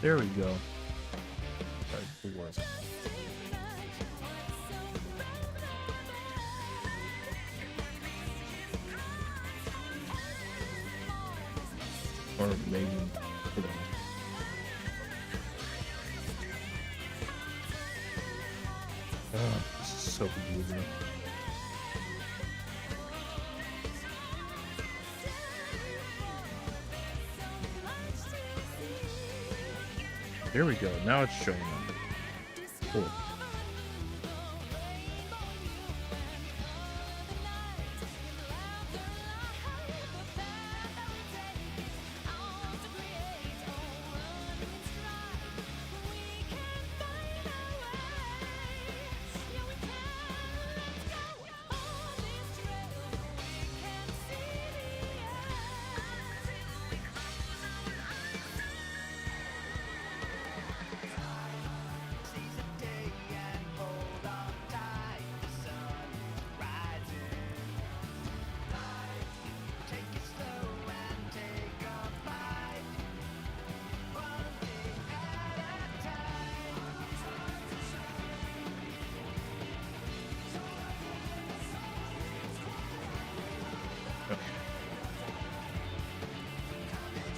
There we go. Sorry, it was. Or maybe, you know. This is so confusing. There we go. Now it's showing up. Cool.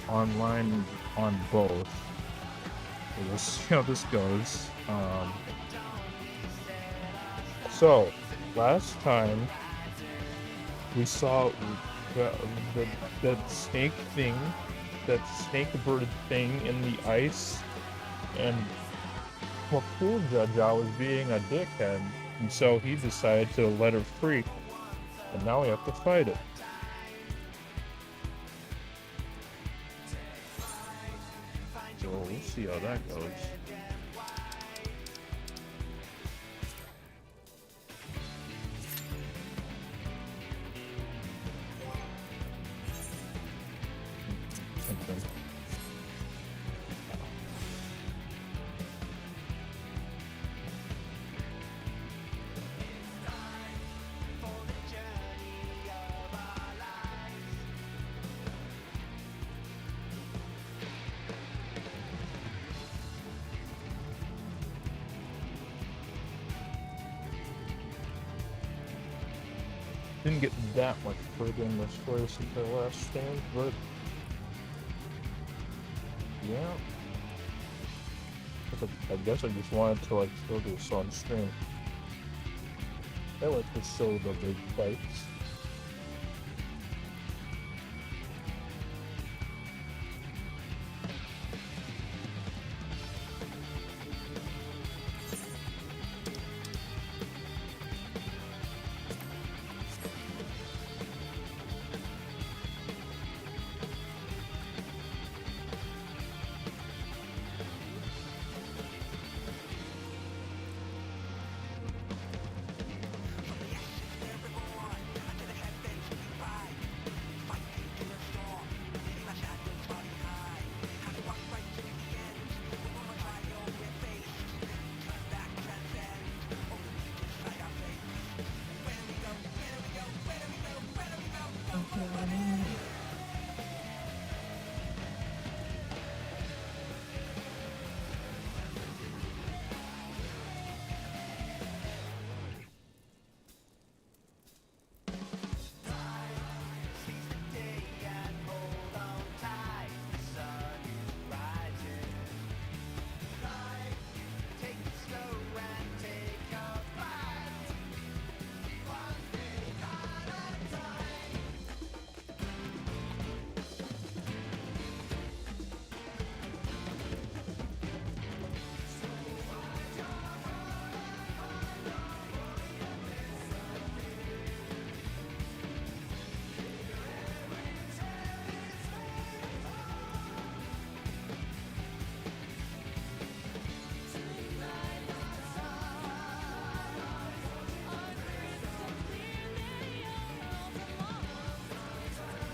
Online on both. So we'll see how this goes. So last time we saw that snake thing, that snake bird thing in the ice, and well, Pool Jaja was being a dickhead, and so he decided to let her free, and now we have to fight it. So we'll see how that goes. Okay. Didn't get that much further in this story since our last stand, but yeah. I guess I just wanted to like show this on stream. I like to show the big fights.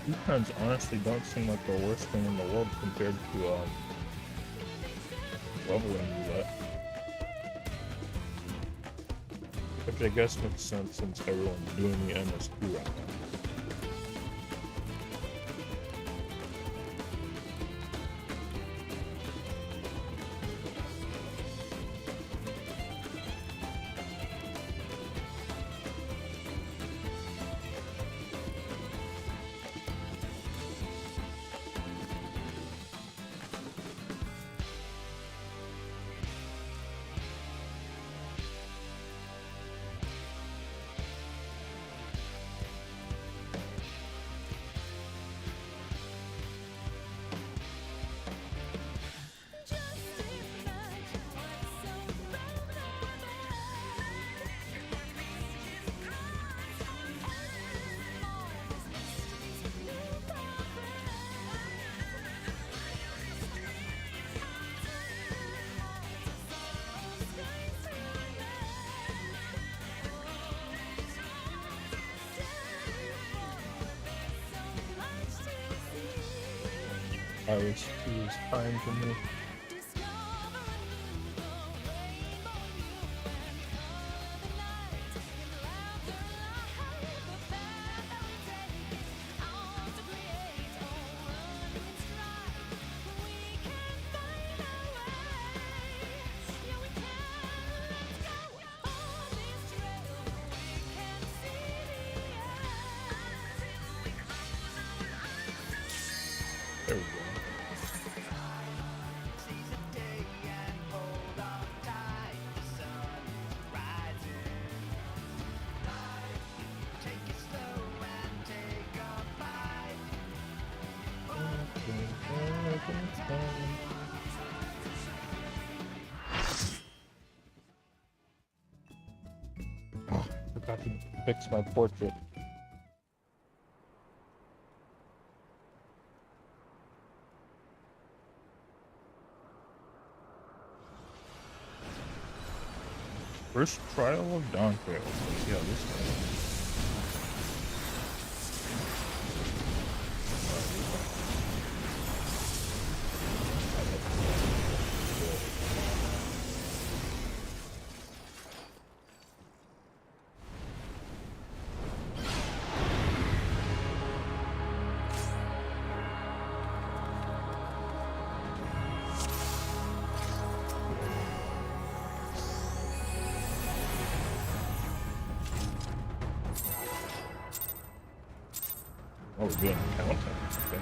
Defense honestly don't seem like the worst thing in the world compared to leveling roulette. Which I guess makes sense since everyone's doing the MSQ right now. He was kind to me. There we go. Oh, forgot to fix my portrait. First trial of Dante. Let's see how this goes. Oh, we're doing the countdown. Okay.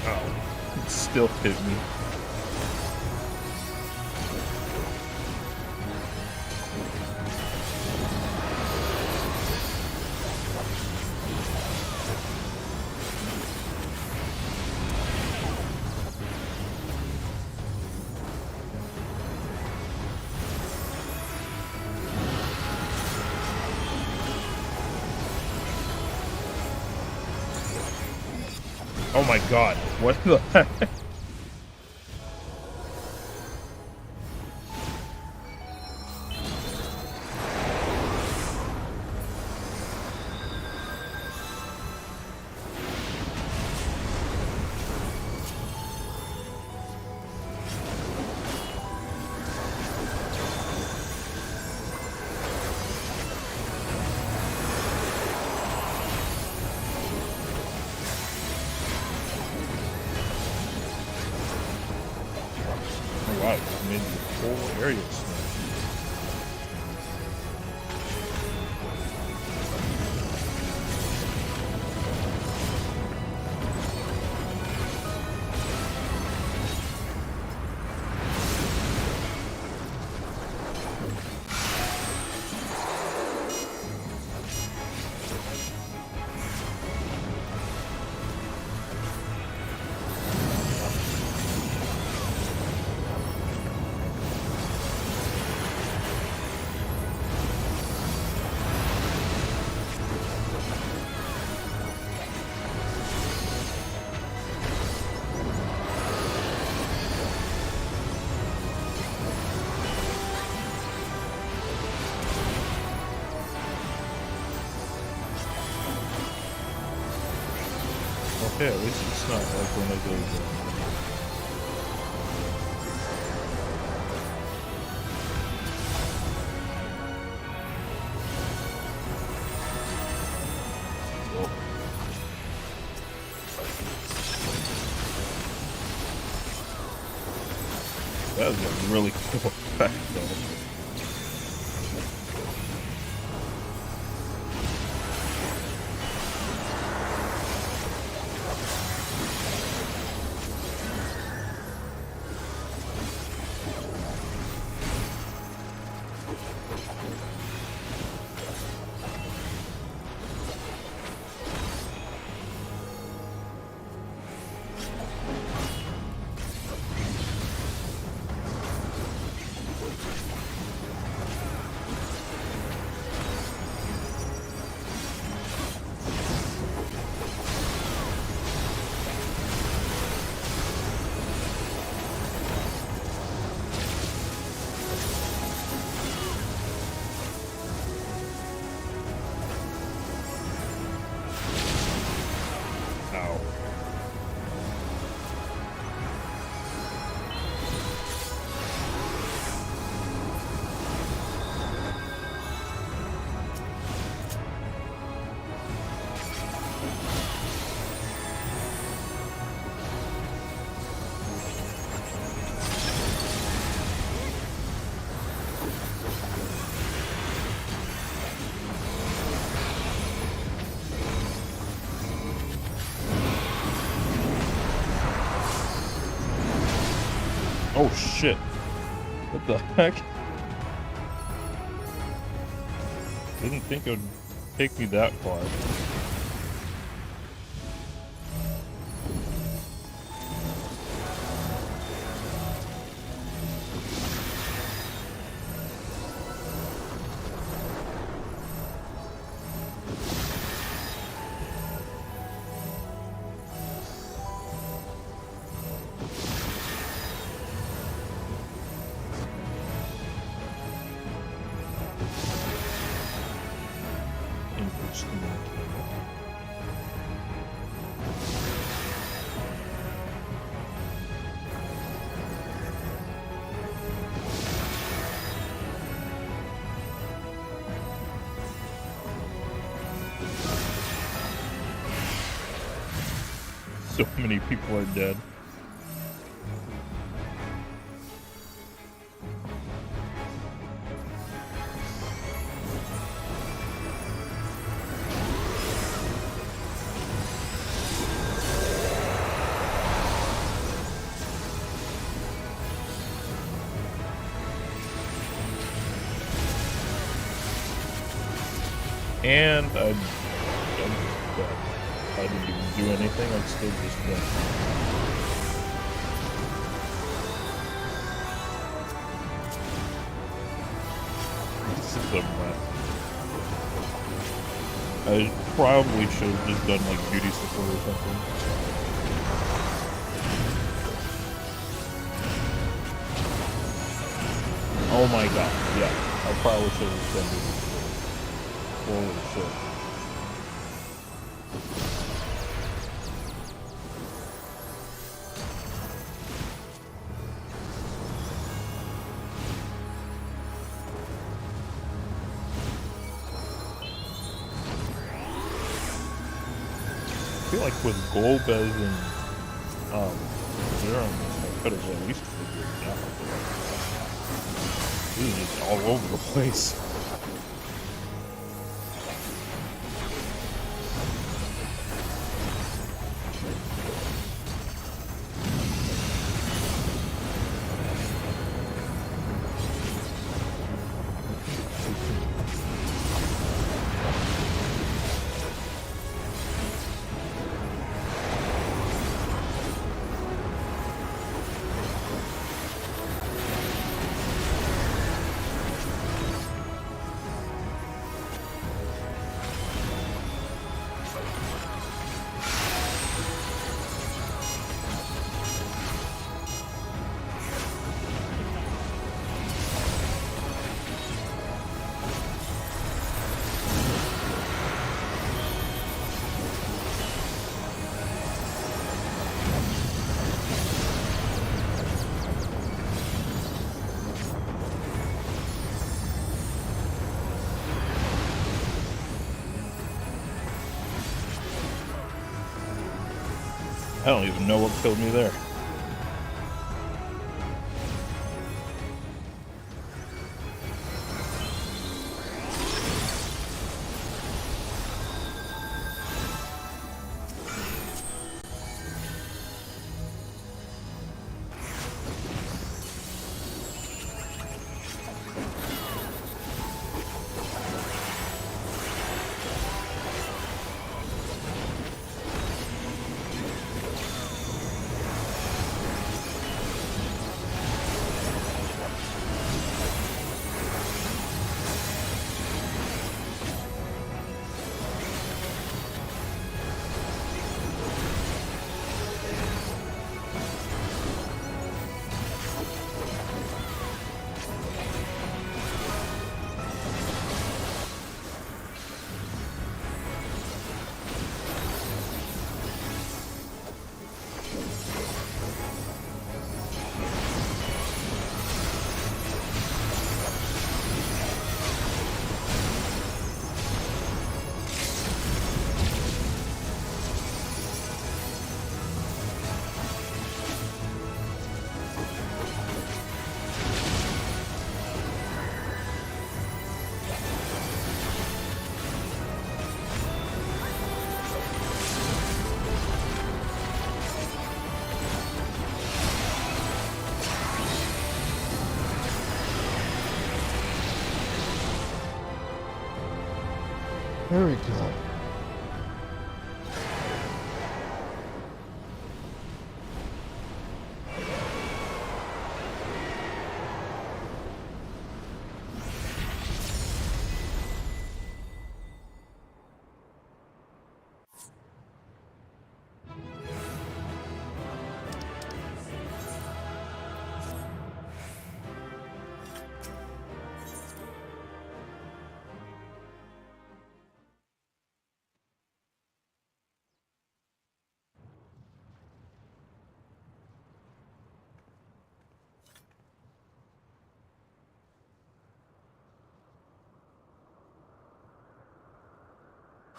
Oh, it still hit me. Oh my god, what the heck? Wow, it made the whole area smell. Okay, at least it's not like one of those. That was a really cool effect, though. Oh shit. What the heck? Didn't think it would take me that far. So many people are dead. And I'm dead. I didn't even do anything, I'm still just dead. This is a mess. I probably should have just done like duty support or something. Oh my god, yeah. I probably should have done duty support. Holy shit. I feel like with Golbez and Zerum, I could have at least figured it out. This is just all over the place. I don't even know what killed me there. There we go.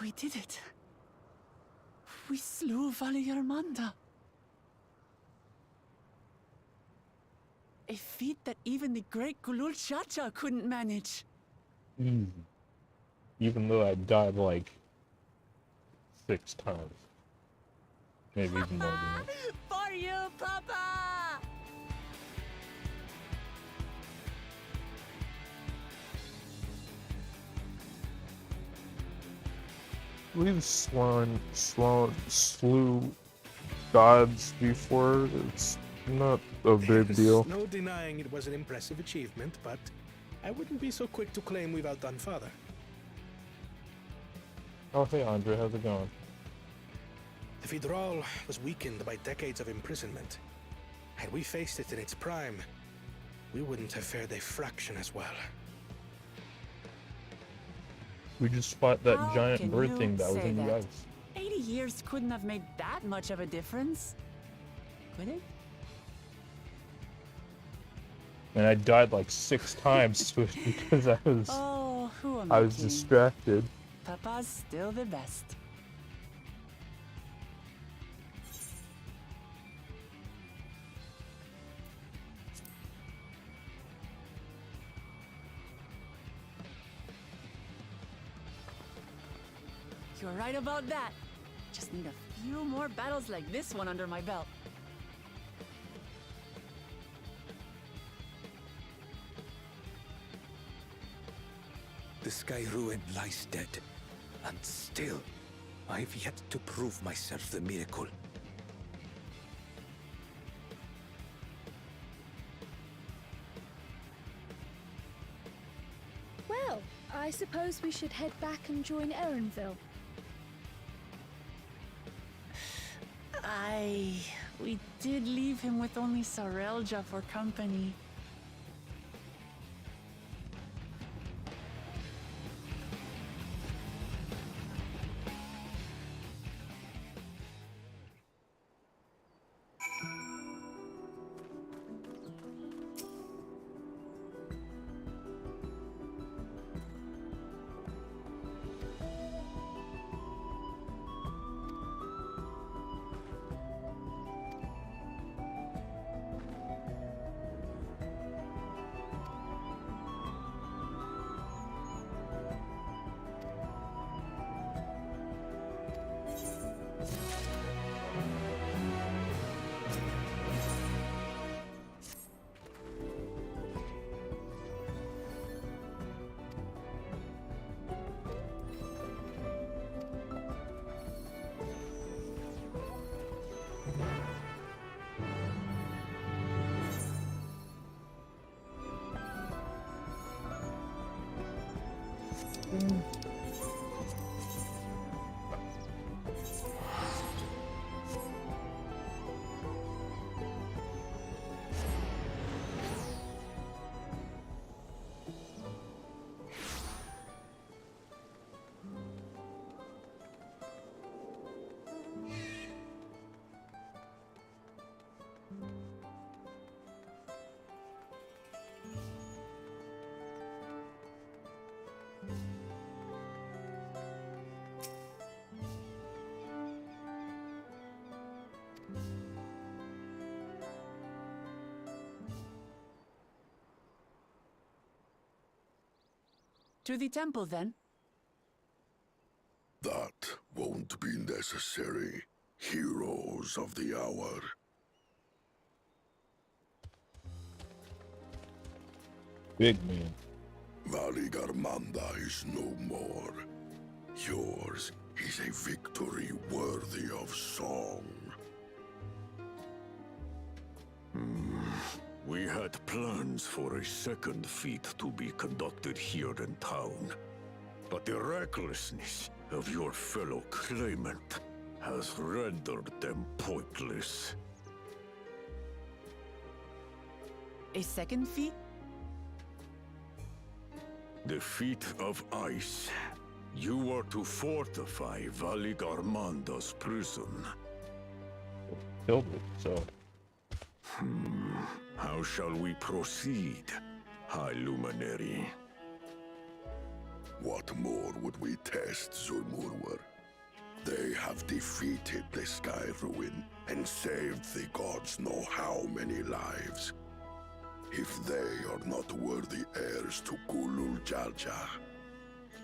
We did it. We slew Valiarmanda. A feat that even the great Gulul Chacha couldn't manage. Easy. Even though I died like 6 times. Maybe even more than that. For you, Papa! We've slew gods before. It's not a big deal. No denying it was an impressive achievement, but I wouldn't be so quick to claim we've outdone Father. Oh, hey Andre, how's it going? The Fidral was weakened by decades of imprisonment. Had we faced it in its prime, we wouldn't have fared a fraction as well. We just fought that How giant can bird you thing that was say in the that? ice. 80 years couldn't have made that much of a difference. Could it? And I died like 6 times because I was Oh, who am I was kidding? distracted. Papa's still the best. You're right about that. Just need a few more battles like this one under my belt. The Sky Ruin lies dead, and still, I've yet to prove myself the miracle. Well, I suppose we should head back and join Erenville. We did leave him with only Sarelja for company. To the temple, then. That won't be necessary, heroes of the hour. Big man. Valigarmanda is no more. Yours is a victory worthy of song. We had plans for a second feat to be conducted here in town. But the recklessness of your fellow claimant has rendered them pointless. A second feat? The feat of ice. You are to fortify Valley Garmanda's prison. Killed it, so. How shall we proceed, High Luminary? What more would we test, Zulmurwer? They have defeated the Sky Ruin and saved the gods know how many lives. If they are not worthy heirs to Kulul Jalja,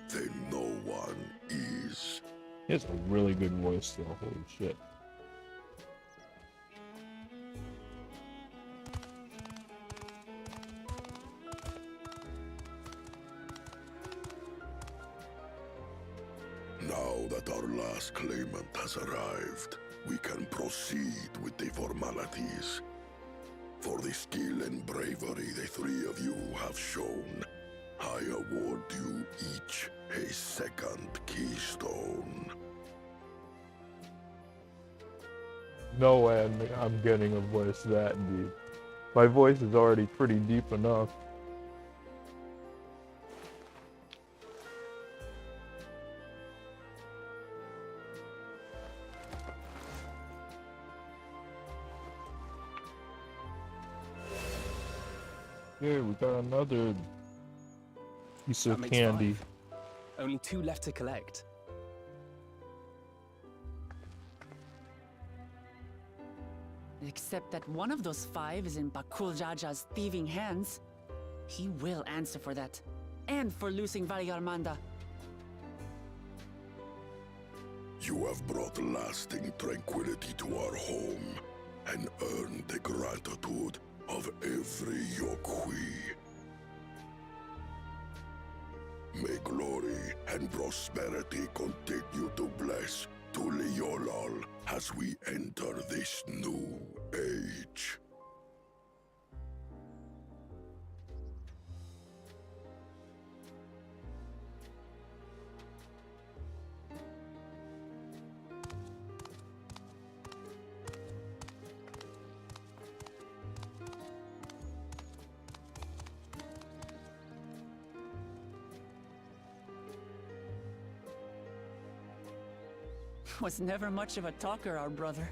then no one is. He has a really good voice, though. Holy shit. Now that our last claimant has arrived, we can proceed with the formalities. For the skill and bravery the three of you have shown, I award you each a second keystone. No way I'm getting a voice that deep. My voice is already pretty deep enough. Yeah, we got another piece That of makes candy. 5. Only 2 left to collect. Except that one of those 5 is in Bakul Jaja's thieving hands. He will answer for that. And for losing Valley Garmanda. You have brought lasting tranquility to our home and earned the gratitude of every Yokwi. May glory and prosperity continue to bless Tuliolol as we enter this new age. Was never much of a talker, our brother.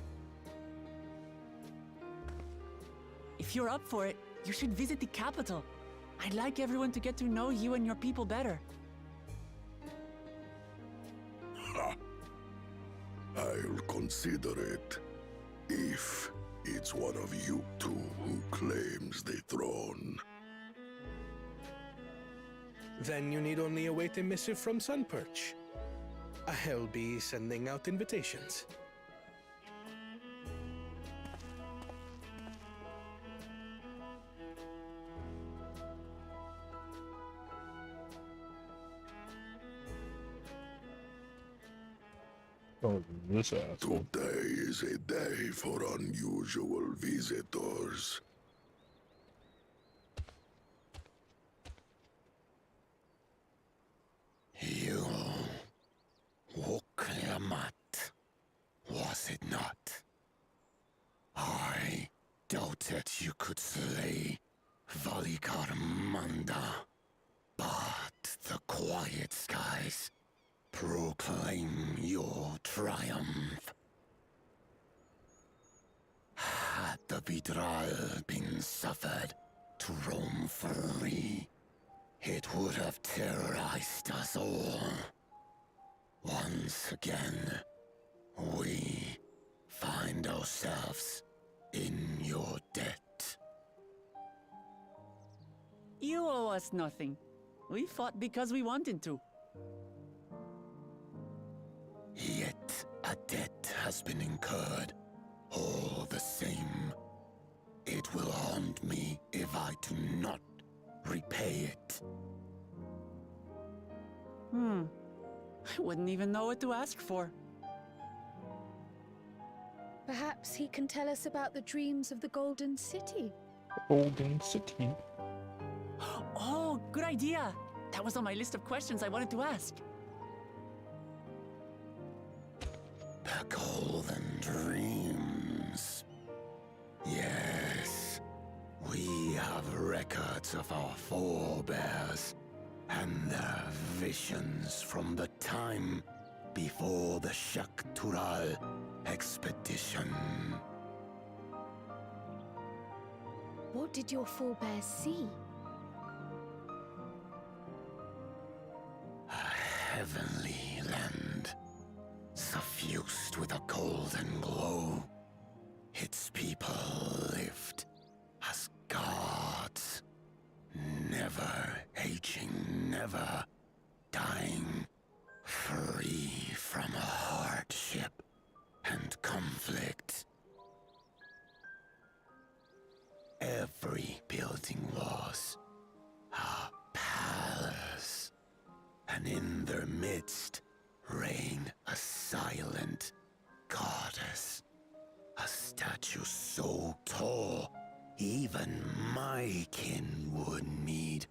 If you're up for it, you should visit the capital. I'd like everyone to get to know you and your people better. Ha! I'll consider it. If it's one of you two who claims the throne. Then you need only await a missive from Sunperch. I'll be sending out invitations. Oh, this asshole. Today is a day for unusual visitors. You woke Lamat, was it not? I doubted you could slay Valikarmanda, but the quiet skies proclaim your triumph. Had the Vidral been suffered to roam free, it would have terrorized us all. Once again, we find ourselves in your debt. You owe us nothing. We fought because we wanted to. Yet a debt has been incurred. All the same, it will haunt me if I do not repay it. I wouldn't even know what to ask for. Perhaps he can tell us about the dreams of the Golden City. Golden City. Oh, good idea! That was on my list of questions I wanted to ask. The Golden Dreams. Yes, we have records of our forebears and their visions from the time before the Shaktural expedition. What did your forebears see? A heavenly land, suffused with a golden glow. Its people lived as gods, never aging, never dying, free from hardship and conflict. Every building was a palace, and in their midst reigned a silent goddess, a statue so tall even my kin would need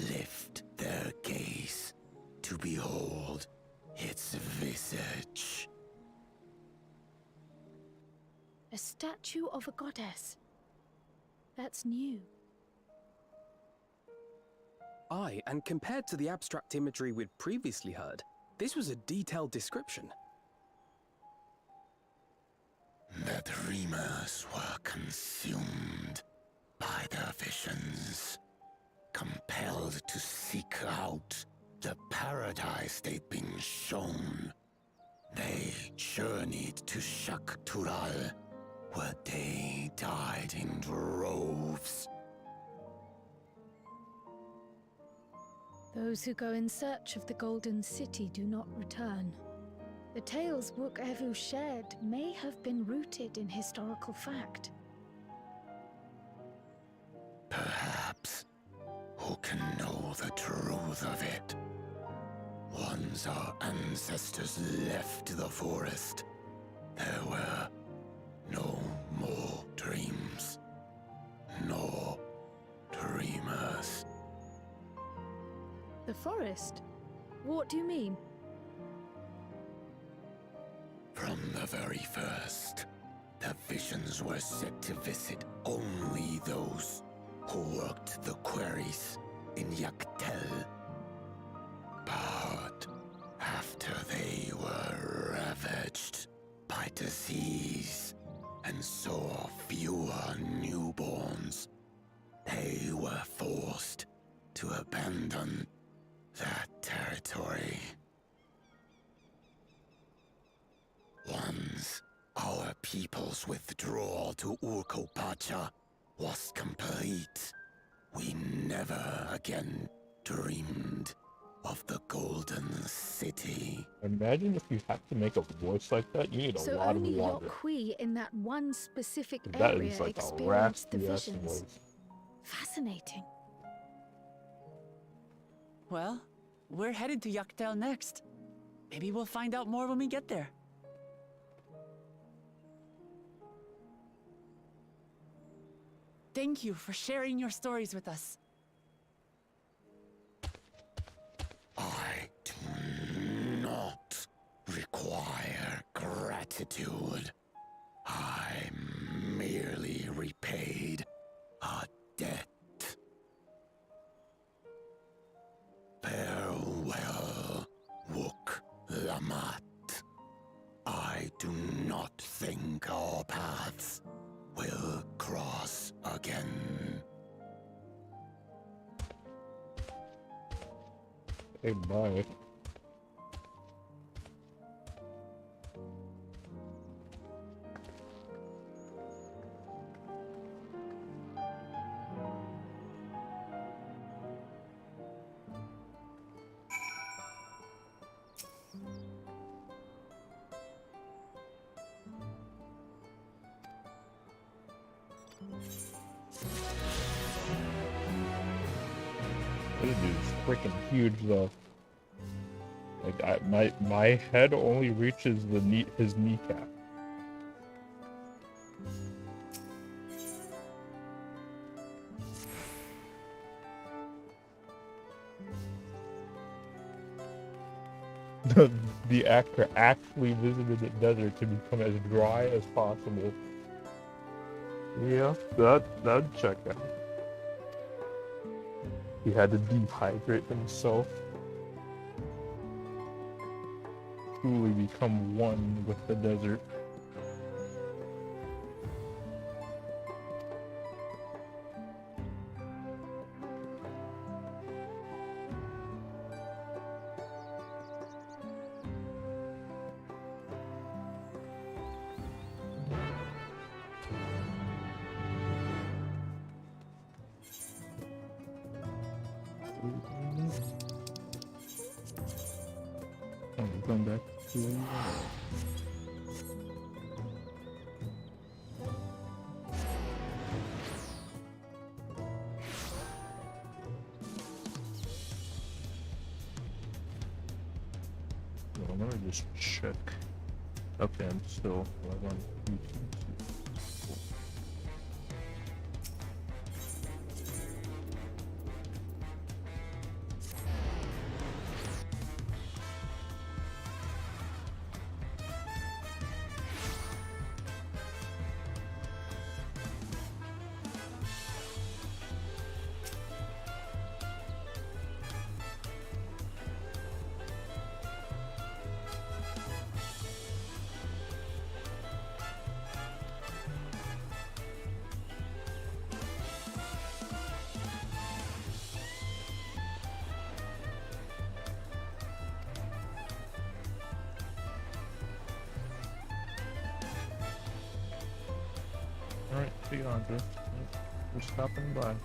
lift their gaze to behold its visage. A statue of a goddess. That's new. Aye, and compared to the abstract imagery we'd previously heard, this was a detailed description. The dreamers were consumed by their visions, compelled to seek out the paradise they'd been shown. They journeyed to Shaktural, where they died in droves. Those who go in search of the Golden City do not return. The tales Book Evu shared may have been rooted in historical fact. Perhaps. Who can know the truth of it? Once our ancestors left the forest, there were no more dreams, no dreamers. The forest? What do you mean? From the very first, the visions were set to visit only those who worked the quarries in Yaktel. But after they were ravaged by disease and saw fewer newborns, they were forced to abandon that territory. Once our people's withdrawal to Urkopacha was complete, we never again dreamed of the Golden City. Imagine if you have to make a voice like that, you need a So lot of only water. Yokwi in that one specific That area is like a experienced the raspy ass visions. voice. Fascinating. Well, we're headed to Yaktel next. Maybe we'll find out more when we get there. Thank you for sharing your stories with us. I do not require gratitude. I merely repaid a debt. Farewell, Wook Lamat. I do not think our paths will cross again. Hey, bye. This dude's freaking huge though. Like my head only reaches his kneecap. The actor actually visited the desert to become as dry as possible. Yeah, that'd check out. He had to dehydrate himself. Truly become one with the desert. I'm going back to I'm gonna just check. Okay, I'm still live on YouTube. Alright, see you, Andre. We're stopping by.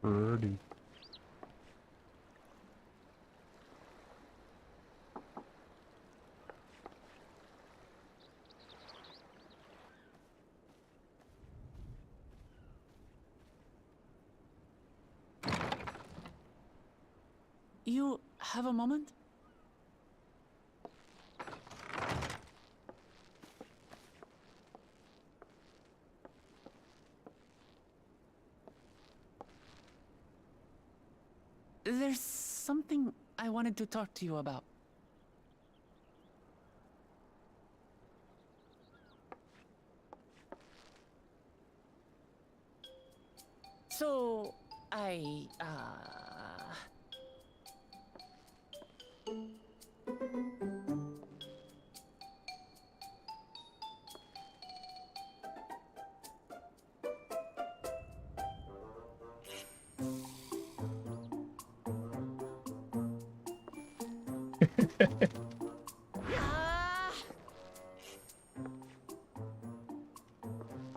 Birdie. You have a moment? There's something I wanted to talk to you about. So,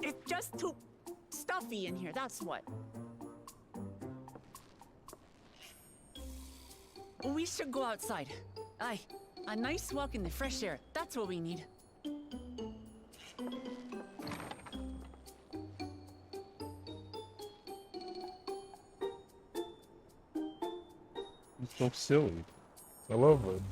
it's just too stuffy in here, that's what. We should go outside. Aye, a nice walk in the fresh air. That's what we need. It's so silly. I love it.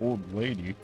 Old lady.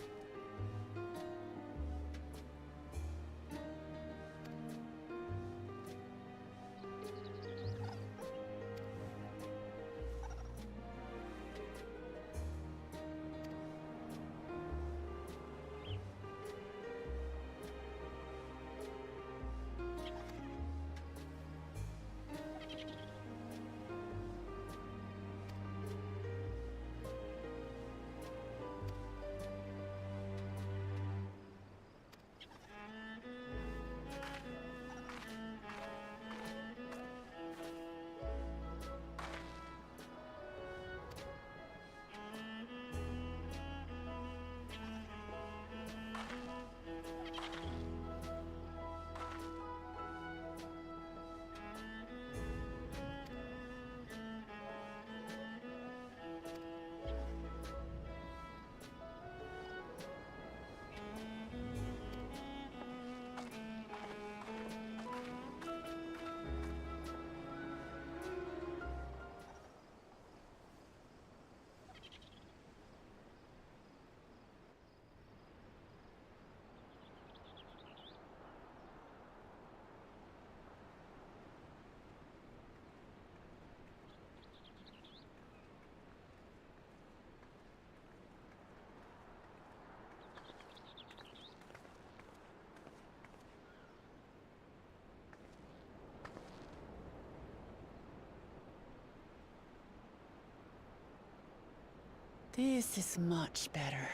This is much better.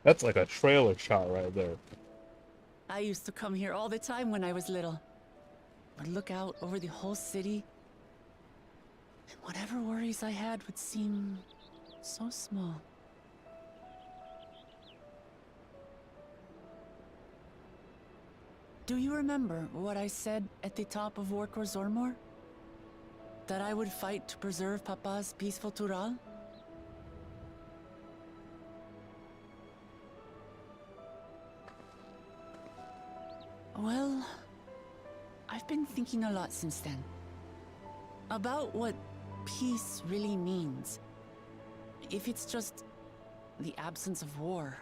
That's like a trailer shot right there. I used to come here all the time when I was little. Would look out over the whole city, and whatever worries I had would seem so small. Do you remember what I said at the top of Workor Zormor? That I would fight to preserve Papa's peaceful Tural? Well, I've been thinking a lot since then. About what peace really means. If it's just the absence of war.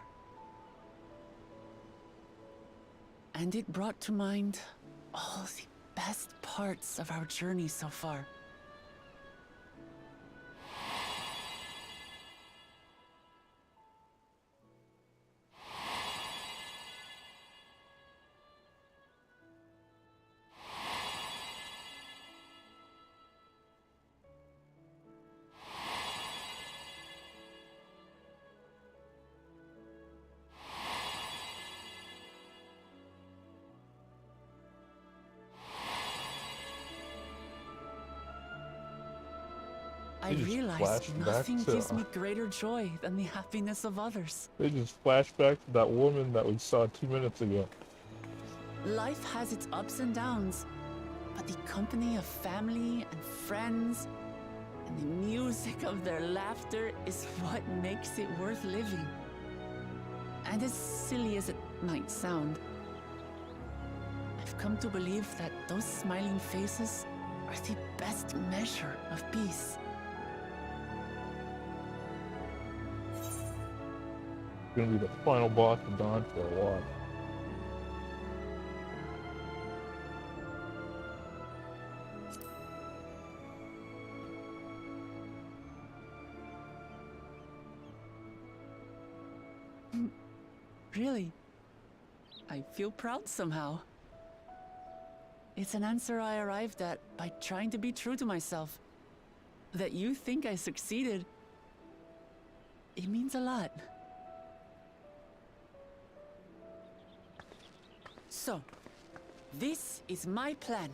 And it brought to mind all the best parts of our journey so far. I They just realized flashed back nothing to- gives me greater joy than the happiness of others. They just flash back to that woman that we saw 2 minutes ago. Life has its ups and downs, but the company of family and friends and the music of their laughter is what makes it worth living. And as silly as it might sound, I've come to believe that those smiling faces are the best measure of peace. Gonna be the final boss of Dawn for a while. Really, I feel proud somehow. It's an answer I arrived at by trying to be true to myself. That you think I succeeded, it means a lot. So, this is my plan.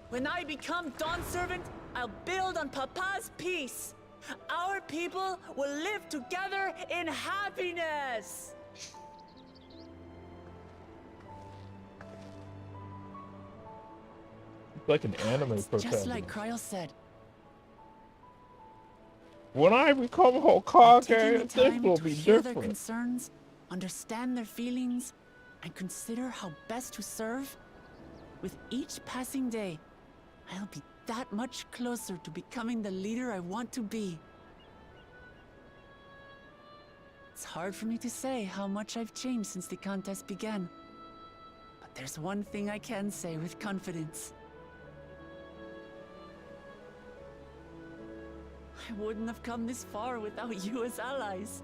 When I become Dawn Servant, I'll build on Papa's peace. Our people will live together in happiness. It's like an anime It's protagonist. just like Kryl said. When I become Taking Hokage, the this time will to be hear their different. concerns, understand their feelings, and consider how best to serve. With each passing day, I'll be that much closer to becoming the leader I want to be. It's hard for me to say how much I've changed since the contest began. But there's one thing I can say with confidence. I wouldn't have come this far without you as allies.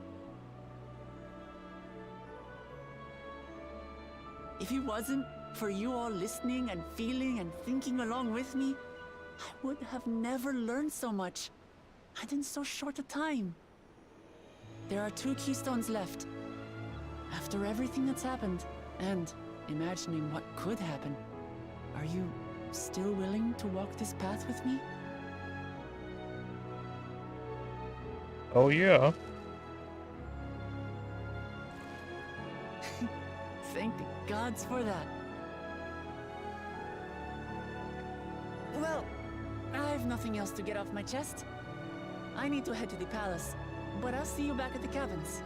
If it wasn't for you all listening and feeling and thinking along with me, I would have never learned so much, and in so short a time. There are 2 keystones left. After everything that's happened, and imagining what could happen, are you still willing to walk this path with me? Oh yeah. Thank the gods for that. Well, I've nothing else to get off my chest. I need to head to the palace, but I'll see you back at the cabins.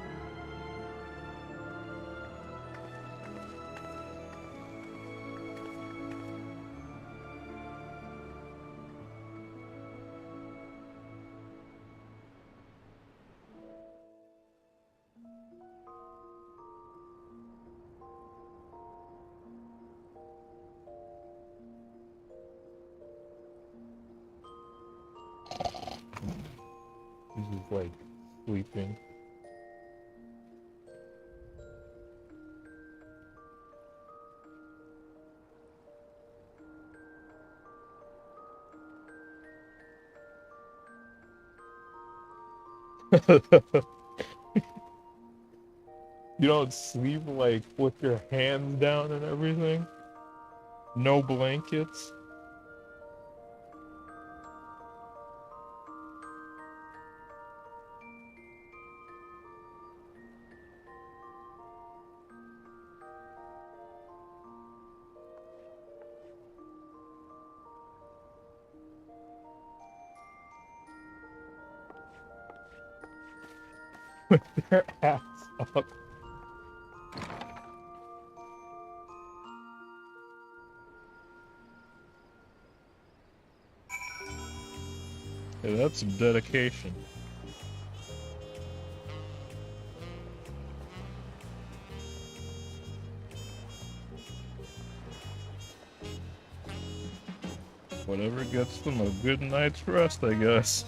This is like sleeping. You don't sleep like with your hands down and everything? No blankets? With their ass up. Yeah, that's some dedication. Whatever gets them a good night's rest, I guess.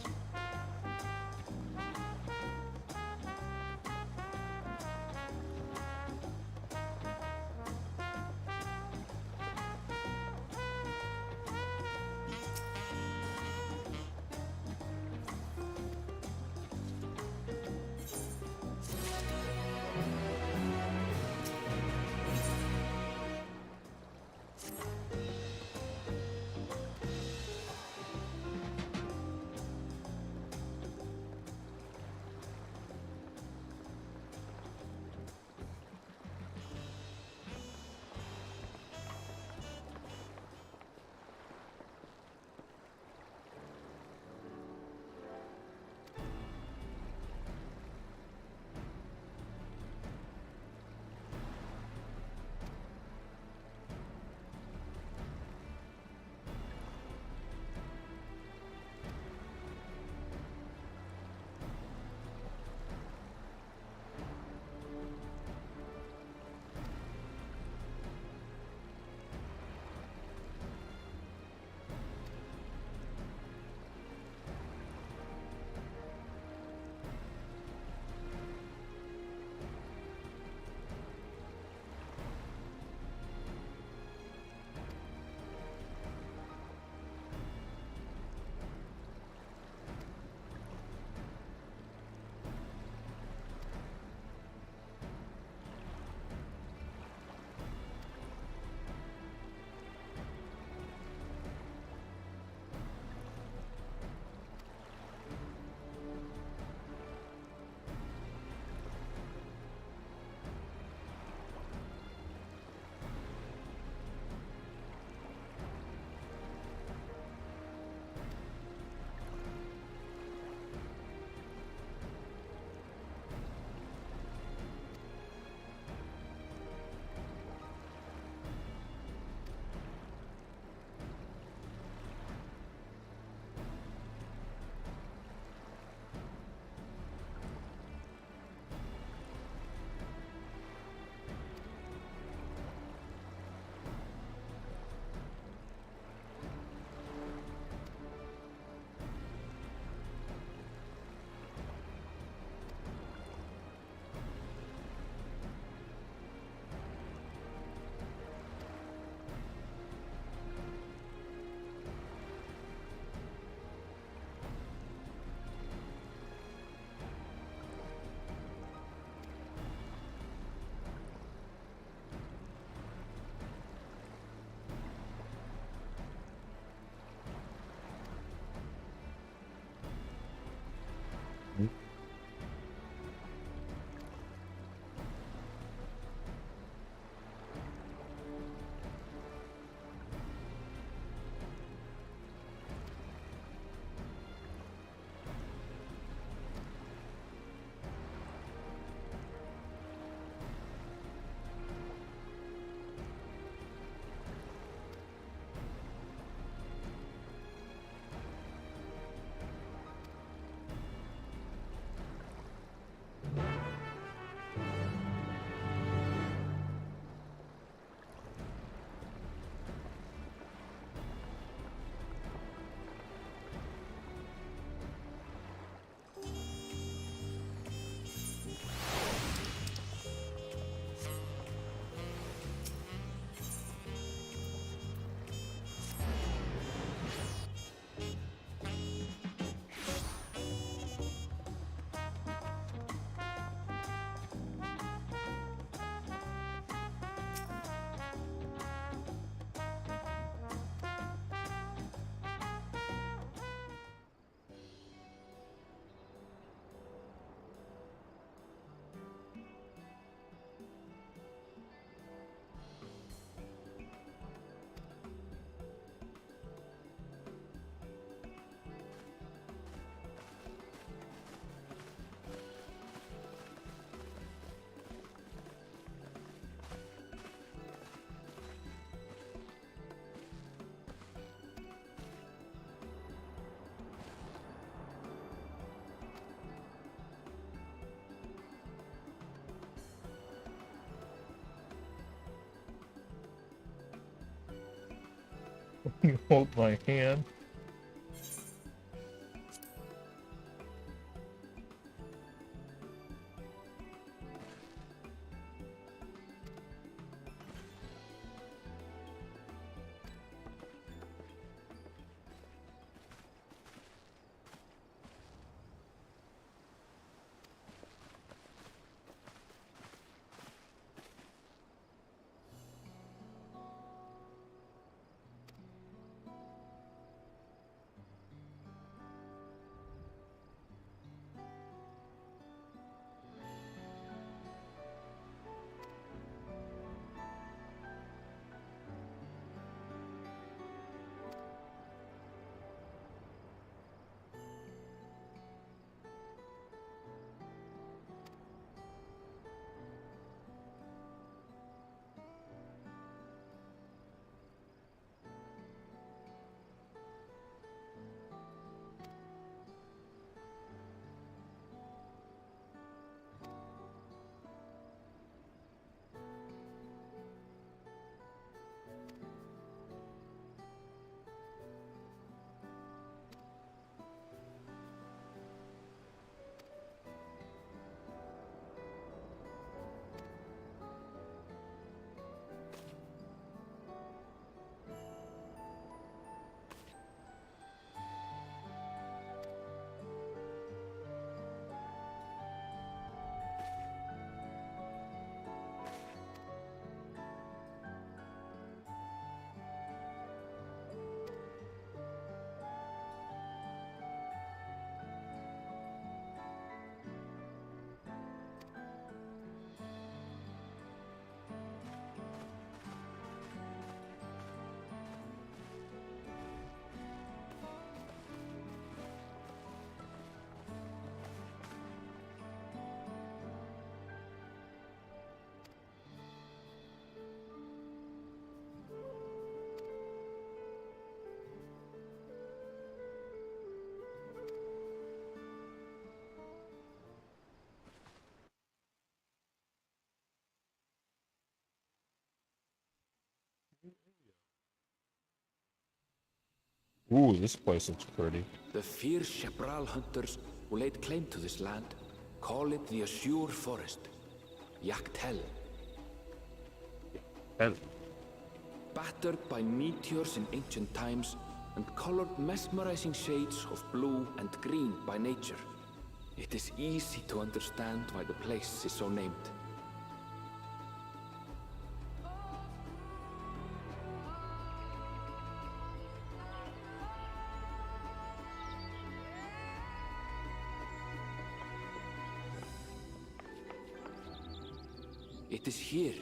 You hold my hand. Ooh, this place looks pretty. The fierce Chapral hunters who laid claim to this land call it the Azure Forest, Yaktel. Hell. Battered by meteors in ancient times and colored mesmerizing shades of blue and green by nature, it is easy to understand why the place is so named. It is here,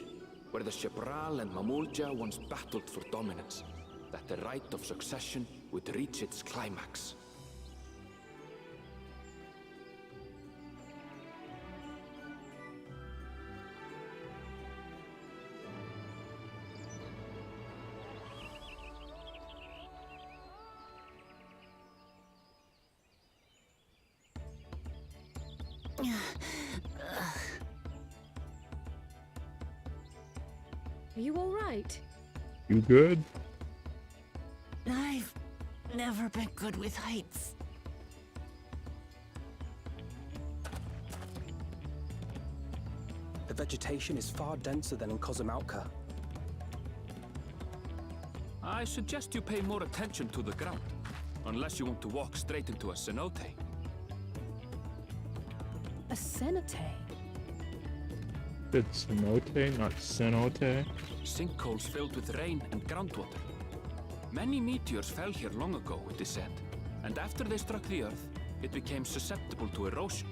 where the Chapral and Mamulja once battled for dominance, that the Rite of Succession would reach its climax. Are you all right? You good? I've never been good with heights. The vegetation is far denser than in Kozumauka. I suggest you pay more attention to the ground, unless you want to walk straight into a cenote. A cenote? It's cenote, not cenote. Sinkholes filled with rain and groundwater. Many meteors fell here long ago, it is said, and after they struck the Earth, it became susceptible to erosion.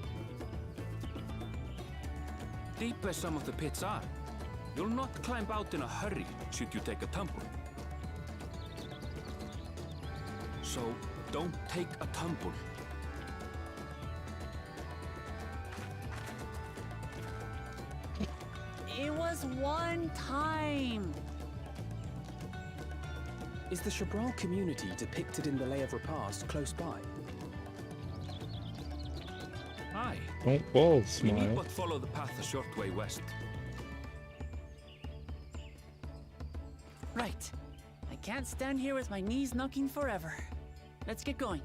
Deep as some of the pits are, you'll not climb out in a hurry should you take a tumble. So, don't take a tumble. It was one time. Is the Chapral community depicted in the Lay of Repast close by? Aye. Don't ball, We need Smile. but follow the path a short way west. Right. I can't stand here with my knees knocking forever. Let's get going.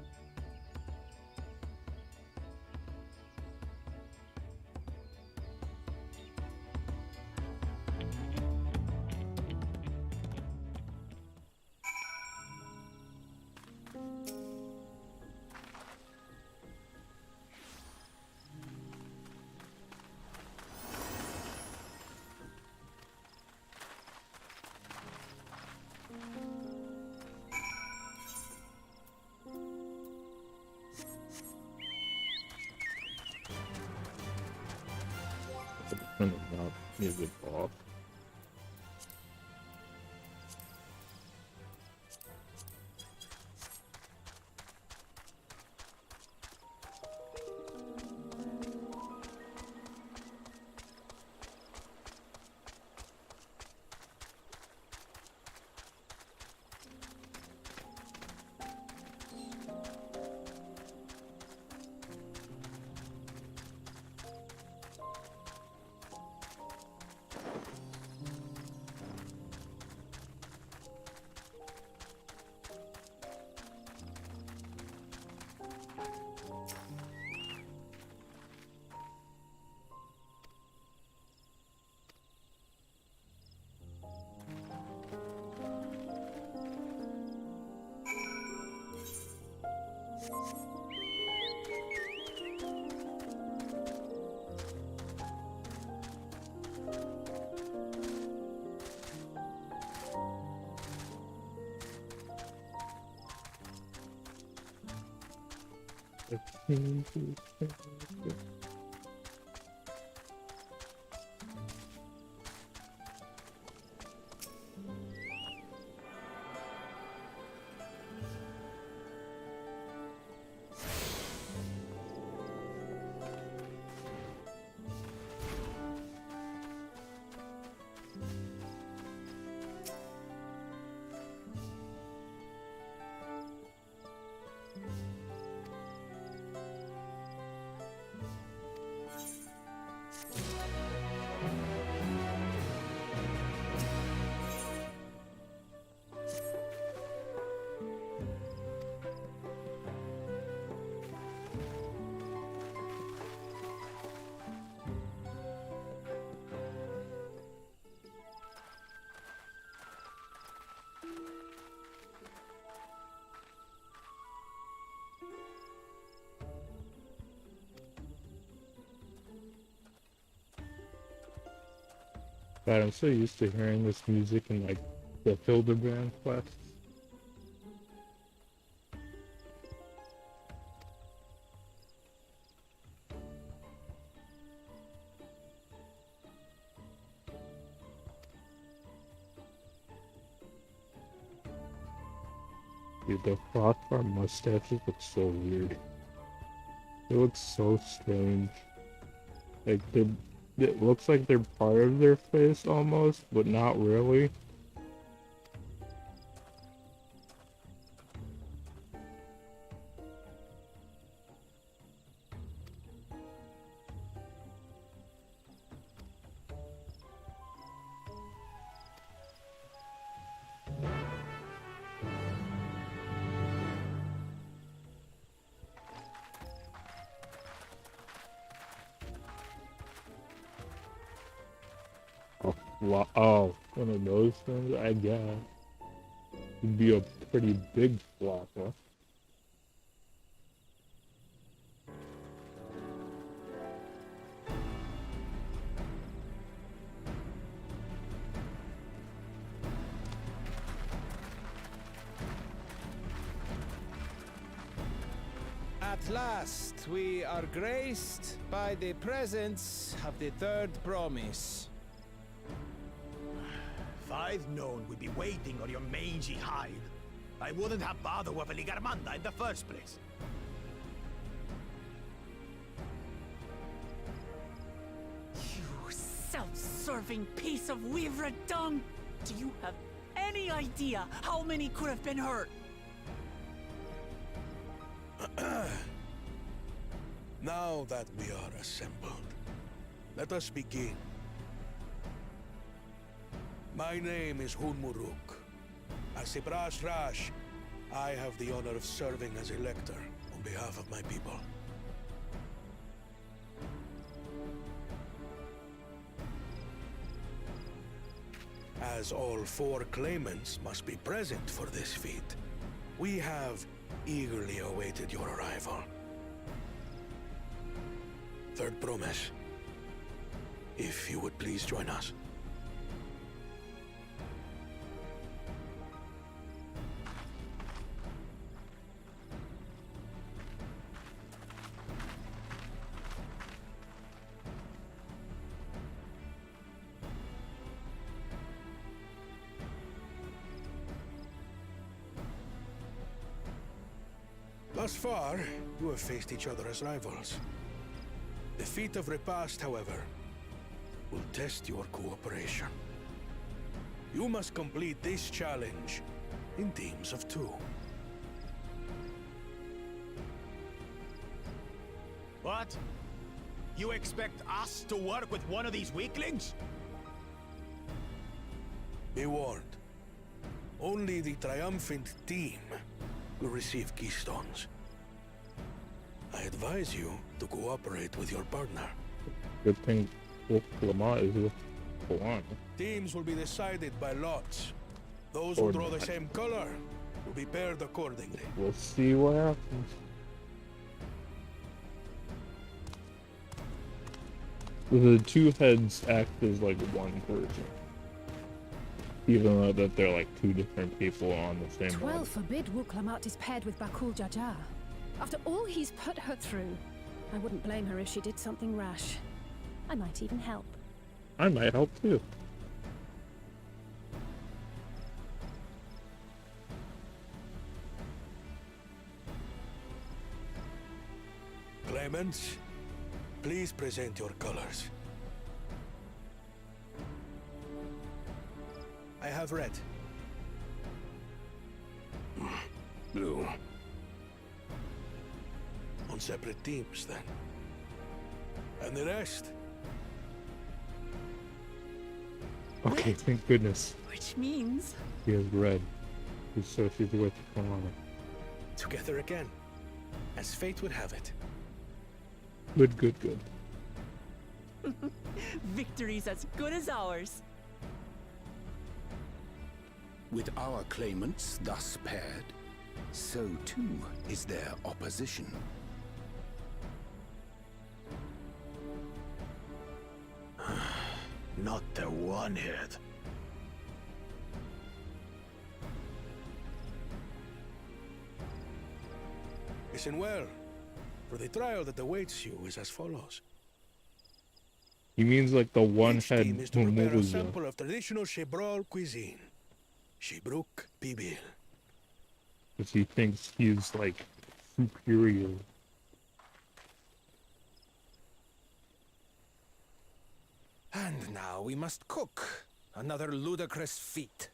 Turn the map music off. God, I'm so used to hearing this music in like the Hildebrand quests. Dude, the Frostfire mustaches look so weird. They look so strange. Like it looks like they're part of their face almost, but not really. Oh, one of those things, I guess. Would be a pretty big flopper. At last, we are graced by the presence of the third promise. If I'd known we'd be waiting on your mangy hide, I wouldn't have bothered with Ligarmanda in the first place. You self-serving piece of weaver dung! Do you have any idea how many could have been hurt? Now that we are assembled, let us begin. My name is Hunmuruk. As the Brash Rash, I have the honor of serving as elector on behalf of my people. As all 4 claimants must be present for this feat, we have eagerly awaited your arrival. Third promise. If you would please join us. Thus far, you have faced each other as rivals. The feat of repast, however, will test your cooperation. You must complete this challenge in teams of 2. What? You expect us to work with one of these weaklings? Be warned. Only the triumphant team will receive keystones. I advise you to cooperate with your partner. Good thing Wolf Lamat is with Juan. Teams will be decided by lots. Those who Or draw the not. same color will be paired accordingly. We'll see what happens. The 2 heads act as like one person. Even though that they're like 2 different people on the same Well body. forbid Wuklamat is paired with Bakul Jaja. After all he's put her through, I wouldn't blame her if she did something rash. I might even help. I might help too. Claimants, please present your colors. I have red. Blue. On separate teams, then. And the rest? Okay, thank goodness. Which means He has red. So she's with Juan. Together again, as fate would have it. Good, good, good. victory's as good as ours. With our claimants thus paired, so too is their opposition. Not the one-head. Listen well, for the trial that awaits you is as follows. He means like the one Each head team is to prepare a Mumuza. sample of traditional Shebrol cuisine. Shibruk Bibil. Because he thinks he's like superior. And now we must cook. Another ludicrous feat.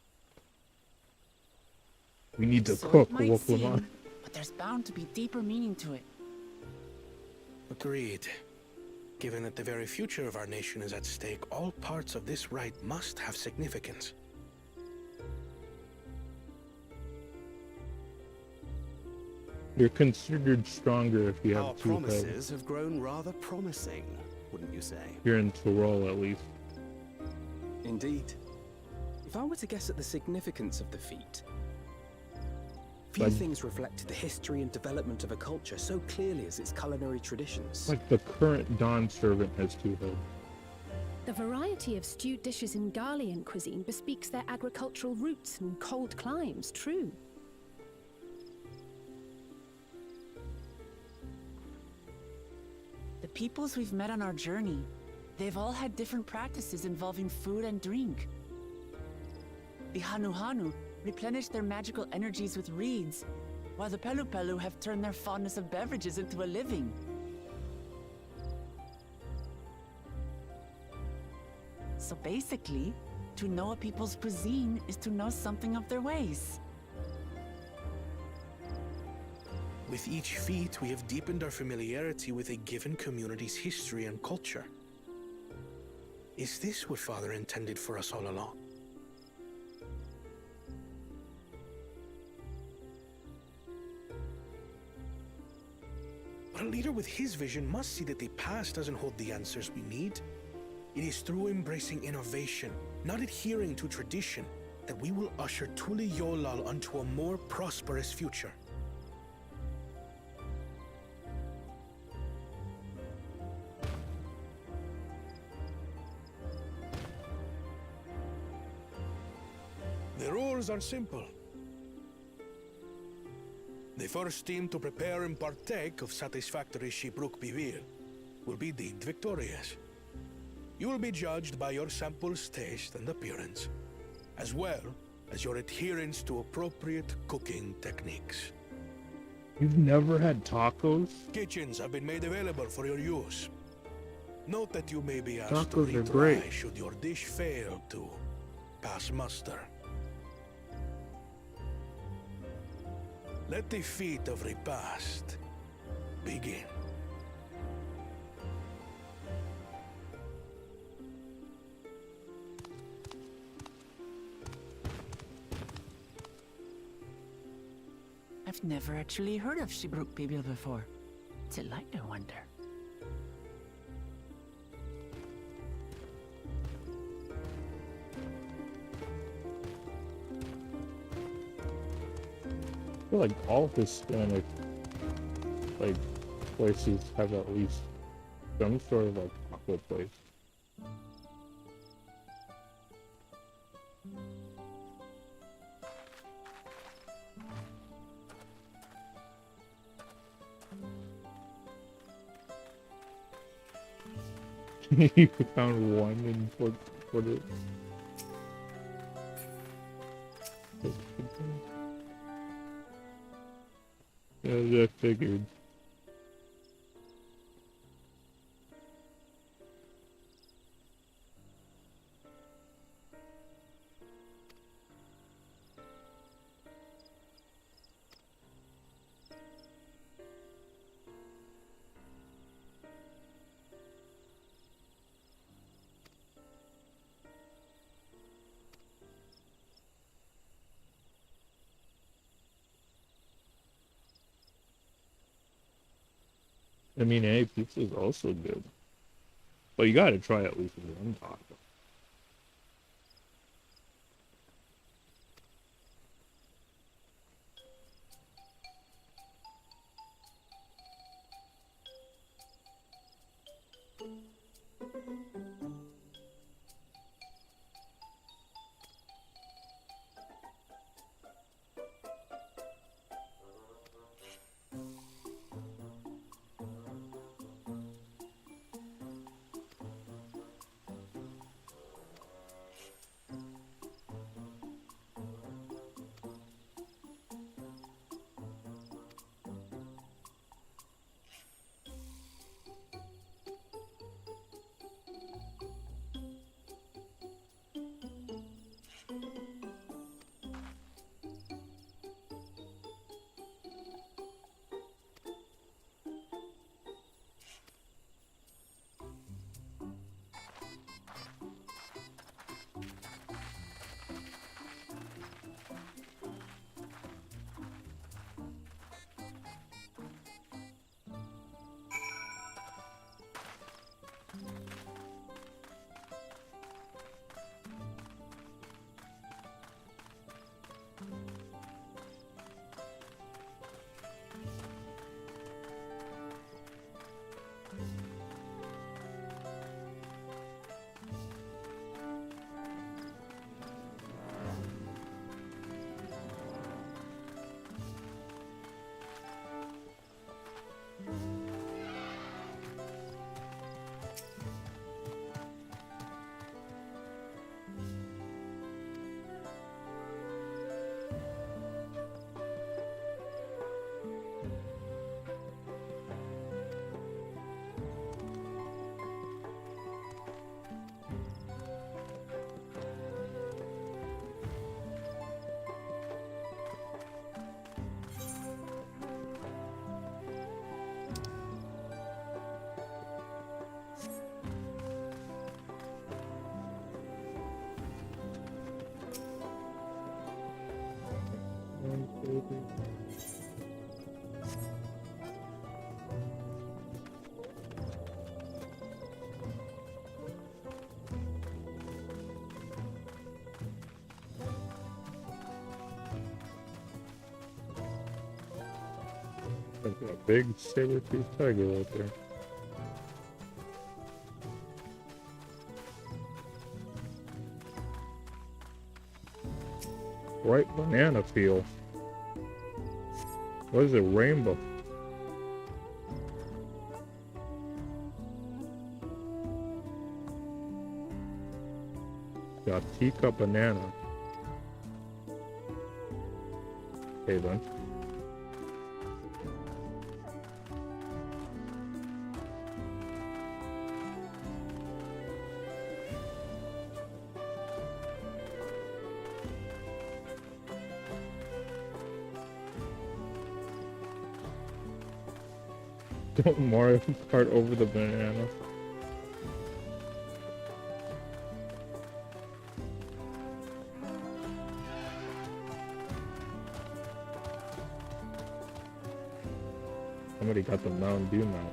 We need to So cook it might Wolf Lamat. seem, but there's bound to be deeper meaning to it. Agreed. Given that the very future of our nation is at stake, all parts of this rite must have significance. You're considered stronger if you have Our 2 heads. promises have grown rather promising, wouldn't you say? You're in Tyrol at least. Indeed. If I were to guess at the significance of the feat, few Like- things reflect the history and development of a culture so clearly as its culinary traditions. Like the current Dawn servant has 2 heads. The variety of stewed dishes in Garlean cuisine bespeaks their agricultural roots and cold climes, true. The peoples we've met on our journey, they've all had different practices involving food and drink. The Hanu replenish their magical energies with reeds, while the Pelu have turned their fondness of beverages into a living. So basically, to know a people's cuisine is to know something of their ways. With each feat, we have deepened our familiarity with a given community's history and culture. Is this what Father intended for us all along? A leader with his vision must see that the past doesn't hold the answers we need. It is through embracing innovation, not adhering to tradition, that we will usher Tuli Yolal onto a more prosperous future. The rules are simple. The first team to prepare and partake of satisfactory Shibruk Bivir will be deemed victorious. You will be judged by your sample's taste and appearance, as well as your adherence to appropriate cooking techniques. You've never had tacos? Kitchens have been made available for your use. Note that you may be asked to Tacos are retry great. should your dish fail to pass muster. Let the feat of repast begin. I've never actually heard of Shibruk Bibil before. What's it like, I wonder? I feel like all Hispanic like places have at least some sort of like taco place. You found one and put it. Yeah, I figured. I mean, hey, pizza's also good. But you gotta try at least one taco. Like a big saber-toothed tiger right there. White banana peel. What is a rainbow? Got teacup banana. Okay then. Don't Mario Kart over the banana. Somebody got the Mountain Dew mount.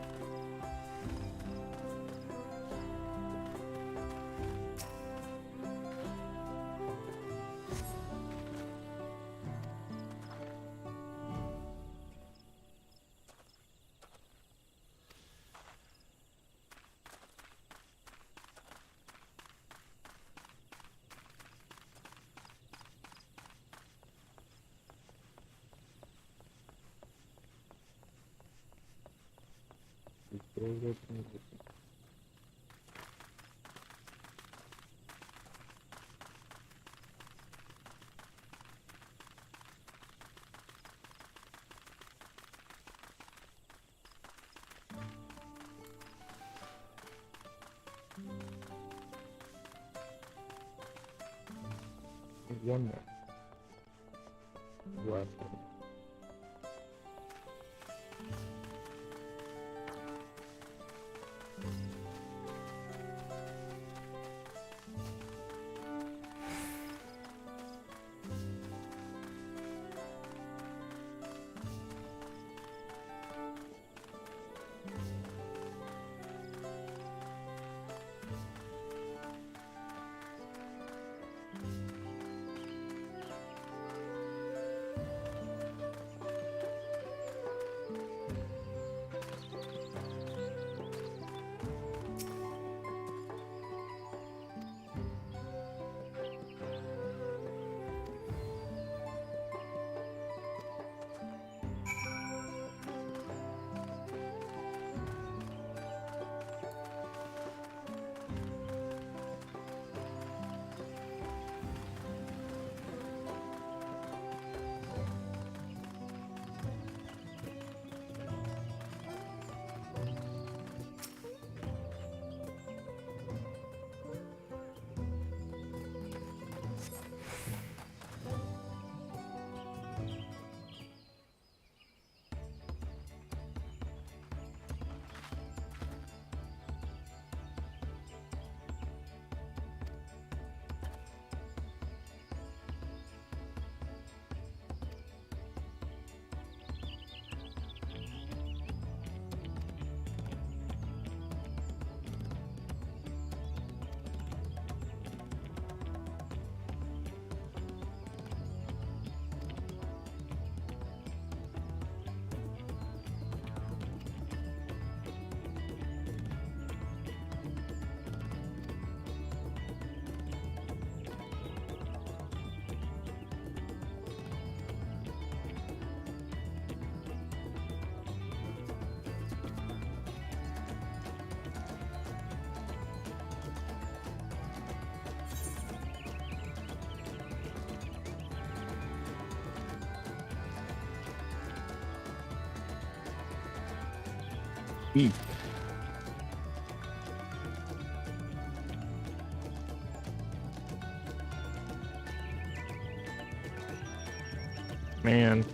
One more. Last one. Eat. Man.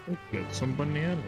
Let's get some bananas.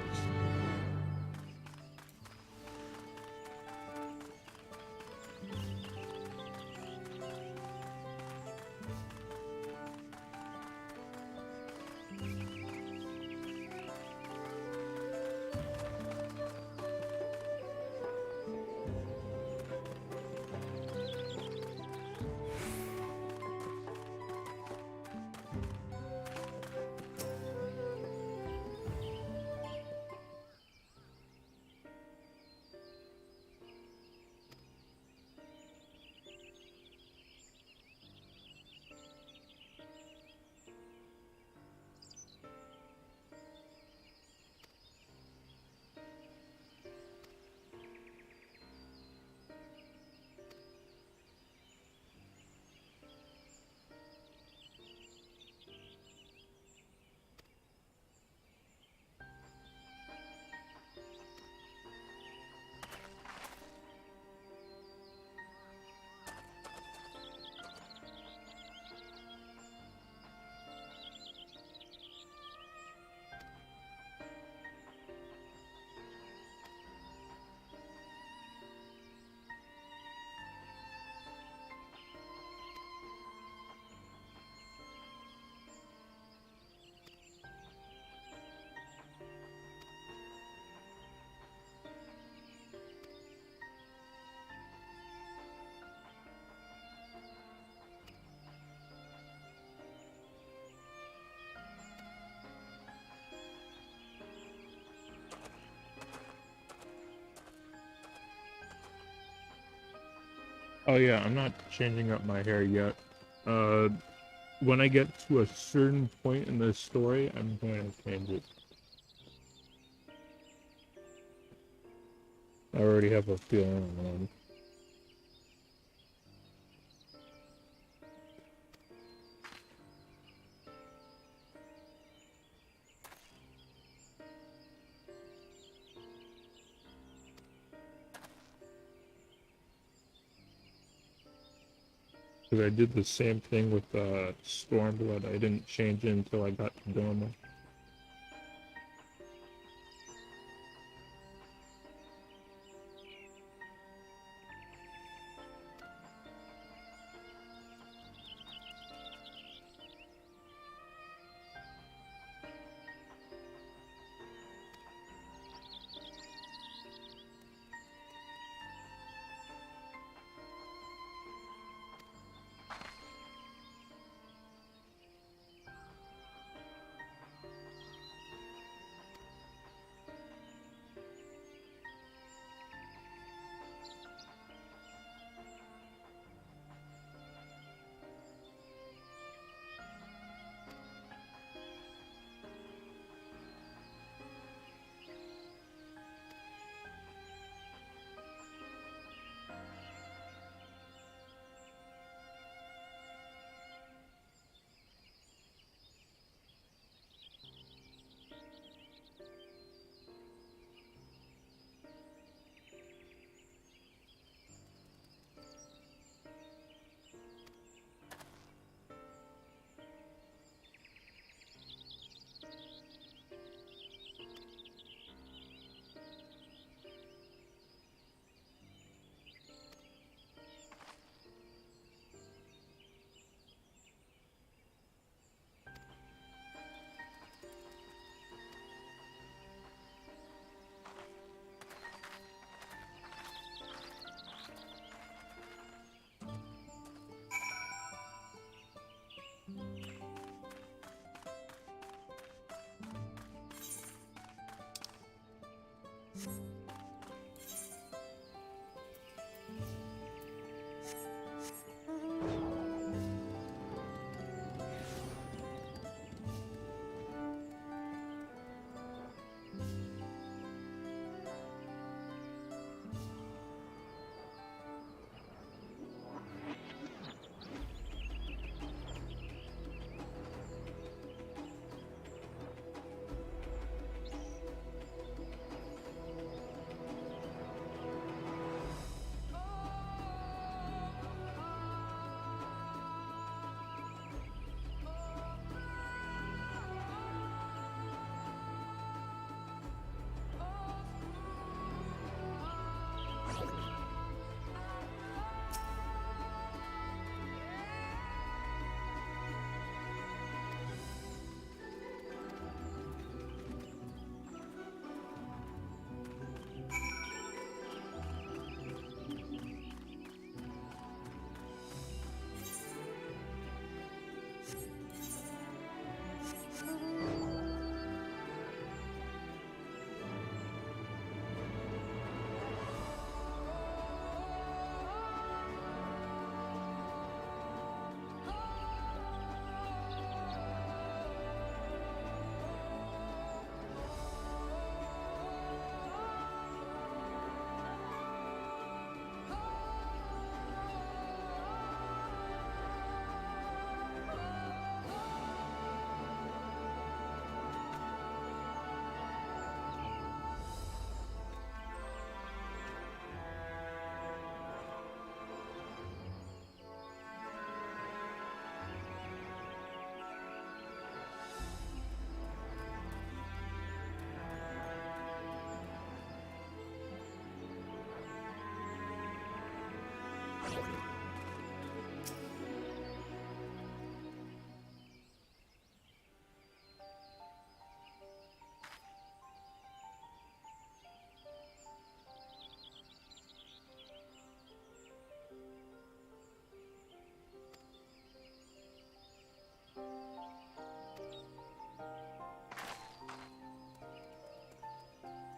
Oh yeah, I'm not changing up my hair yet. When I get to a certain point in the story, I'm going to change it. I already have a feeling on one. Because I did the same thing with Stormblood. I didn't change it until I got to Doma.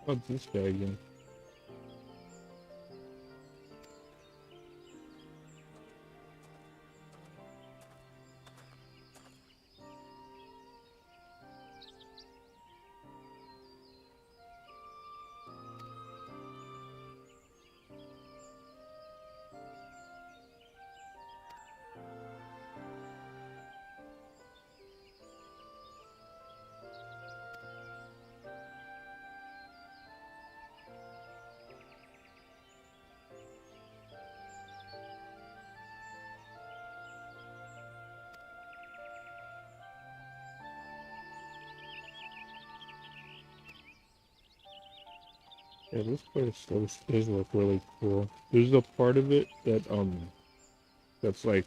Oh, this guy again. Yeah, this place does look really cool. There's a part of it that that's like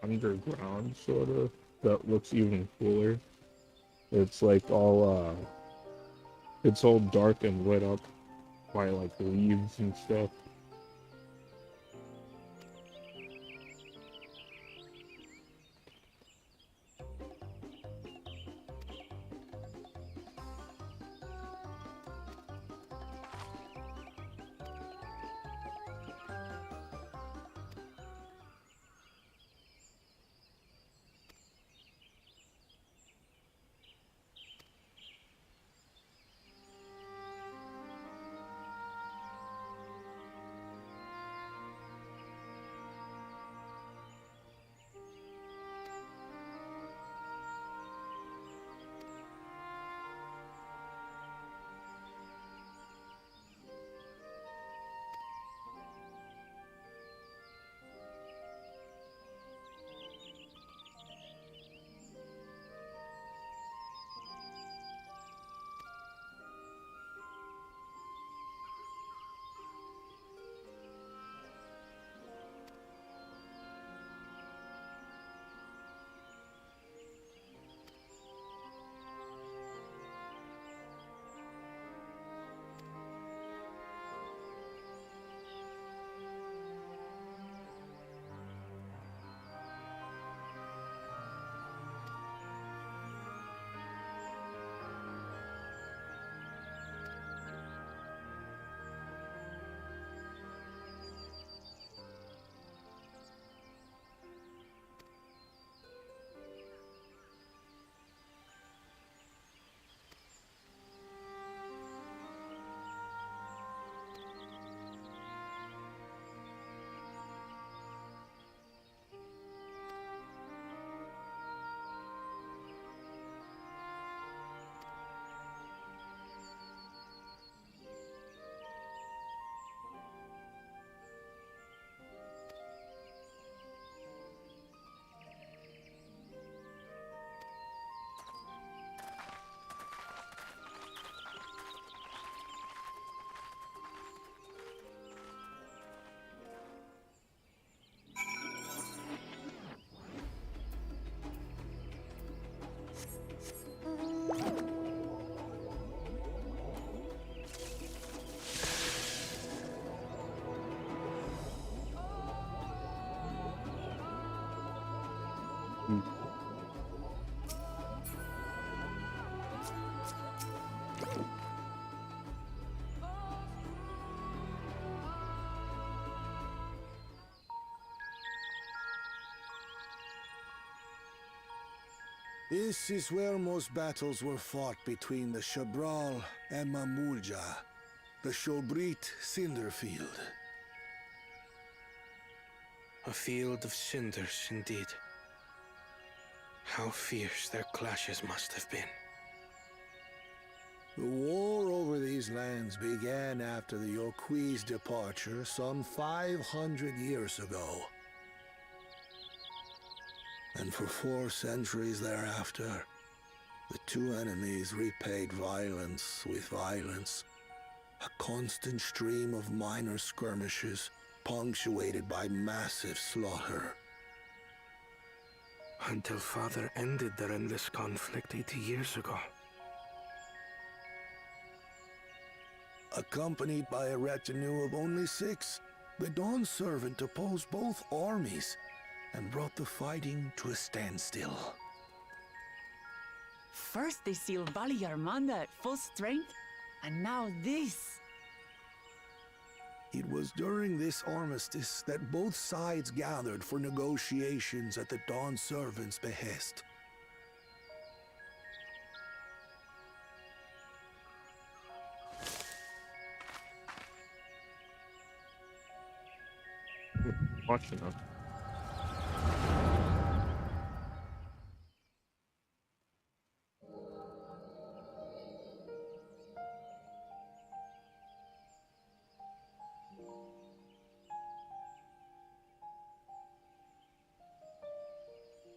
underground sort of that looks even cooler. It's like it's all dark and lit up by like leaves and stuff. This is where most battles were fought between the Shabral and Mamulja, the Shobrit Cinder Field. A field of cinders, indeed. How fierce their clashes must have been. The war over these lands began after the Yokui's departure some 500 years ago. And for 4 centuries thereafter, the two enemies repaid violence with violence. A constant stream of minor skirmishes, punctuated by massive slaughter. Until Father ended their endless conflict 80 years ago. Accompanied by a retinue of only 6, the Dawn Servant opposed both armies and brought the fighting to a standstill. First they sealed Valley Armanda at full strength, and now this. It was during this armistice that both sides gathered for negotiations at the Dawn Servant's behest. Watching them.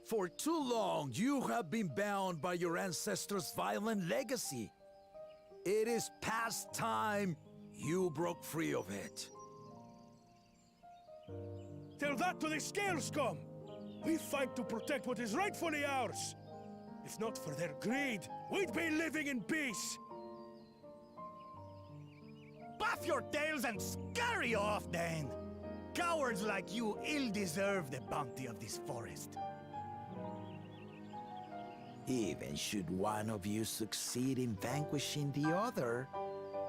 For too long, you have been bound by your ancestors' violent legacy. It is past time you broke free of it. Tell that to the Scale Scum! We fight to protect what is rightfully ours! If not for their greed, we'd be living in peace! Puff your tails and scurry off, then! Cowards like you ill-deserve the bounty of this forest. Even should one of you succeed in vanquishing the other,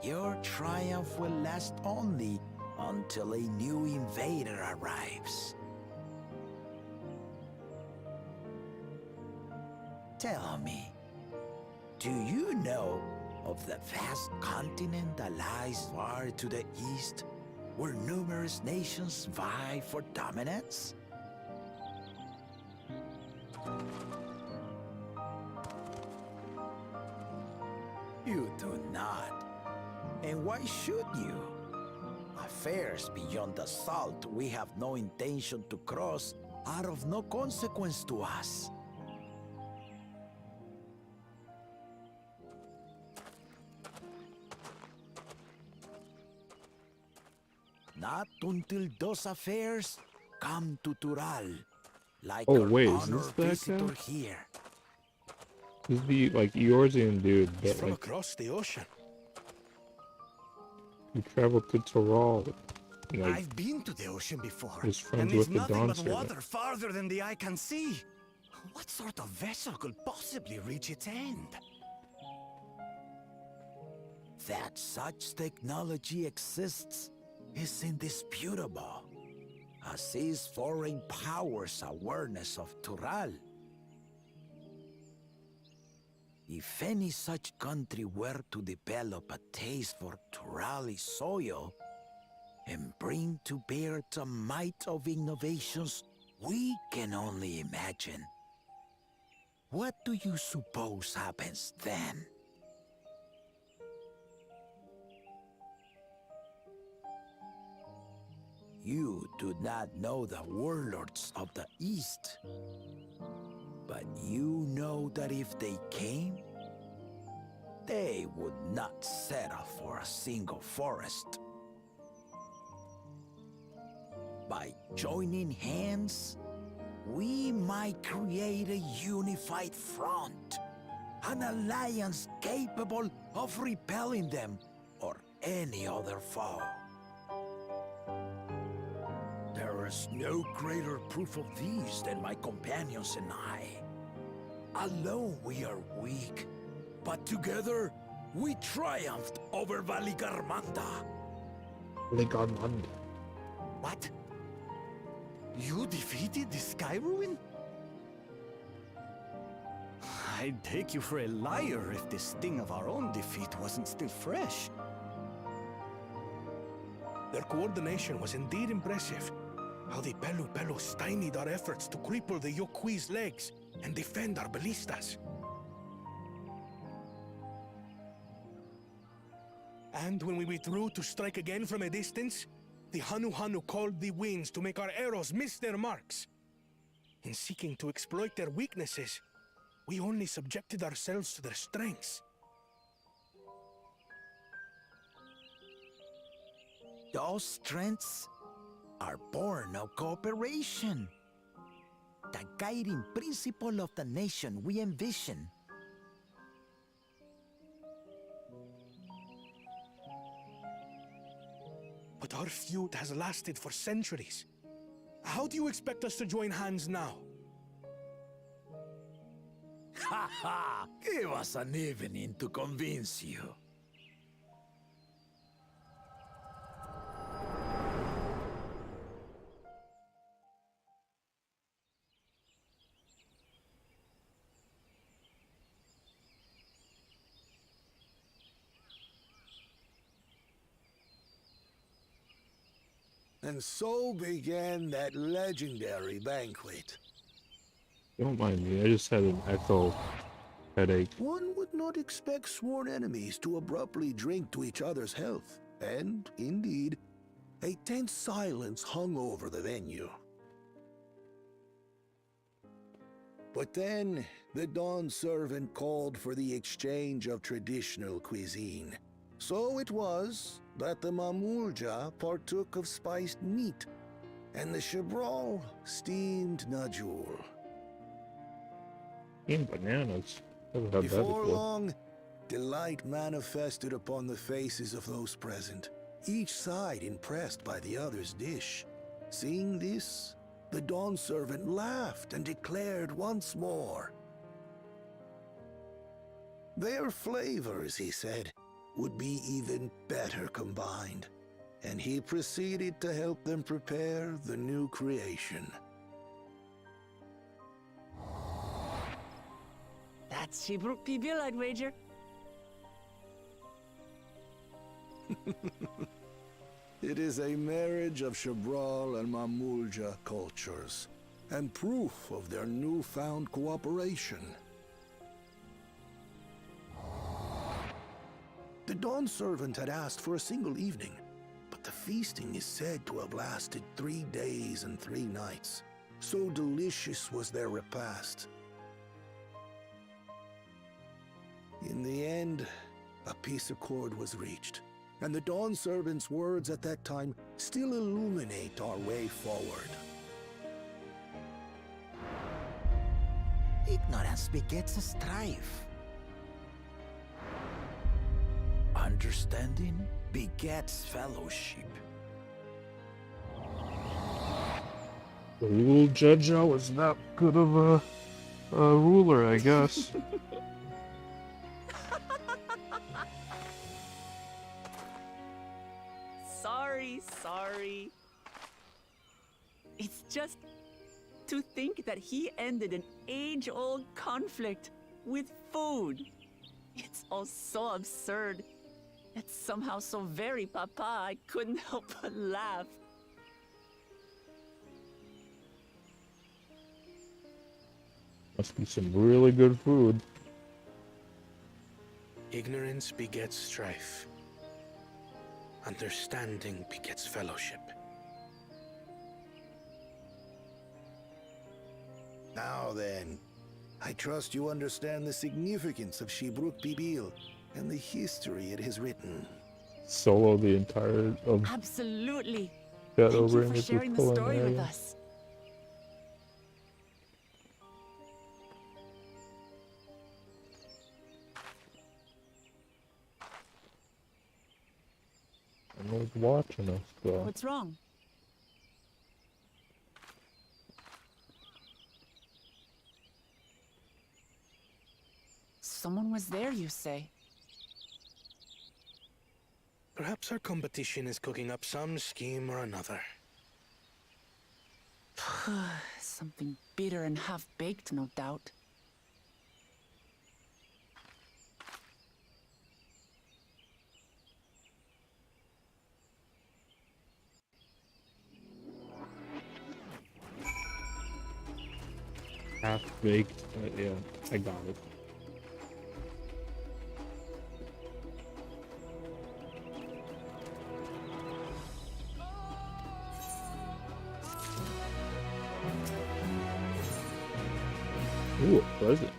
your triumph will last only until a new invader arrives. Tell me, do you know of the vast continent that lies far to the east, where numerous nations vie for dominance? You do not. And why should you? Affairs beyond the salt we have no intention to cross are of no consequence to us. Not until those affairs come to Tural, like Oh our wait, is honored this that visitor guy? here. This be like Eorzean dude, He's but from like across the ocean. he traveled to Toral. Like I've been to the ocean before, was friends and with it's the nothing Dawn but Servant. water farther than the eye can see. What sort of vessel could possibly reach its end? That such technology exists is indisputable, as is foreign powers' awareness of Tural. If any such country were to develop a taste for Turali soil and bring to bear the might of innovations we can only imagine, what do you suppose happens then? You do not know the warlords of the East, but you know that if they came, they would not settle for a single forest. By joining hands, we might create a unified front, an alliance capable of repelling them or any other foe. There is no greater proof of these than my companions and I. Alone we are weak, but together we triumphed over Valigarmanda. Valigarmanda. What? You defeated the Sky Ruin? I'd take you for a liar if the sting of our own defeat wasn't still fresh. Their coordination was indeed impressive. How the Pelu stymied our efforts to cripple the Yokui's legs and defend our ballistas. And when we withdrew to strike again from a distance, the Hanu called the winds to make our arrows miss their marks. In seeking to exploit their weaknesses, we only subjected ourselves to their strengths. Those strengths are born of cooperation. The guiding principle of the nation we envision. But our feud has lasted for centuries. How do you expect us to join hands now? Ha ha! Give us an evening to convince you. And so began that legendary banquet. Don't mind me, I just had an echo headache. One would not expect sworn enemies to abruptly drink to each other's health, and, indeed, a tense silence hung over the venue. But then, the dawn servant called for the exchange of traditional cuisine. So it was that the Mamulja partook of spiced meat, and the Chibral steamed najul. Eating bananas. Never had that Before before. long, delight manifested upon the faces of those present, each side impressed by the other's dish. Seeing this, the dawn servant laughed and declared once more. Their flavors, he said, would be even better combined, and he proceeded to help them prepare the new creation. That's Shibruk Pibil, I'd wager. It is a marriage of Chibral and Mamulja cultures, and proof of their newfound cooperation. The dawn servant had asked for a single evening, but the feasting is said to have lasted 3 days and 3 nights. So delicious was their repast. In the end, a peace accord was reached, and the dawn servant's words at that time still illuminate our way forward. Ignorance begets strife. Understanding begets fellowship. The little Jejo was not good of a ruler, I guess. Sorry. It's just to think that he ended an age-old conflict with food. It's all so absurd. It's somehow so very papa, I couldn't help but laugh. Must be some really good food. Ignorance begets strife. Understanding begets fellowship. Now then, I trust you understand the significance of Shibruk Pibil and the history it has written. Solo the entire of Absolutely. Shadow Thank you Ring for with sharing the story with culinary. us. I'm like watching us though. What's wrong? Someone was there, you say? Perhaps our competition is cooking up some scheme or another. Something bitter and half-baked, no doubt. half-baked, but yeah, I got it. Ooh, a present.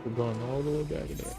We're going all the way back there.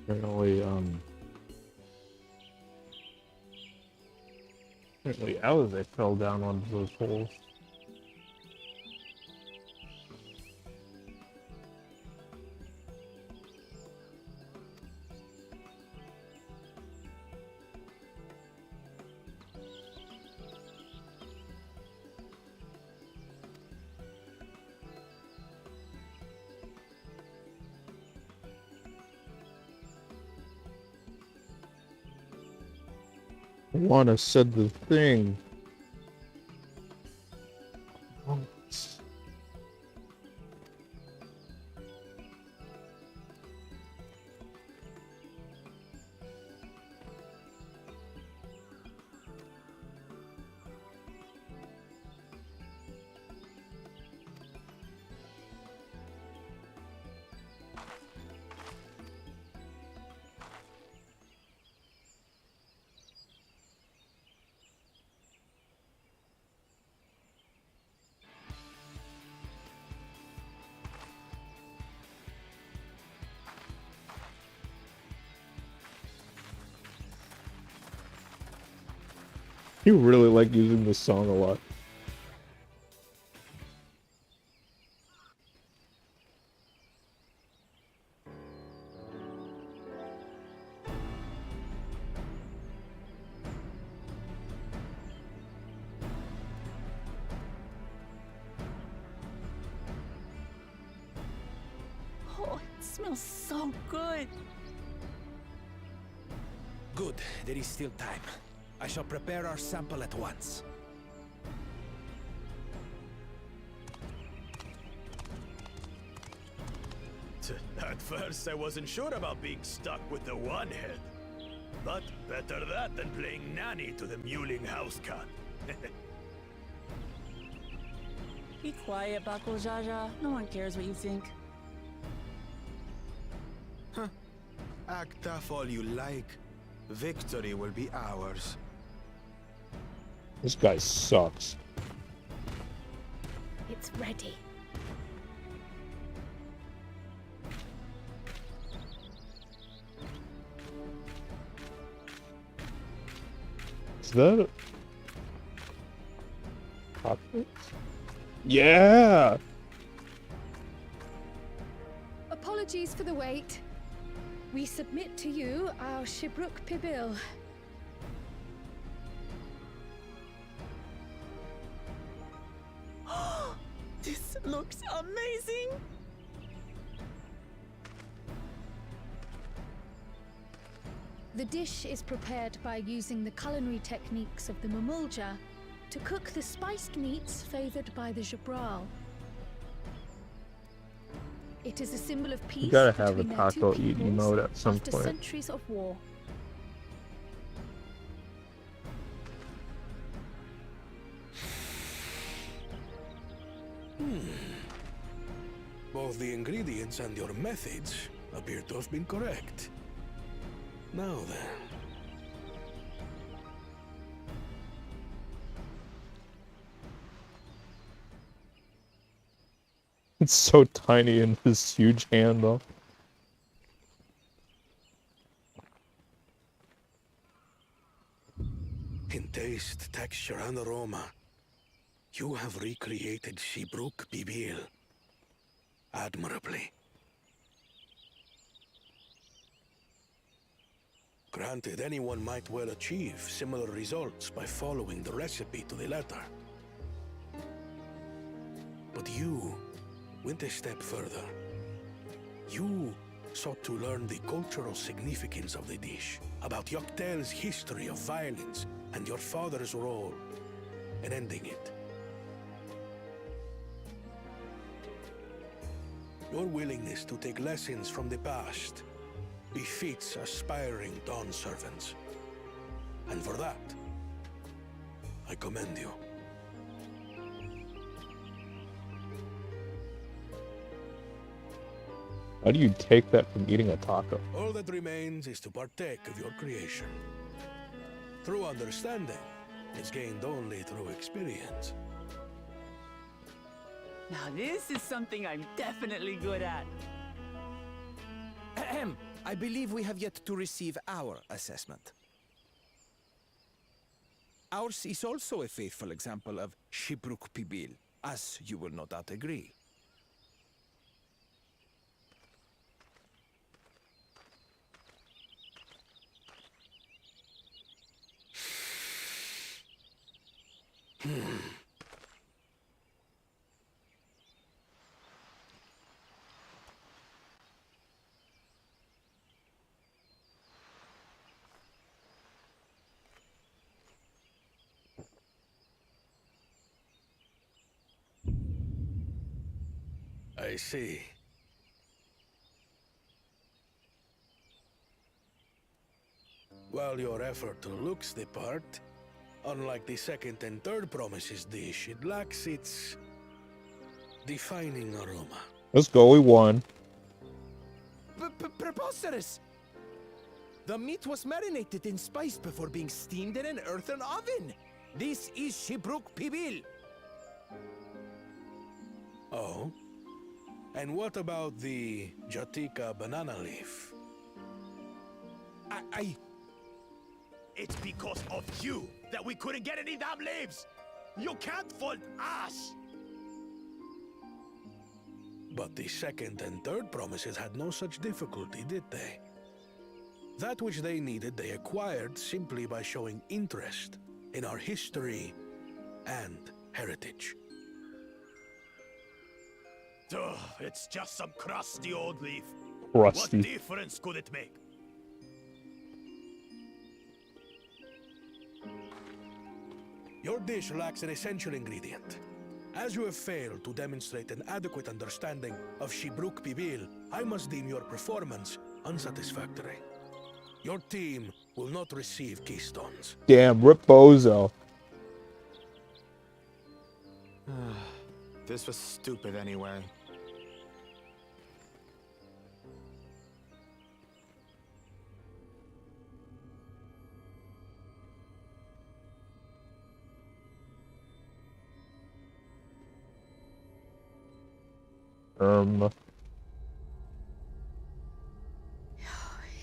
Apparently Alize fell down one of those holes. Juana said the thing. You really like using this song a lot. Oh, it smells so good. Good, there is still time. I shall prepare our sample at once. At first, I wasn't sure about being stuck with the one head. But better that than playing nanny to the mewling house cat. Be quiet, Bako Jaja. No one cares what you think. Huh. Act tough all you like. Victory will be ours. This guy sucks. It's ready. Is that a cockpit? Yeah! Apologies for the wait. We submit to you our Shibruk Pibil. This looks amazing! The dish is prepared by using the culinary techniques of the Mamulja to cook the spiced meats favored by the Jabral. It is a symbol of peace. You gotta have a between their two taco eating peoples mode at some after point. centuries of war. Both the ingredients and your methods appear to have been correct. Now then. It's so tiny in his huge hand, though. In taste, texture, and aroma, you have recreated Shibruk Bibil admirably. Granted, anyone might well achieve similar results by following the recipe to the letter. But you went a step further. You sought to learn the cultural significance of the dish, about Yoktel's history of violence and your father's role in ending it. Your willingness to take lessons from the past befits aspiring Dawn servants. And for that, I commend you. How do you take that from eating a taco? All that remains is to partake of your creation. True understanding is gained only through experience. Now this is something I'm definitely good at. Ahem. I believe we have yet to receive our assessment. Ours is also a faithful example of Shibruk Pibil, as you will no doubt agree. I see. While your effort looks the part, unlike the second and third promises dish, it lacks its defining aroma. Let's go, we won. Preposterous! The meat was marinated and spiced before being steamed in an earthen oven. This is Shibruk Pibil. Oh? And what about the Jatika banana leaf? It's because of you that we couldn't get any damn leaves! You can't fault us! But the second and third promises had no such difficulty, did they? That which they needed, they acquired simply by showing interest in our history and heritage. Ugh, it's just some crusty old leaf. Crusty. What difference could it make? Your dish lacks an essential ingredient. As you have failed to demonstrate an adequate understanding of Shibruk Pibil, I must deem your performance unsatisfactory. Your team will not receive keystones. Damn, Rip Bozo. This was stupid anyway.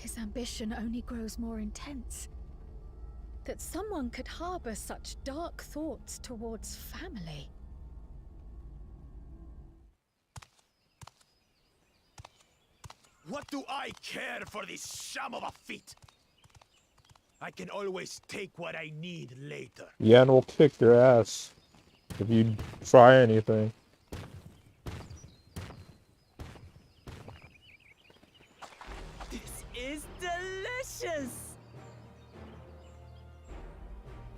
His ambition only grows more intense. That someone could harbor such dark thoughts towards family. What do I care for this sham of a feat? I can always take what I need later. Yeah, and we'll kick your ass if you try anything. This is delicious!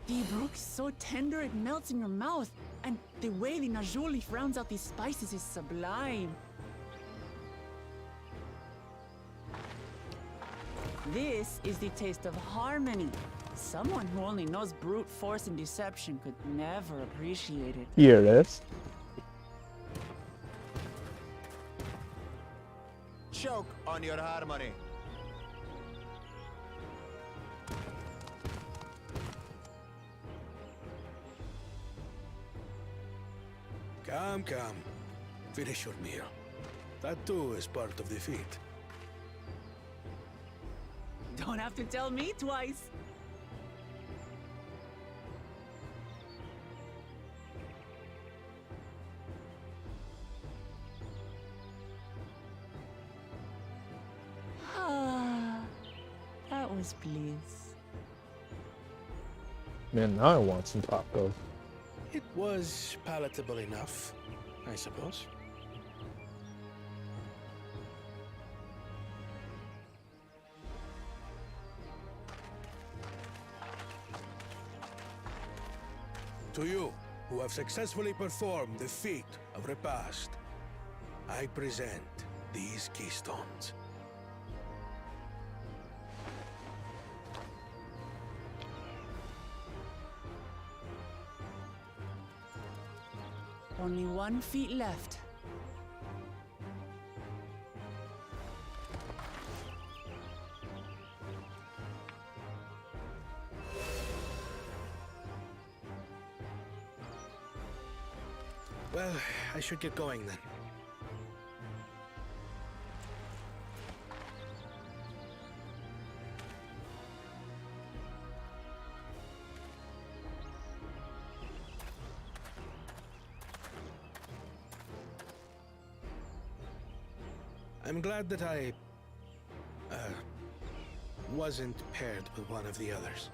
The brook is so tender it melts in your mouth, and the way the najou leaf rounds out these spices is sublime. This is the taste of harmony. Someone who only knows brute force and deception could never appreciate it. Here it is. Choke on your harmony. Come, come. Finish your meal. That too is part of the feat. Don't have to tell me twice. Ah, that was bliss. Man, now I want some tacos. It was palatable enough, I suppose. To you, who have successfully performed the feat of repast, I present these keystones. Only 1 feet left. Well, I should get going then. I'm glad that I wasn't paired with one of the others.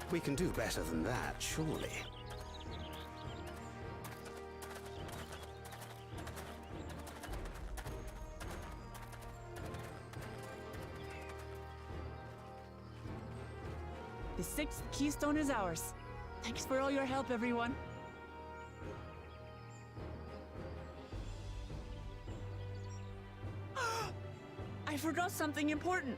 We can do better than that, surely. The 6th keystone is ours. Thanks for all your help, everyone. I forgot something important.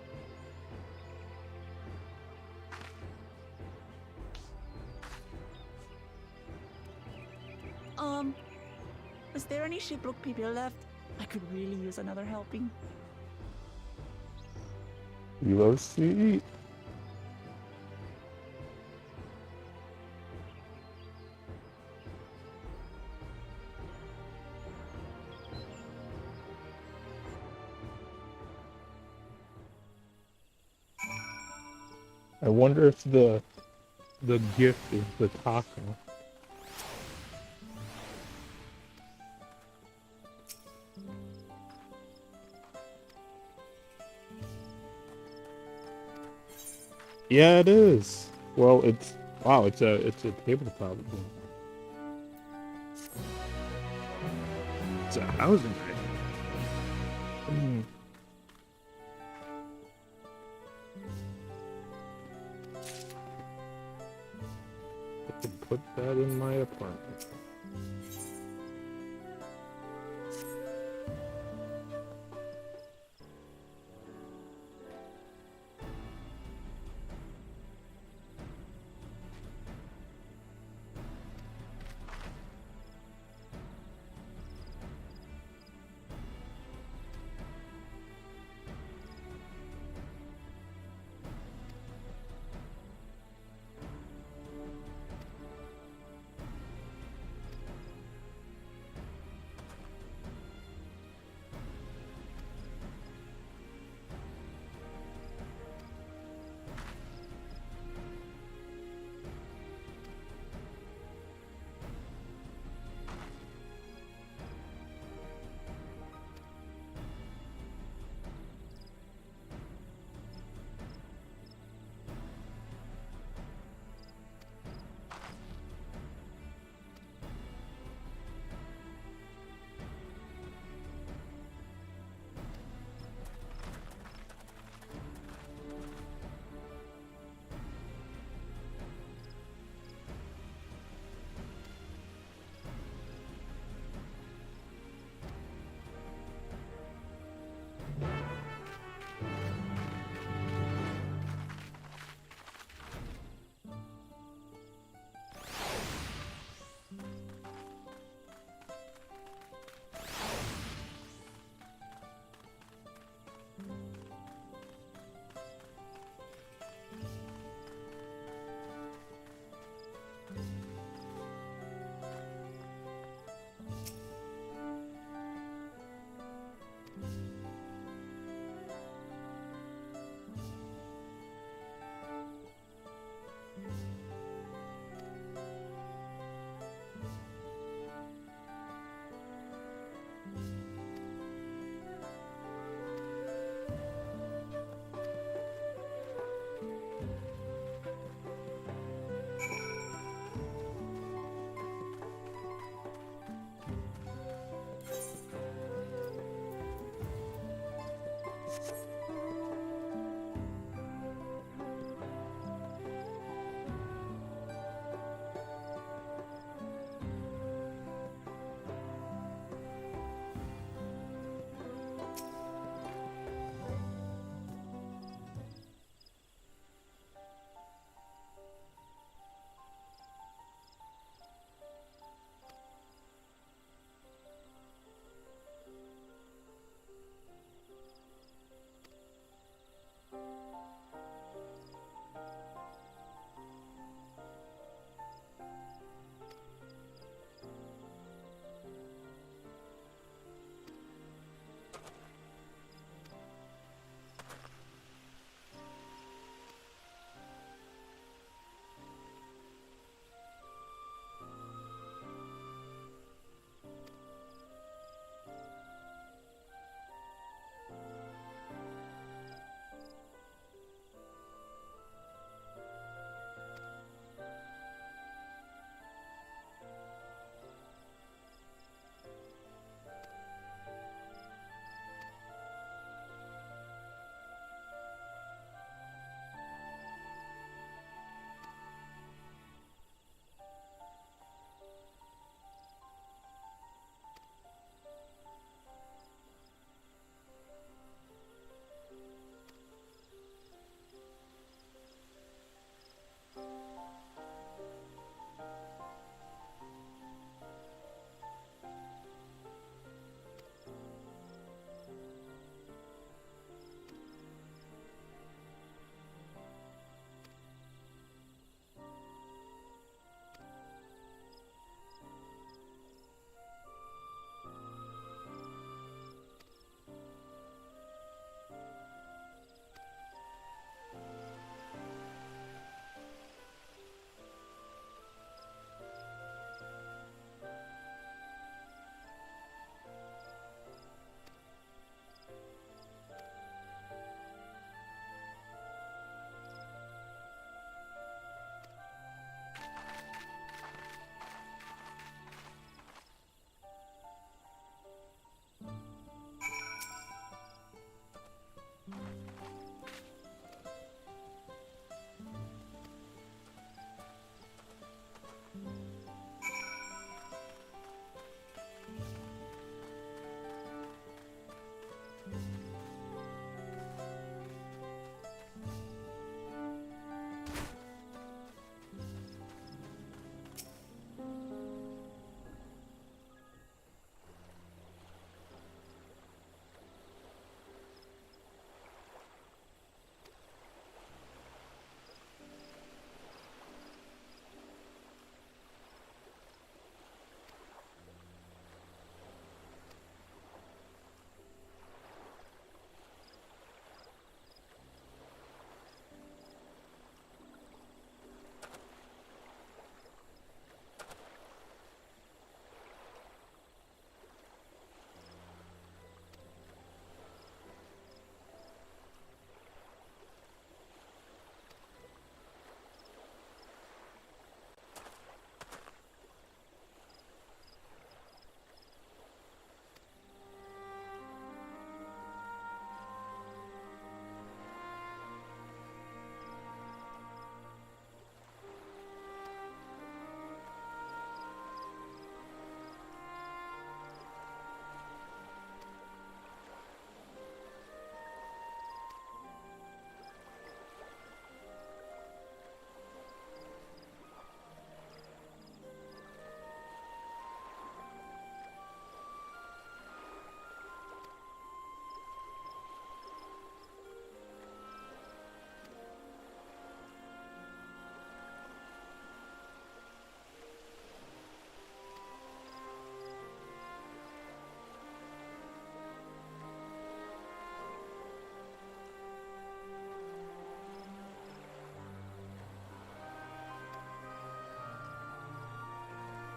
Was there any Shipbrook people left? I could really use another helping. You love to eat. I wonder if the gift is the taco. Yeah, it is. Well, it's wow. It's a tabletop. It's a housing item. I can put that in my apartment.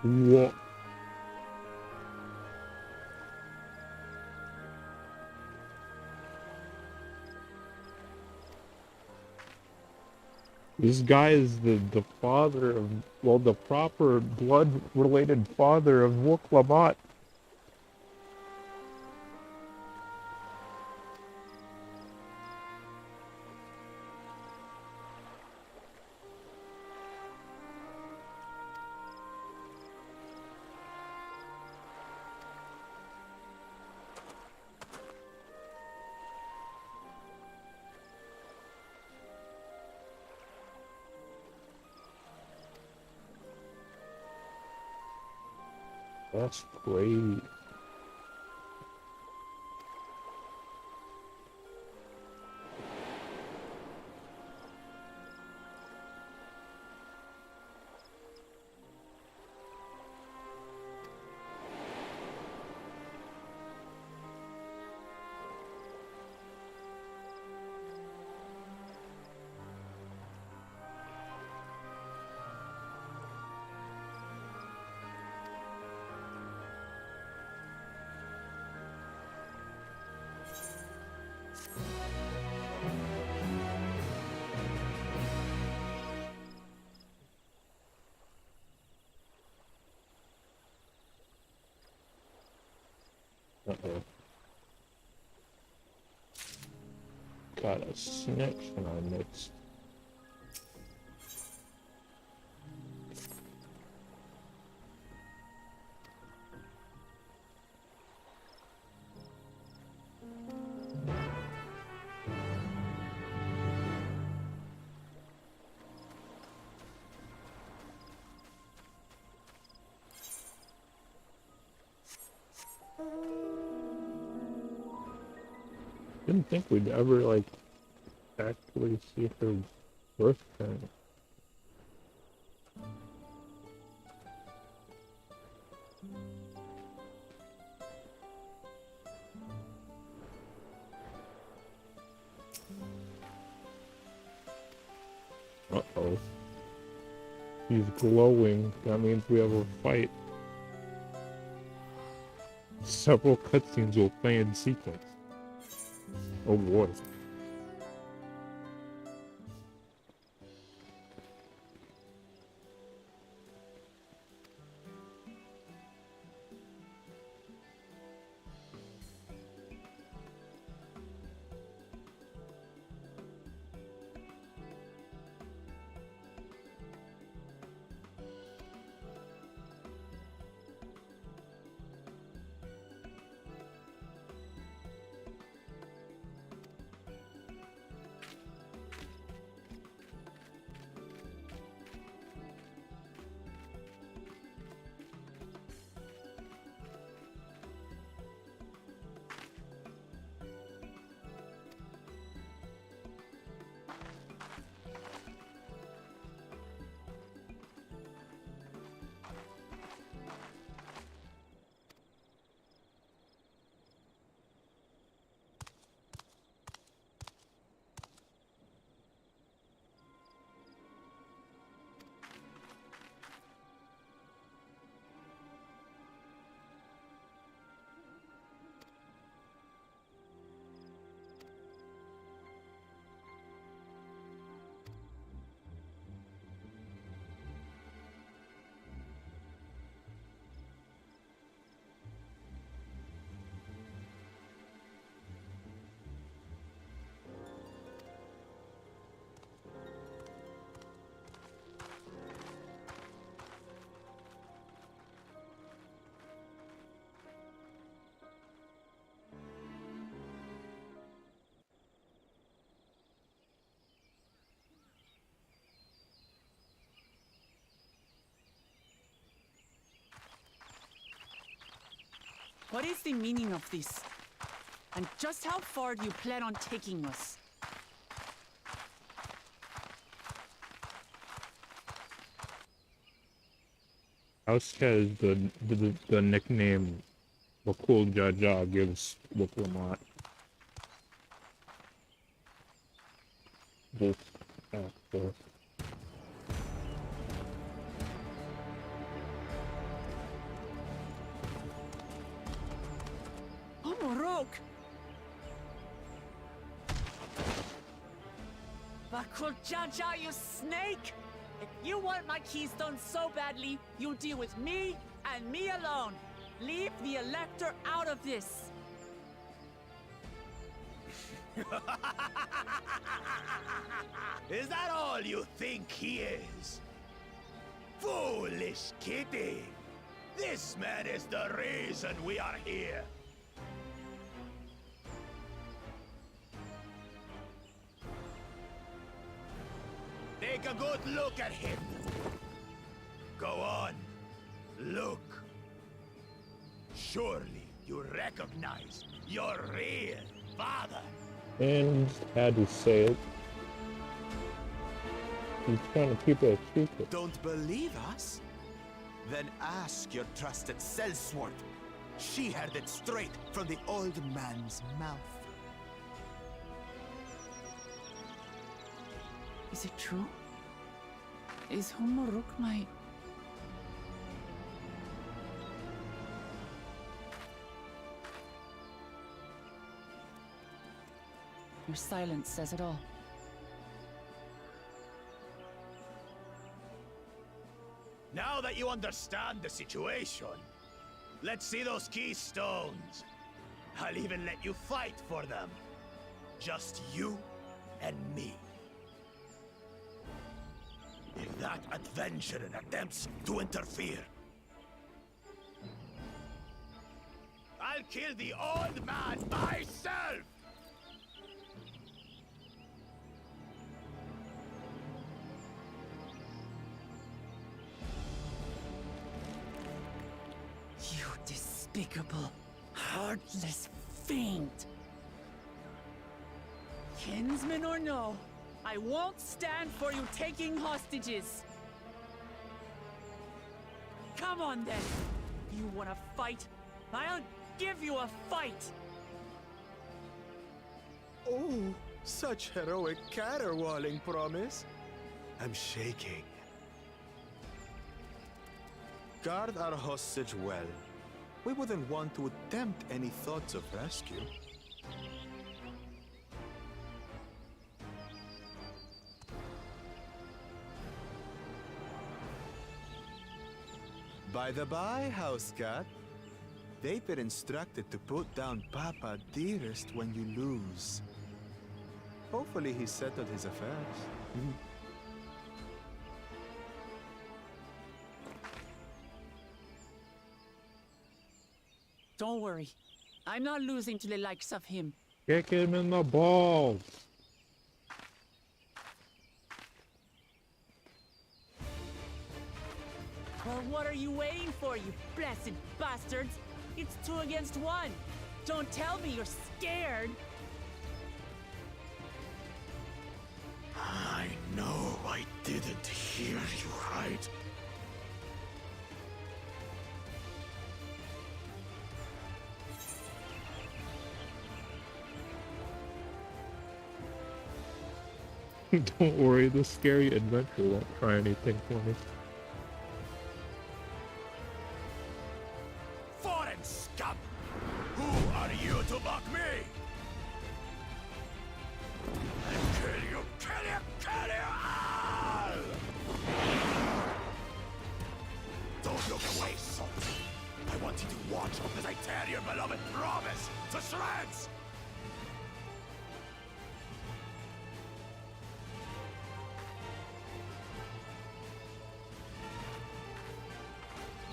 What? This guy is the father of, well, the proper blood-related father of lamat. That's crazy. Uh-oh. Got a snitch in our midst. Didn't think we'd ever, like, actually see her birth parent. Uh-oh. He's glowing. That means we have a fight. Several cutscenes will play in sequence. Oh boy. What is the meaning of this? And just how far do you plan on taking us? House has the nickname Bakul Jaja gives Diplomat. This actor. Jaja, you snake! If you want my keystone so badly, you deal with me and me alone. Leave the Elector out of this. Is that all you think he is? Foolish kitty! This man is the reason we are here. Take a good look at him. Go on. Look. Surely you recognize your real father. And had to say it. He's trying to keep it a secret. Don't believe us? Then ask your trusted sellsword. She heard it straight from the old man's mouth. Is it true? Is Humuruk my... Your silence says it all. Now that you understand the situation, let's see those keystones. I'll even let you fight for them. Just you and me. If that adventurer attempts to interfere, I'll kill the old man myself! You despicable, heartless fiend! Kinsman or no, I won't stand for you taking hostages! Come on then! You wanna fight? I'll give you a fight! Oh, such heroic caterwauling promise. I'm shaking. Guard our hostage well. We wouldn't want to attempt any thoughts of rescue. By the by, house cat, they've been instructed to put down Papa dearest when you lose. Hopefully he settled his affairs. Don't worry. I'm not losing to the likes of him. Kick him in the balls. Well, what are you waiting for, you blessed bastards? It's 2 against 1. Don't tell me you're scared. I know I didn't hear you right. Don't worry, the scary adventure won't try anything for me. Foreign scum! Who are you to mock me? I'll kill you, kill you, kill you all! Don't look away, Salt. I want you to watch as I tear your beloved promise to shreds!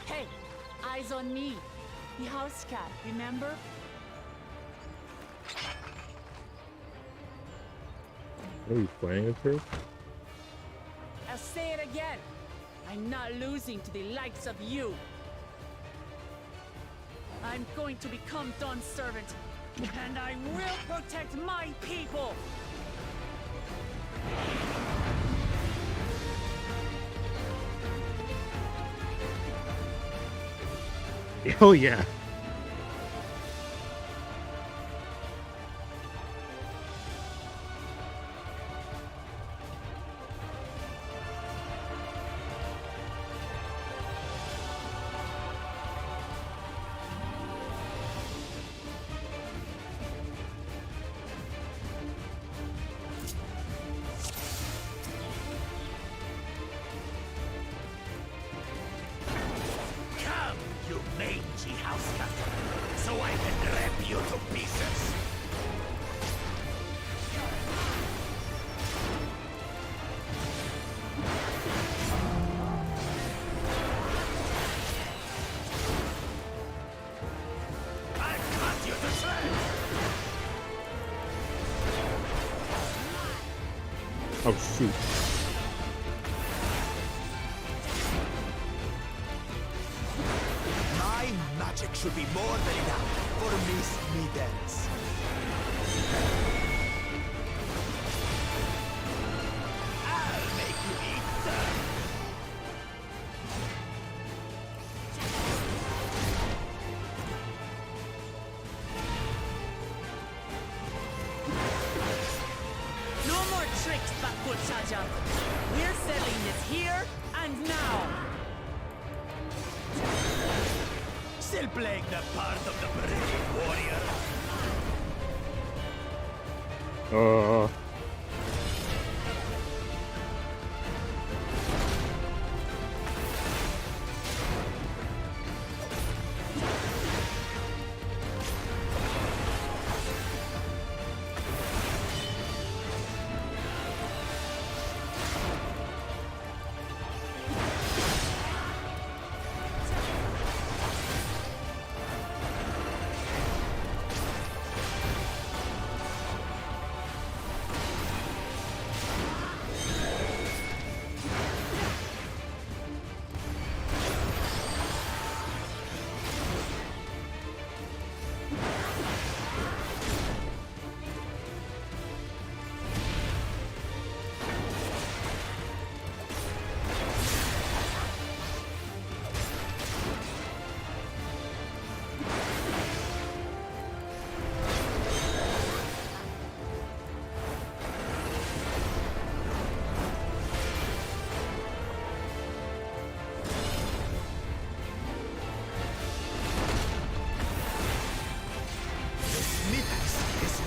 Hey, eyes on me. The house cat, remember? Are you playing with her? I'll say it again. I'm not losing to the likes of you. I'm going to become Dawn's servant, and I will protect my people! Oh yeah. house cat, so I can rip you to pieces. I'll cut you to shreds. Oh shoot. My magic should be more than enough for Miss Middens. I'll make you eat dirt. No more tricks, Bakul Chaja. We're settling this here and now. Still playing the part of the brave warrior.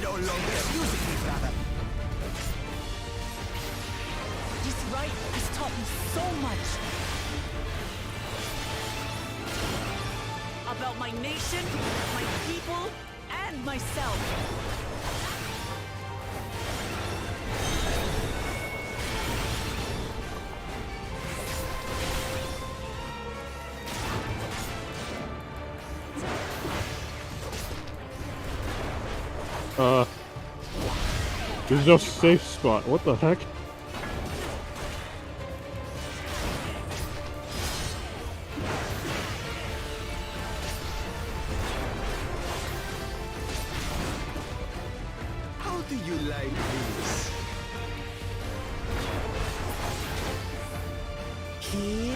No longer using me, brother. This Rite has taught me so much. About my nation, my people, and myself. There's no safe spot. What the heck? How do you like this? Kitty.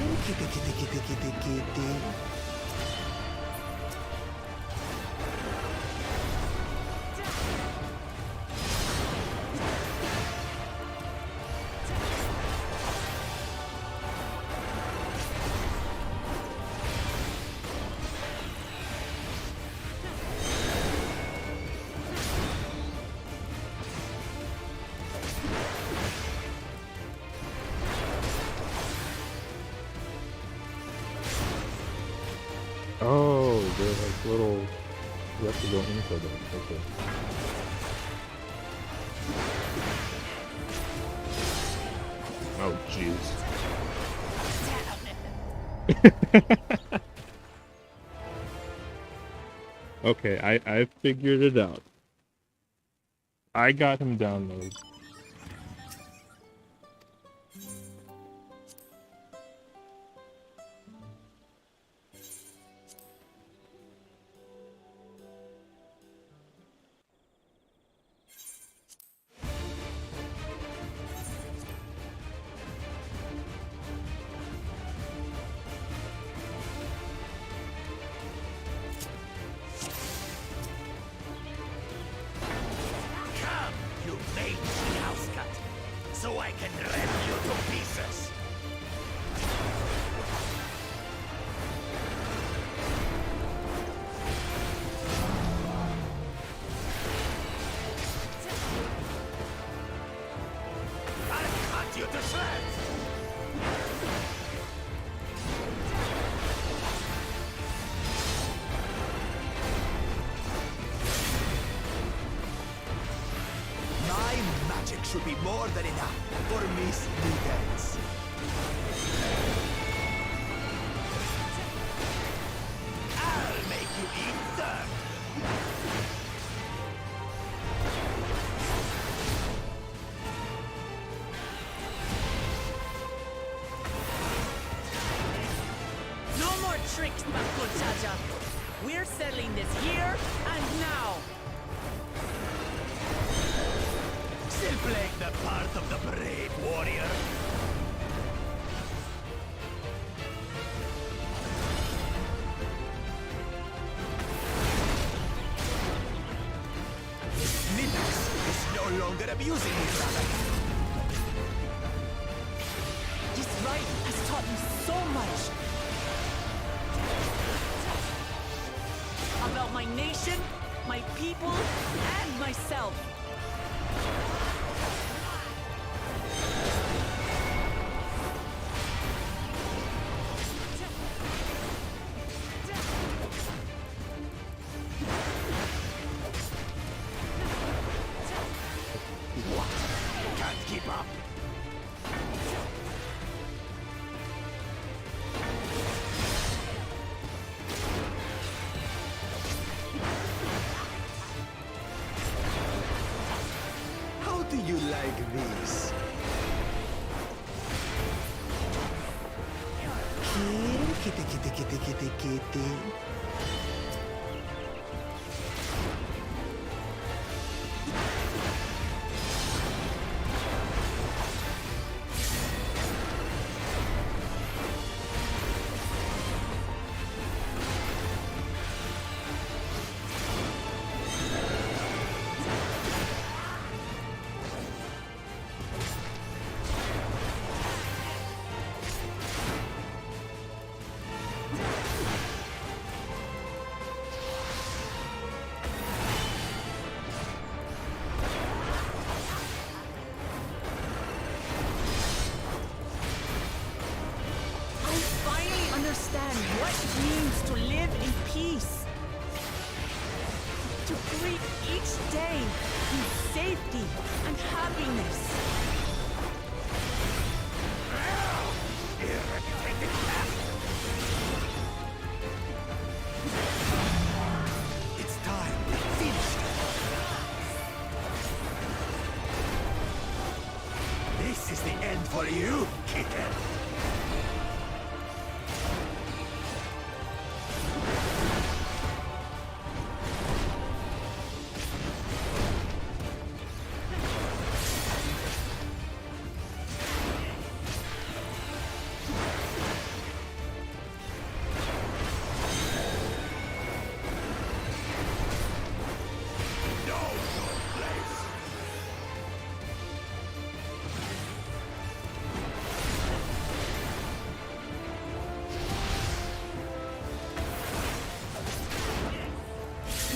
Oh, they're like little. You have to go into them. Okay. Oh, jeez. Okay, I figured it out. I got him downloaded. Come, you mage should be more than enough for Miss Mittens. I'll make you eat dirt! No more tricks, Makochaja. We're settling this here and now. Still playing the part of the brave warrior? Mittens is no longer abusing me, brother. This rite has taught me so much. About my nation, my people, and myself. What? Can't keep up. How do you like this? Kitty, kitty, kitty, kitty, kitty. Understand what it means to live in peace. To greet each day in safety and happiness. Irritated cat! It's time. Finished. This is the end for you, kitten!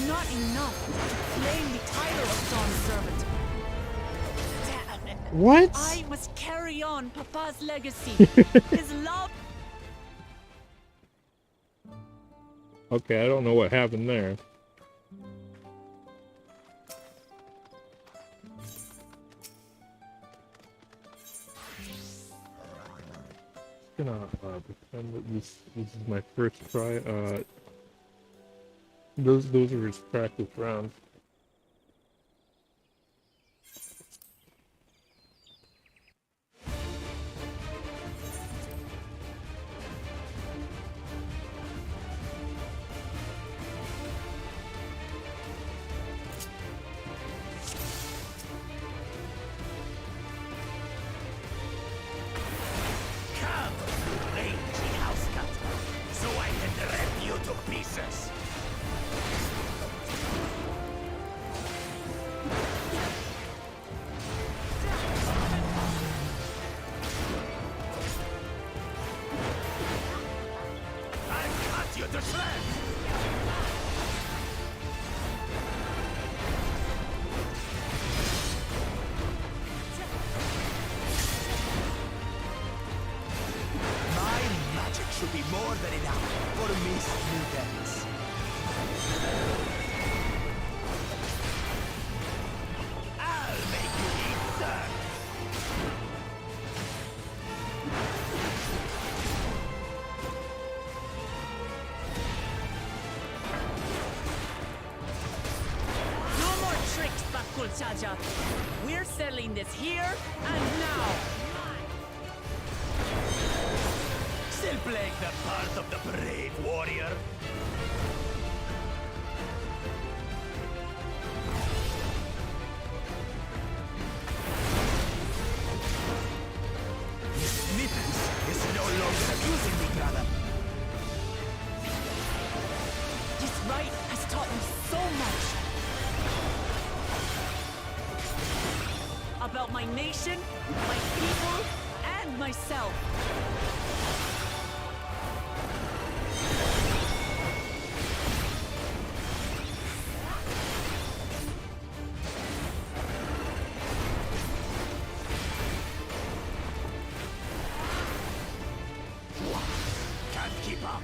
Not enough to claim the title of Dawn's servant. Damn it. What? I must carry on Papa's legacy. His love. Okay, I don't know what happened there. Gonna pretend that this is my first try. Those are his practice rounds. Come, rangy house cut, so I can rip you to pieces! I'll cut you to shreds! My magic should be more than enough for Miss Mittens. I'll make you eat dirt! muchacha. We're settling this here and now. Still playing the part of the brave warrior? Miss Mittens is no longer abusing me, brother. This Rite has taught me so much. About my nation, my people, and myself. Can't keep up.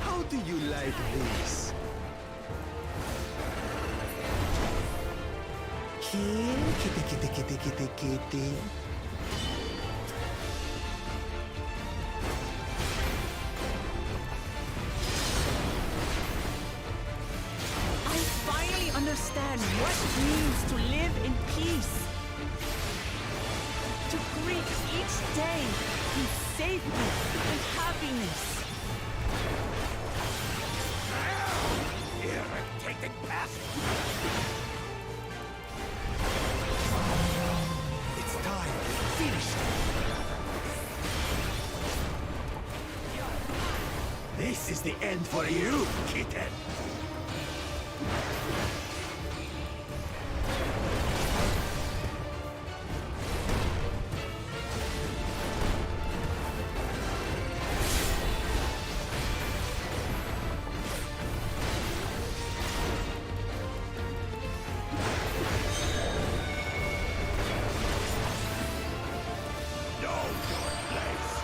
How do you like this? Kitty. I finally understand what it means to live in peace. To greet each day in safety and happiness. Irritating pest! It's time. Finished. This is the end for you, kitten. Know your place.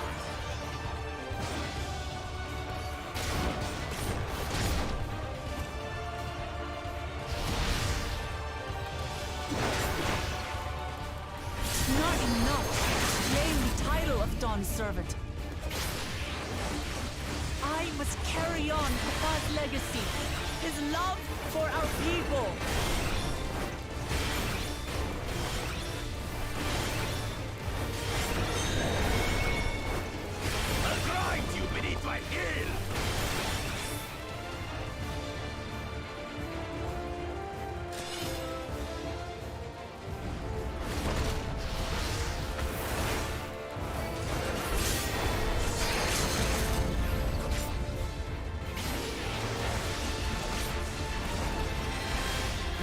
Not enough to claim the title of Dawn's servant. I must carry on Papa's legacy, his love for our people. I'll grind you beneath my heel!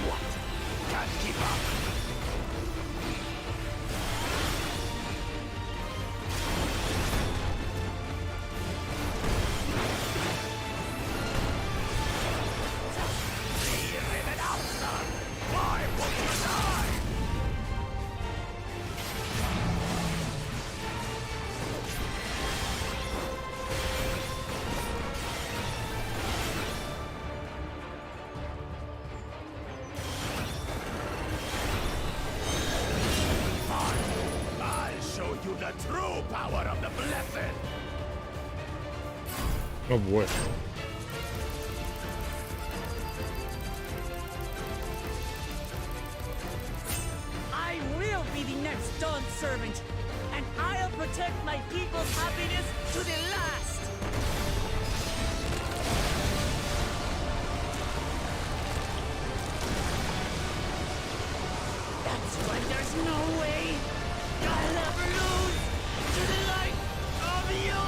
What? Can't keep up! Rip it out, son! Why won't you die? Fine. I'll show you the true power of the blessed! Oh boy. I will be the next Dawn servant, and I'll protect my people's happiness to the last. That's why there's no way I'll ever lose to the like of you.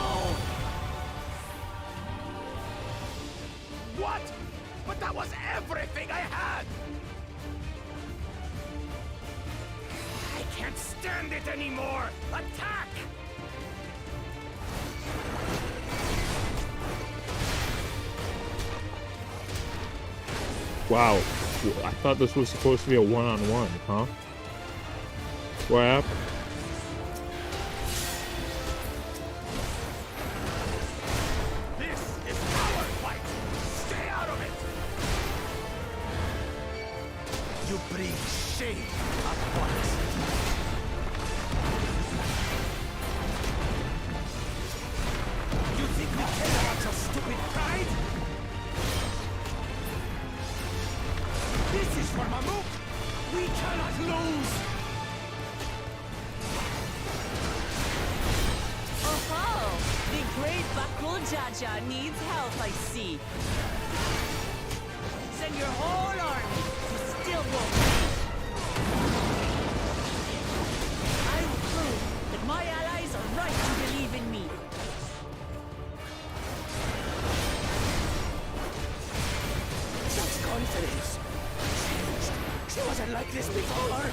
What? But that was everything I had! I can't stand it anymore! Attack! Wow. I thought this was supposed to be a one-on-one, huh? What happened? This is our fight! Stay out of it! You bring shame at once. for Mamuk! We cannot lose! Oh, the great Bakul Jaja needs help, I see. Send your whole army. You still won't win. I will prove that my allies are right to believe in me. Such confidence! She wasn't like this before!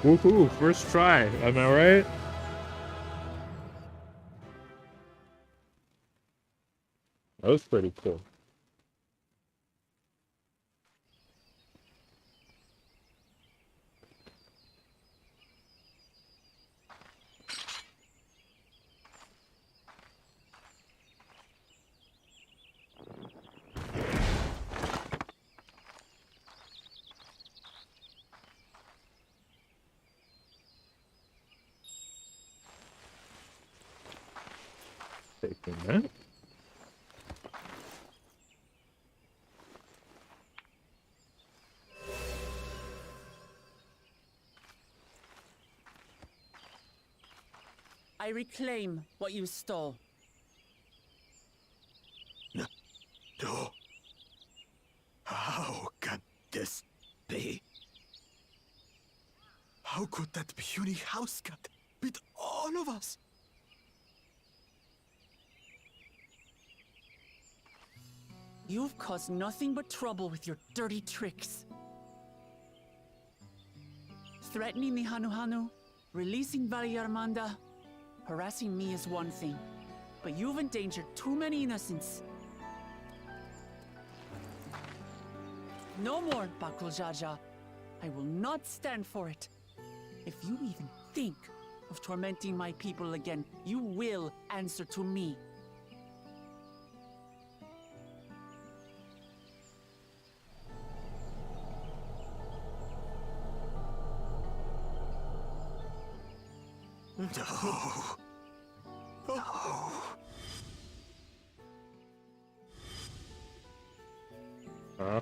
Woohoo! First try. Am I right? That was pretty cool. Taking that. I reclaim what you stole. No. How can this be? How could that puny house cat beat all of us? You've caused nothing but trouble with your dirty tricks. Threatening the Hanuhanu, releasing Valyarmanda, harassing me is one thing, but you've endangered too many innocents. No more, Bakul Jaja. I will not stand for it. If you even think of tormenting my people again, you will answer to me. No. No. Huh?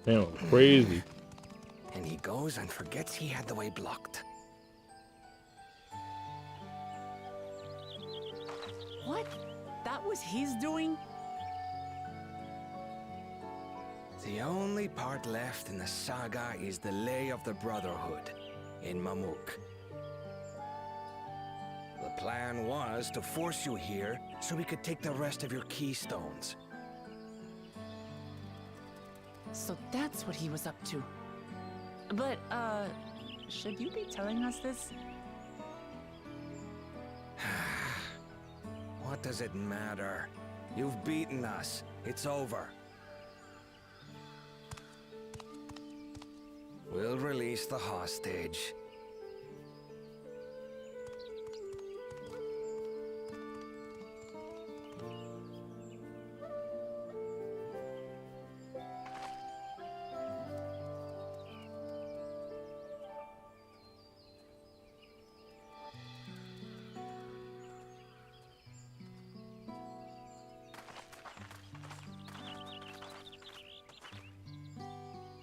Damn, crazy. And he goes and forgets he had the way blocked. What? That was his doing? The only part left in the saga is the Lay of the Brotherhood in Mamuk. The plan was to force you here so we could take the rest of your keystones. So that's what he was up to. But, should you be telling us this? What does it matter? You've beaten us. It's over. We'll release the hostage.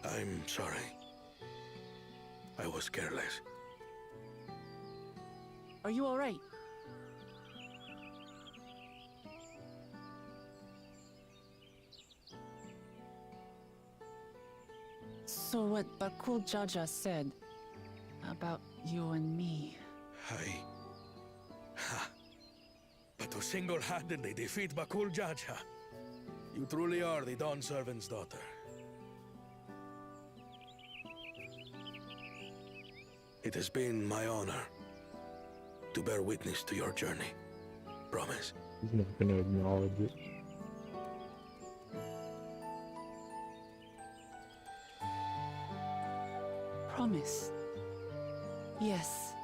I'm sorry. I was careless. Are you all right? So what Bakul Jaja said about you and me... But to single-handedly defeat Bakul Jaja, you truly are the Dawn Servant's daughter. It has been my honor to bear witness to your journey. Promise. He's not gonna acknowledge it. Thomas. Yes.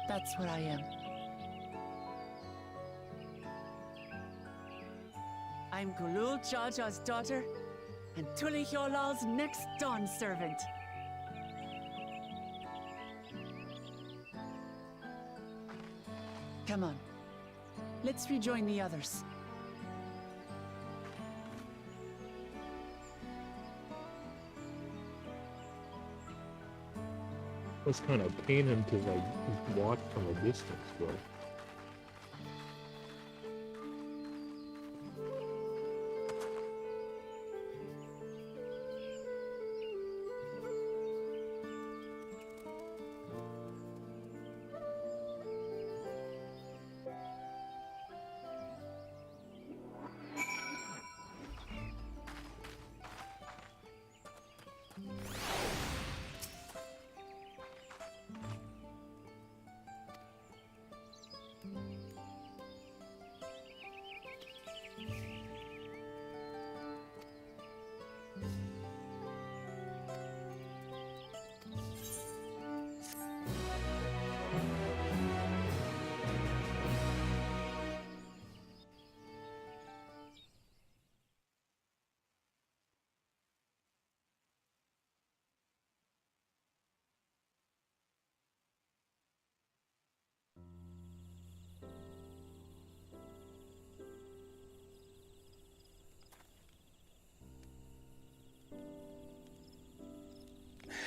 That's what I am. I'm Gulul Jaja's daughter, and Tulihyolal's next dawn servant. Come on. Let's rejoin the others. It was kind of painful to like watch from a distance, though.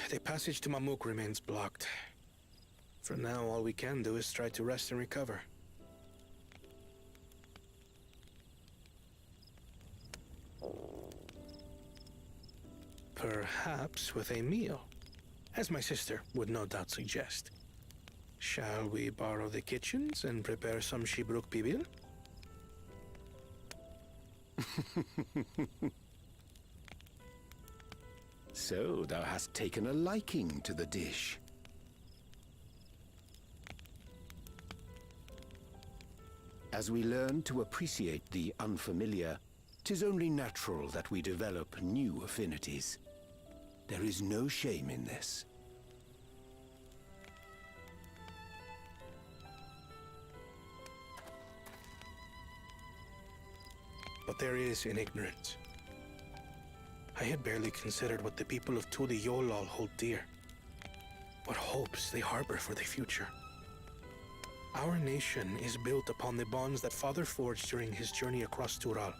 The passage to Mamuk remains blocked. For now, all we can do is try to rest and recover. Perhaps with a meal, as my sister would no doubt suggest. Shall we borrow the kitchens and prepare some Shibruk Pibil? So thou hast taken a liking to the dish. As we learn to appreciate the unfamiliar, 'tis only natural that we develop new affinities. There is no shame in this. But there is in ignorance. I had barely considered what the people of Tuli Yolal hold dear. What hopes they harbor for the future. Our nation is built upon the bonds that Father forged during his journey across Tural.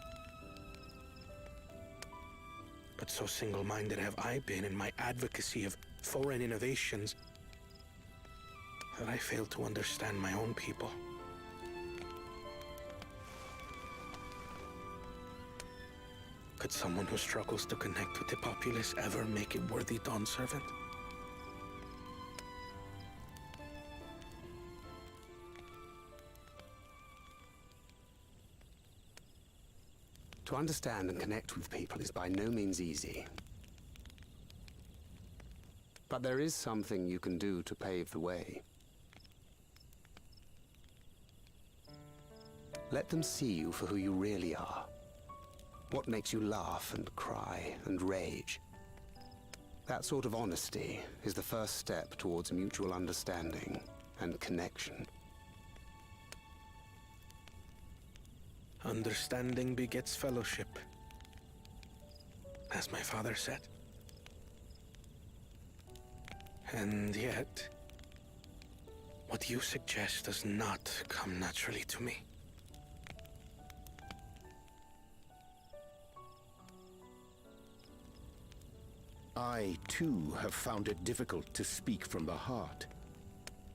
But so single-minded have I been in my advocacy of foreign innovations that I fail to understand my own people. Could someone who struggles to connect with the populace ever make a worthy dawn servant? To understand and connect with people is by no means easy. But there is something you can do to pave the way. Let them see you for who you really are. What makes you laugh and cry and rage? That sort of honesty is the first step towards mutual understanding and connection. Understanding begets fellowship, as my father said. And yet, what you suggest does not come naturally to me. I, too, have found it difficult to speak from the heart.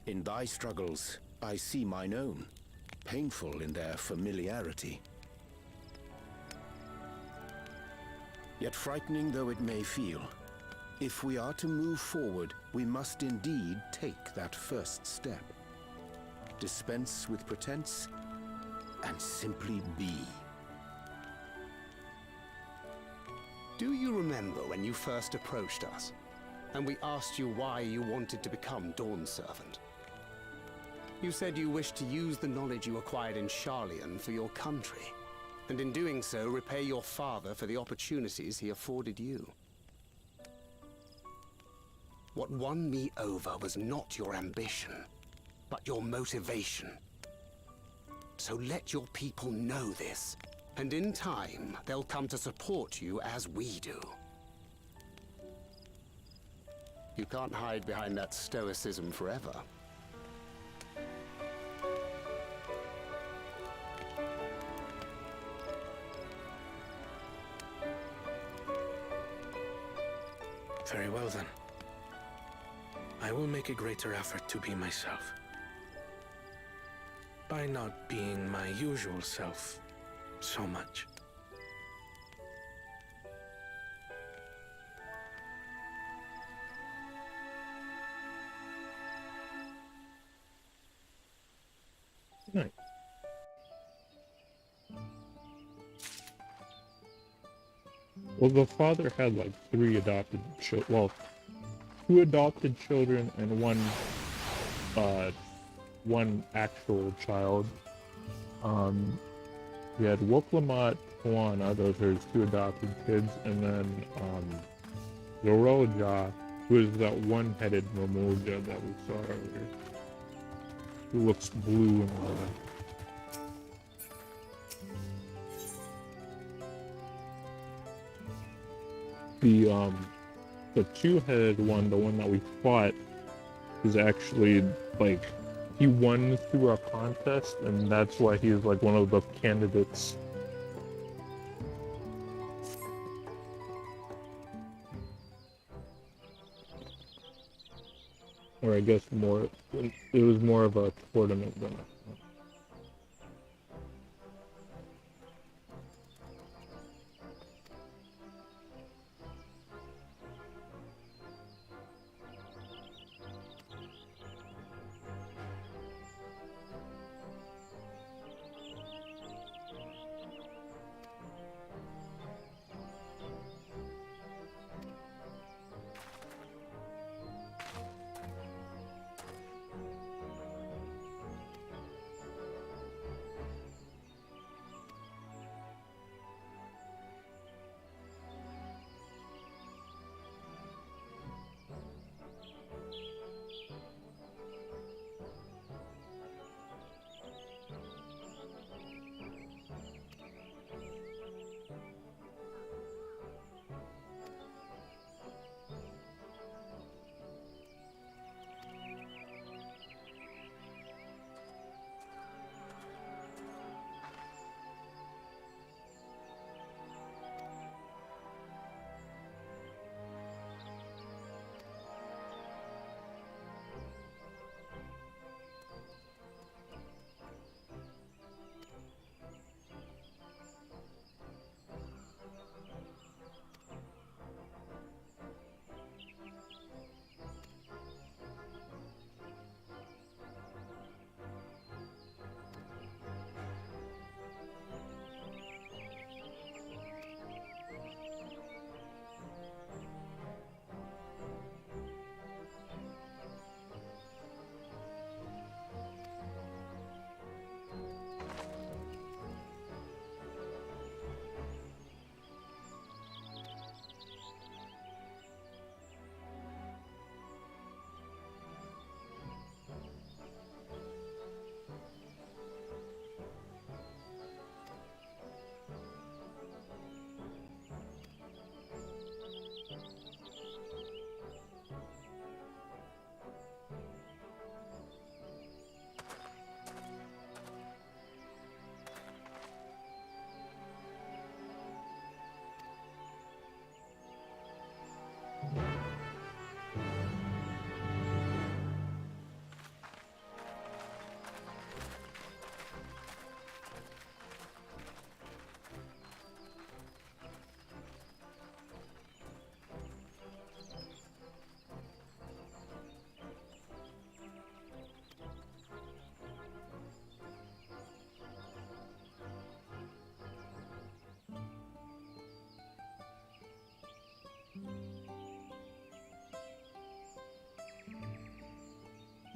In thy struggles, I see mine own, painful in their familiarity. Yet frightening though it may feel, if we are to move forward, we must indeed take that first step. Dispense with pretense, and simply be. Do you remember when you first approached us, and we asked you why you wanted to become Dawn Servant? You said you wished to use the knowledge you acquired in Sharlayan for your country, and in doing so repay your father for the opportunities he afforded you. What won me over was not your ambition, but your motivation. So let your people know this, and in time, they'll come to support you as we do. You can't hide behind that stoicism forever. Very well then. I will make a greater effort to be myself. By not being my usual self so much. Nice. Well, the father had like 3 adopted children. Well, 2 adopted children and one actual child. We had Wolf Lamat, Juana, those are his 2 adopted kids, and then Zoroja, who is that one-headed Mamulja that we saw earlier, who looks blue and all that. The 2-headed one, the one that we fought, is actually like he won through a contest, and that's why he is like one of the candidates. Or I guess it was more of a tournament than a...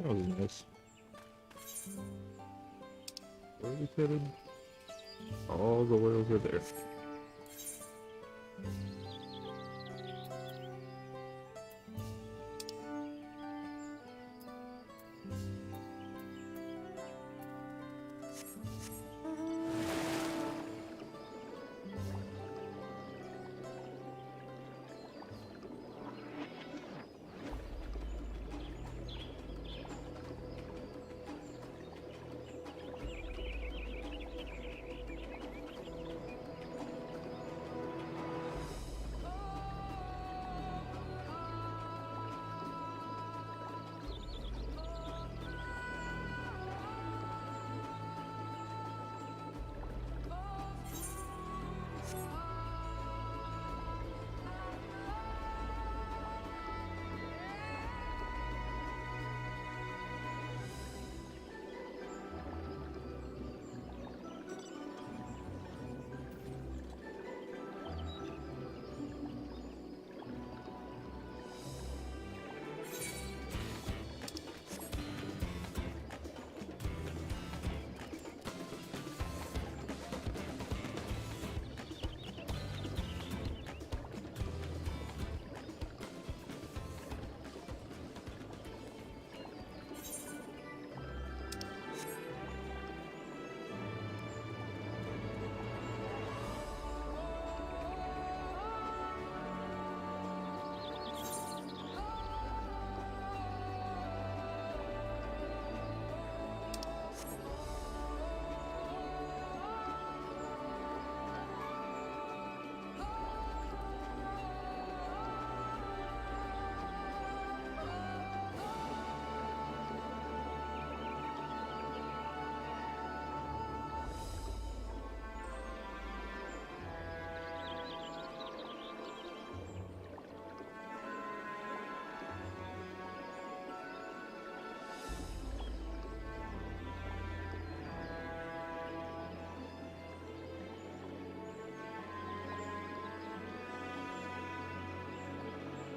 That was nice. Where are we headed? All the way over there.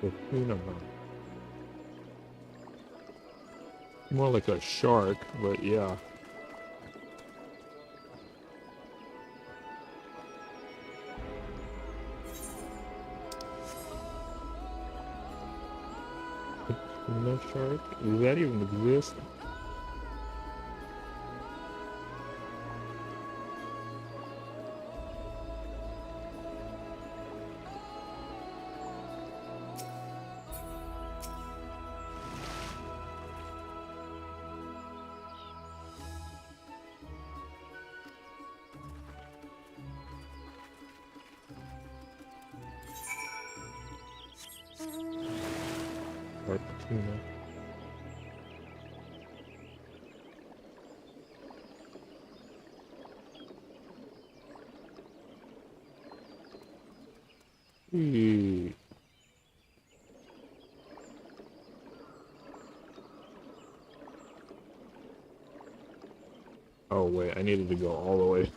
The tuna. More like a shark, but yeah. A tuna shark? Does that even exist? Tuna. Oh wait, I needed to go all the way.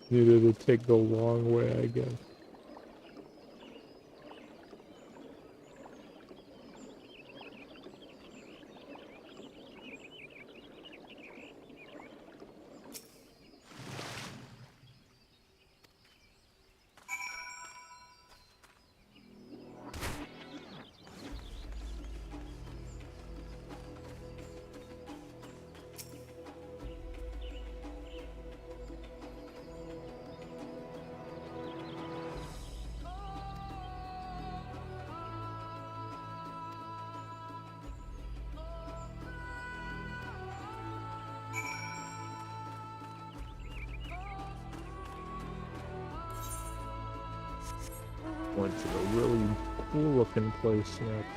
Needed to take the long way, I guess. Went to a really cool looking place next.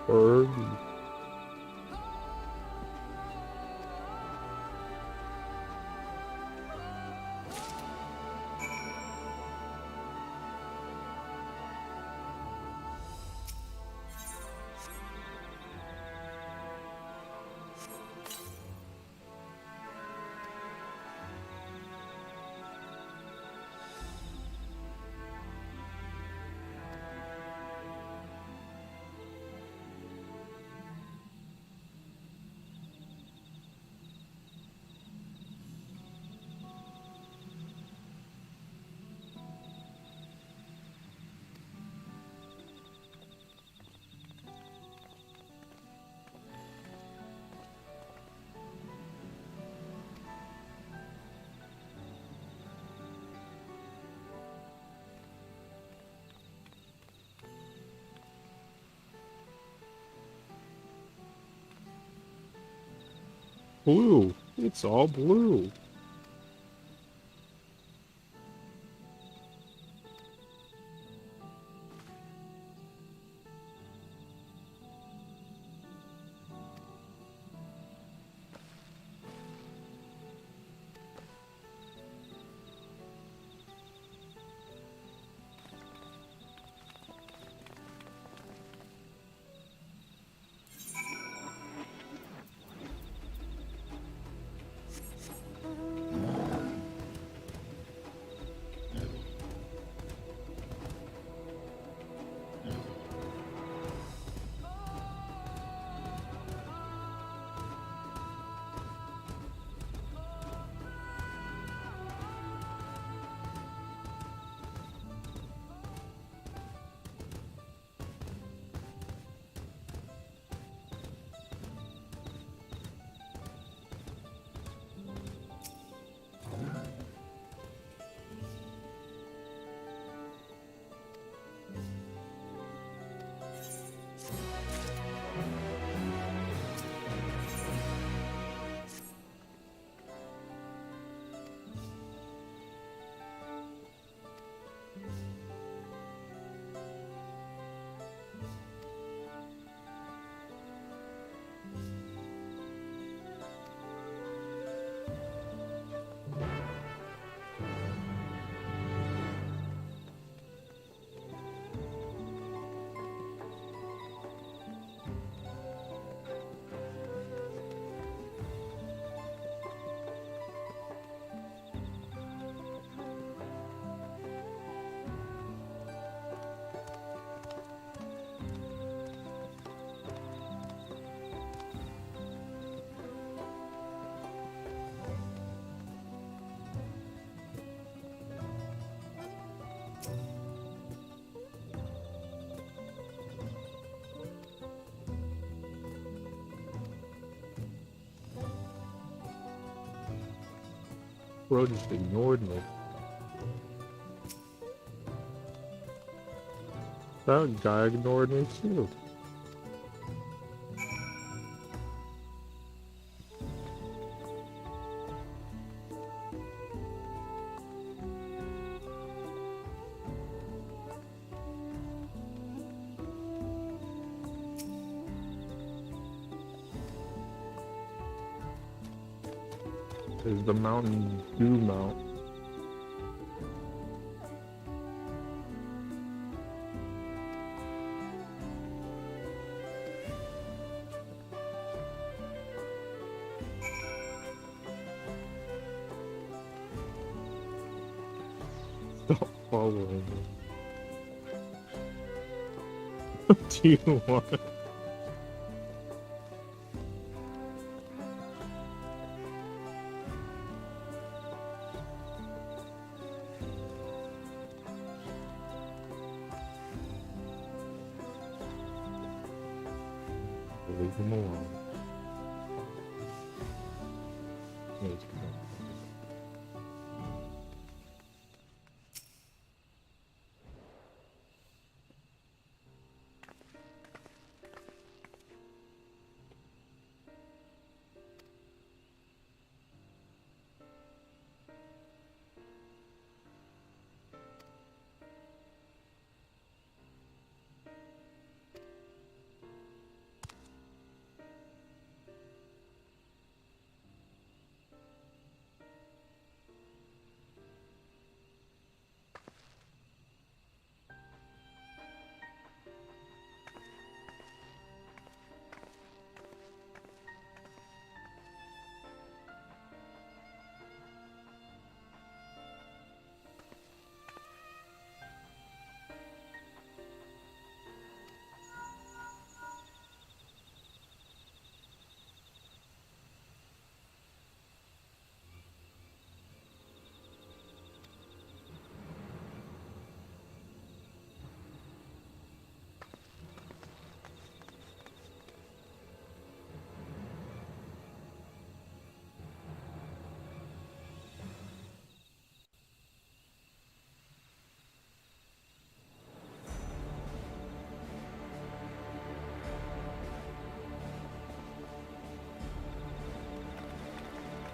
Bird. Blue. It's all blue. Bro just ignored me. That guy ignored me too. Is the Mountain Dew mount. Stop following me. What do you want? Leave him alone. Let's go.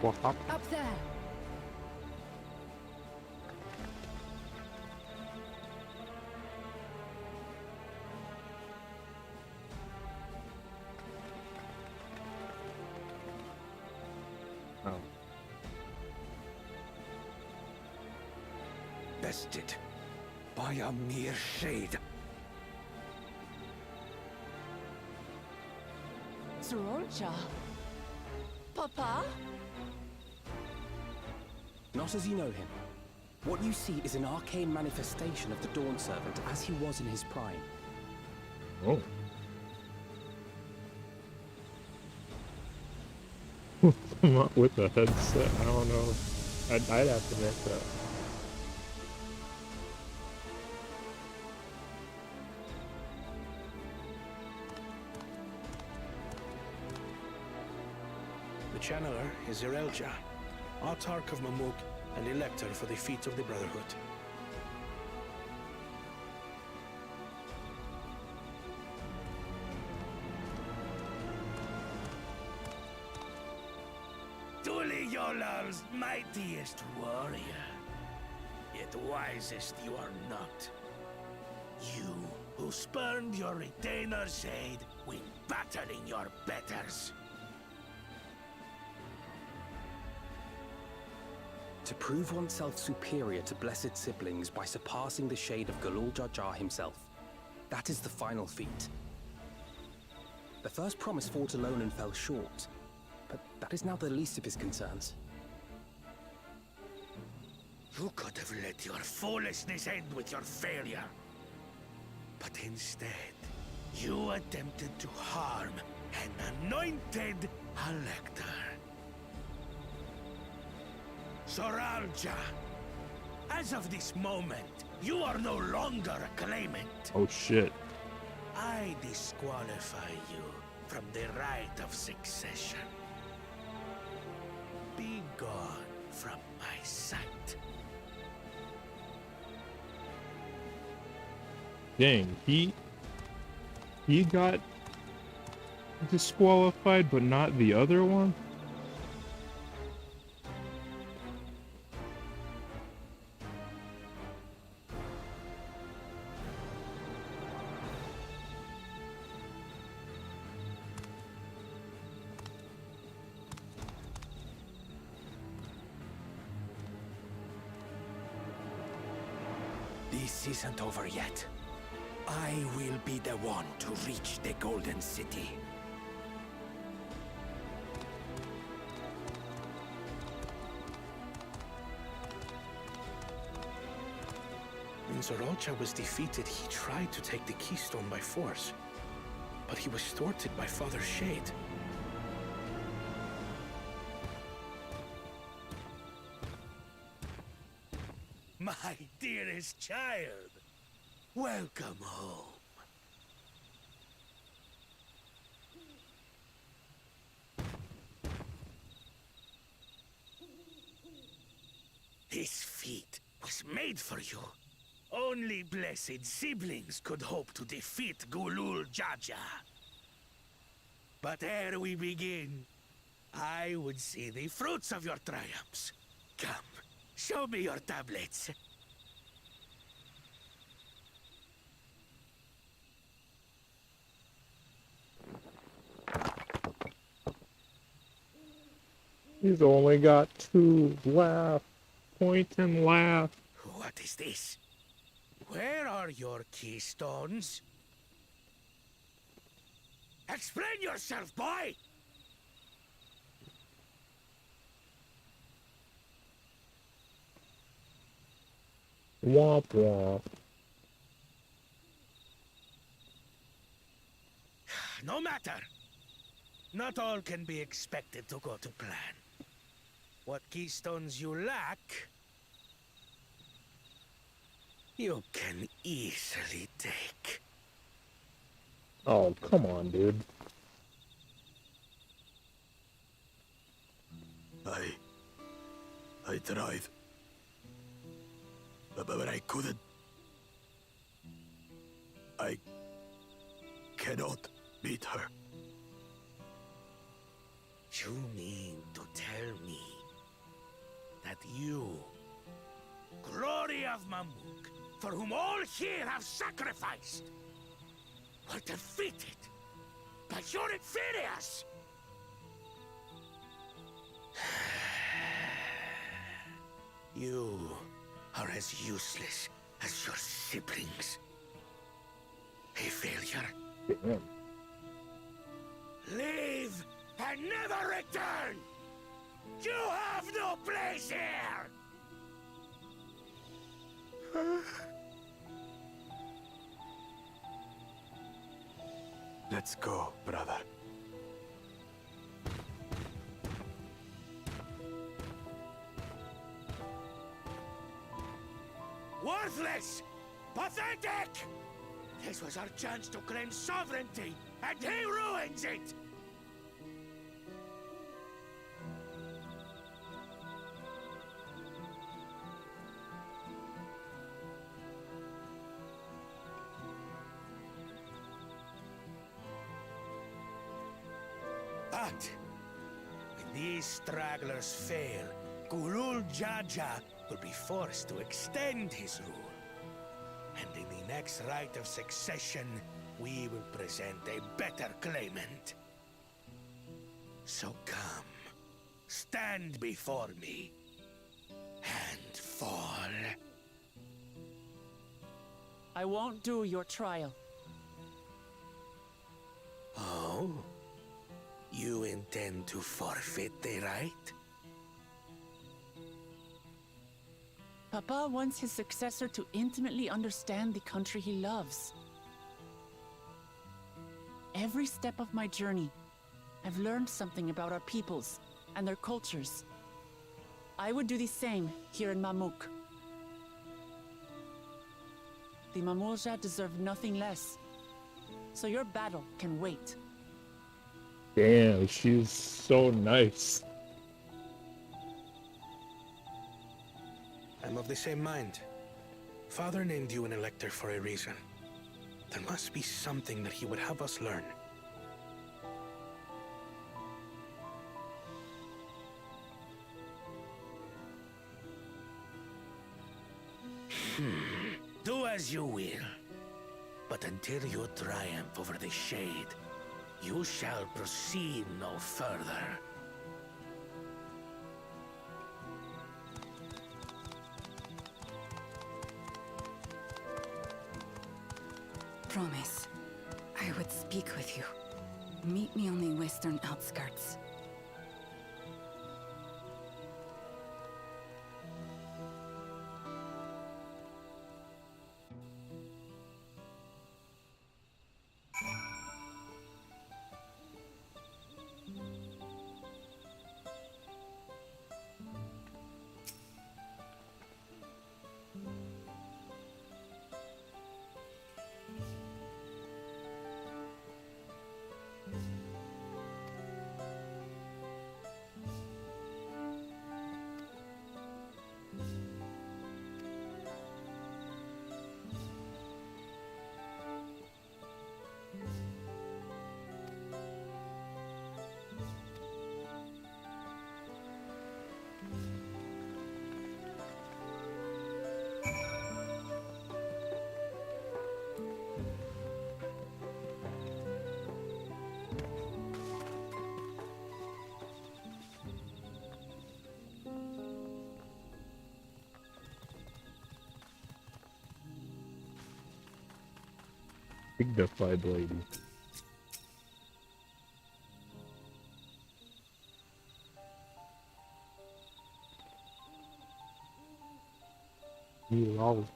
What happened? Up there. Oh. Bested by a mere shade. Sororja. Papa? Not as you know him. What you see is an arcane manifestation of the Dawn Servant as he was in his prime. Oh. Not with the headset. I don't know. I'd have to make that. The Channeler is Irelja, Autarch of Mamuk and Elector for the Feet of the Brotherhood. Truly Yolal's mightiest warrior, yet wisest you are not. You, who spurned your retainer's aid when battering your betters. To prove oneself superior to blessed siblings by surpassing the shade of Galul Jar Jar himself. That is the final feat. The first promise fought alone and fell short, but that is now the least of his concerns. You could have let your foolishness end with your failure. But instead, you attempted to harm an anointed elector. Sororja, as of this moment, you are no longer a claimant. Oh shit. I disqualify you from the right of succession. Be gone, from my sight. Dang, he got disqualified, but not the other one? This isn't over yet. I will be the one to reach the Golden City. When Zorocha was defeated, he tried to take the keystone by force, but he was thwarted by Father Shade. My dearest child, welcome home. This feat was made for you. Only blessed siblings could hope to defeat Gulul Jaja. But ere we begin, I would see the fruits of your triumphs. Come, show me your tablets. He's only got 2 laugh. Point and laugh. What is this? Where are your keystones? Explain yourself, boy! Womp womp. No matter. Not all can be expected to go to plan. What keystones you lack, you can easily take. Oh, come on, dude. I tried. But I couldn't. I cannot beat her. You mean to tell me that you, glory of Mamuk, for whom all here have sacrificed, were defeated by your inferiors? You are as useless as your siblings. A failure. Damn. Leave and never return! You have no place here! Let's go, brother. Worthless! Pathetic! This was our chance to claim sovereignty, and he ruins it! But when these stragglers fail, Gulul Jaja will be forced to extend his rule. And in the next rite of succession, we will present a better claimant. So come, stand before me, and fall. I won't do your trial. Oh? You intend to forfeit the right? Papa wants his successor to intimately understand the country he loves. Every step of my journey, I've learned something about our peoples and their cultures. I would do the same here in Mamuk. The Mamulja deserve nothing less, so your battle can wait. Damn, she's so nice. I'm of the same mind. Father named you an elector for a reason. There must be something that he would have us learn. Do as you will. But until you triumph over the Shade, you shall proceed no further. Promise. I would speak with you. Meet me on the western outskirts. Dignified lady. You love.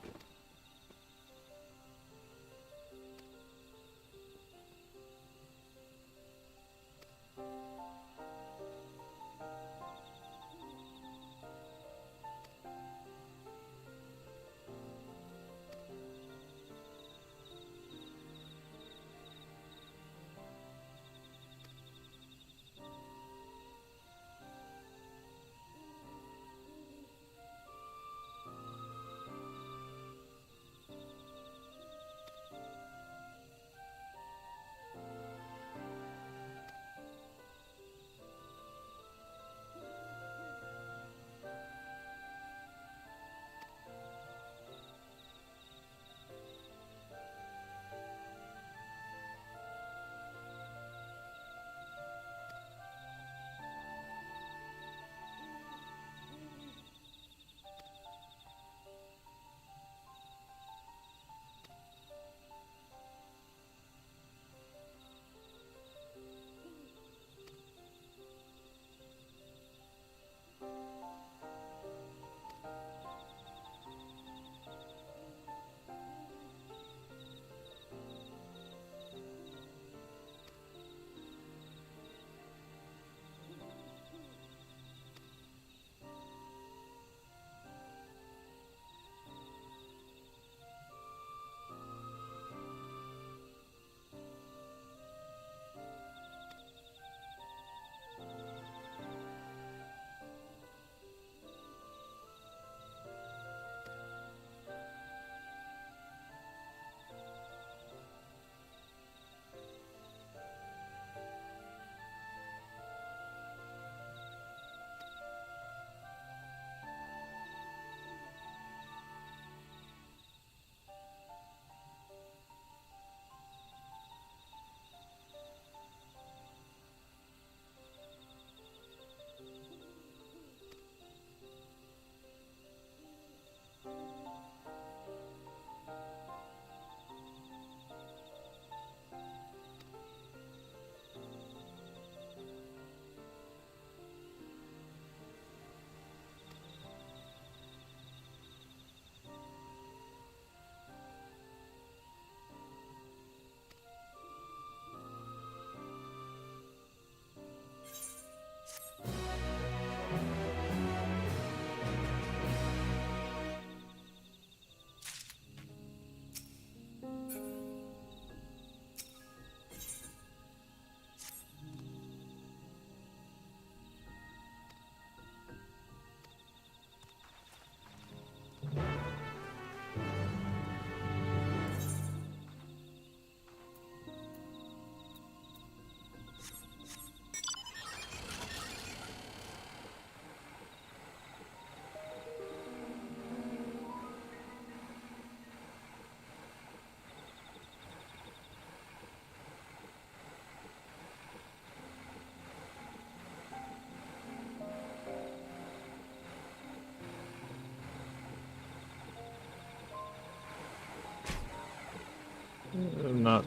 Not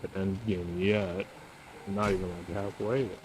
at endgame yet. Not even like halfway there.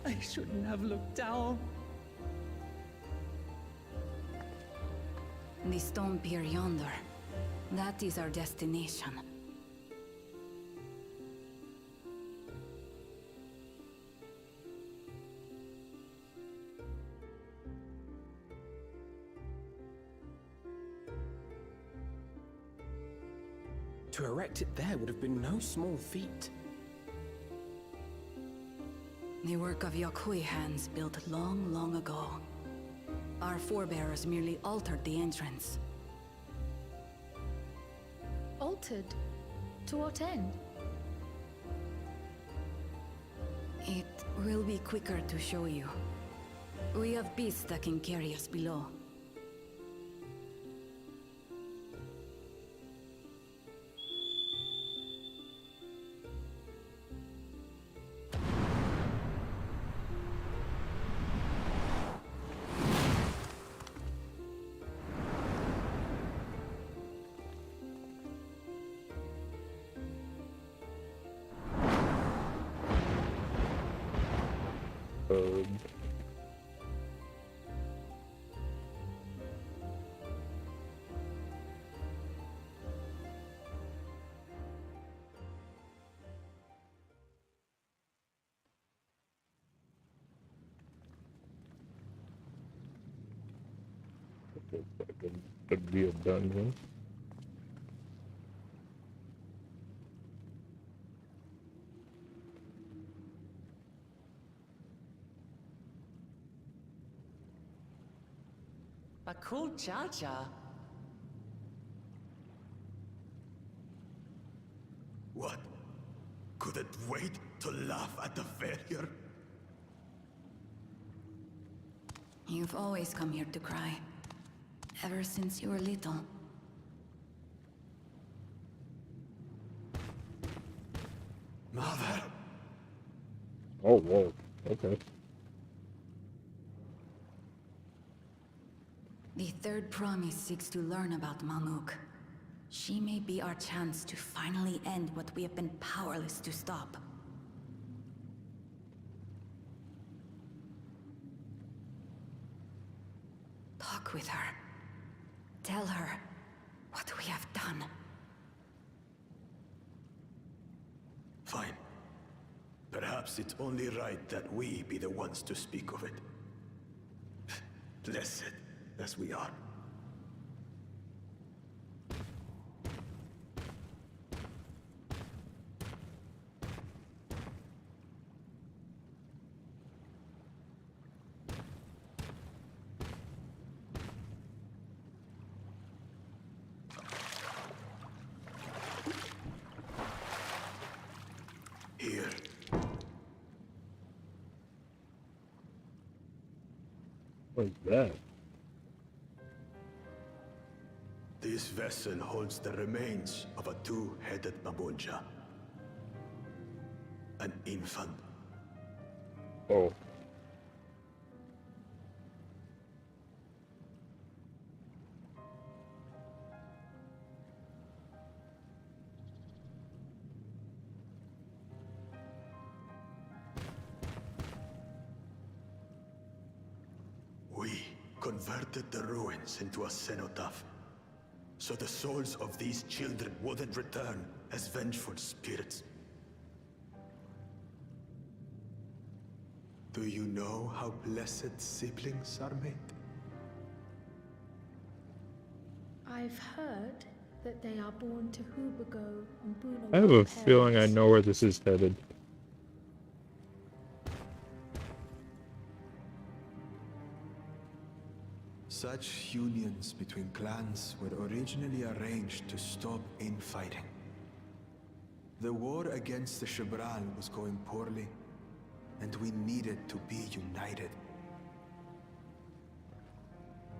I shouldn't have looked down. The stone pier yonder. That is our destination. To erect it there would have been no small feat. The work of Yakui hands built long, long ago. Our forebears merely altered the entrance. Altered? To what end? It will be quicker to show you. We have beasts that can carry us below. Could be a dungeon. But cool Cha-Cha. What? Couldn't wait to laugh at the failure? You've always come here to cry. Ever since you were little. Mother! Oh, whoa. Okay. The third promise seeks to learn about Mamuk. She may be our chance to finally end what we have been powerless to stop. Talk with her. Tell her what we have done. Fine. Perhaps it's only right that we be the ones to speak of it. Blessed as we are. Here. What's that? This vessel holds the remains of a two-headed Mamulja. An infant. Oh. We converted the ruins into a cenotaph, so the souls of these children wouldn't return as vengeful spirits. Do you know how blessed siblings are made? I've heard that they are born to Hubergo and Bruno. I have a feeling I know where this is headed. Such unions between clans were originally arranged to stop infighting. The war against the Shibral was going poorly, and we needed to be united.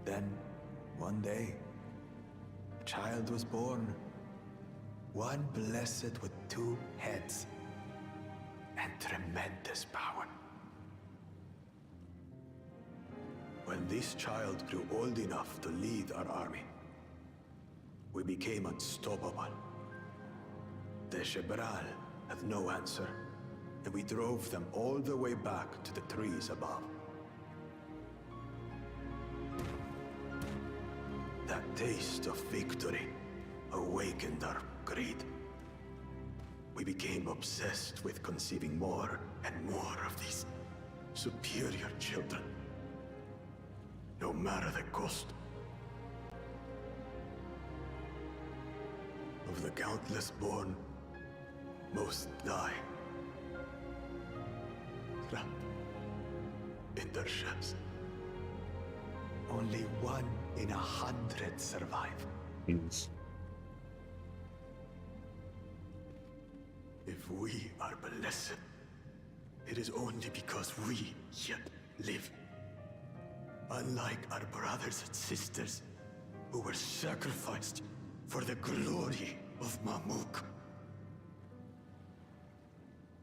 Then, one day, a child was born. One blessed with two heads and tremendous power. When this child grew old enough to lead our army, we became unstoppable. The Shibral had no answer, and we drove them all the way back to the trees above. That taste of victory awakened our greed. We became obsessed with conceiving more and more of these superior children, no matter the cost. Of the countless born, most die, trapped in their shells. Only 1 in 100 survive. Jeez. If we are blessed, it is only because we yet live. Unlike our brothers and sisters, who were sacrificed for the glory of Mamuk.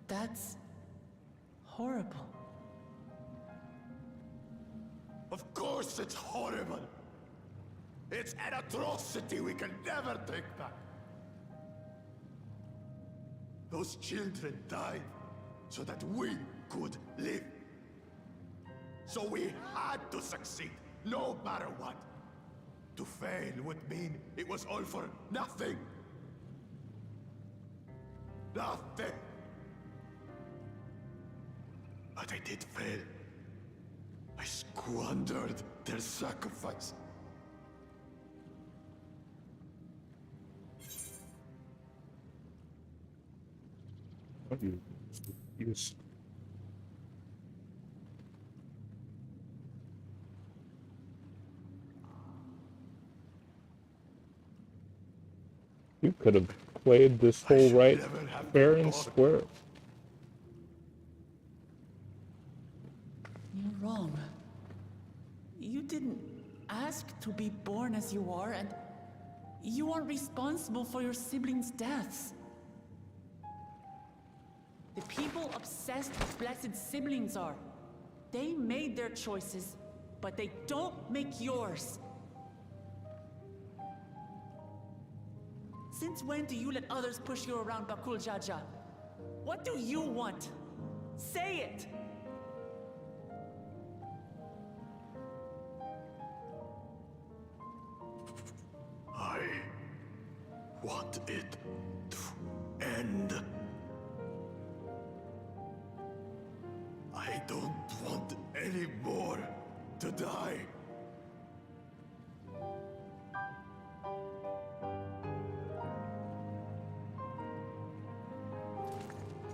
That's horrible. Of course it's horrible. It's an atrocity we can never take back. Those children died so that we could live. So we had to succeed, no matter what. To fail would mean it was all for nothing. Nothing. But I did fail. I squandered their sacrifice. What you use? You could have played this whole right fair and square. You're wrong. You didn't ask to be born as you are, and you are responsible for your siblings' deaths. The people obsessed with blessed siblings are. They made their choices, but they don't make yours. Since when do you let others push you around, Bakul Jaja? What do you want? Say it! I want it to end. I don't want any more to die.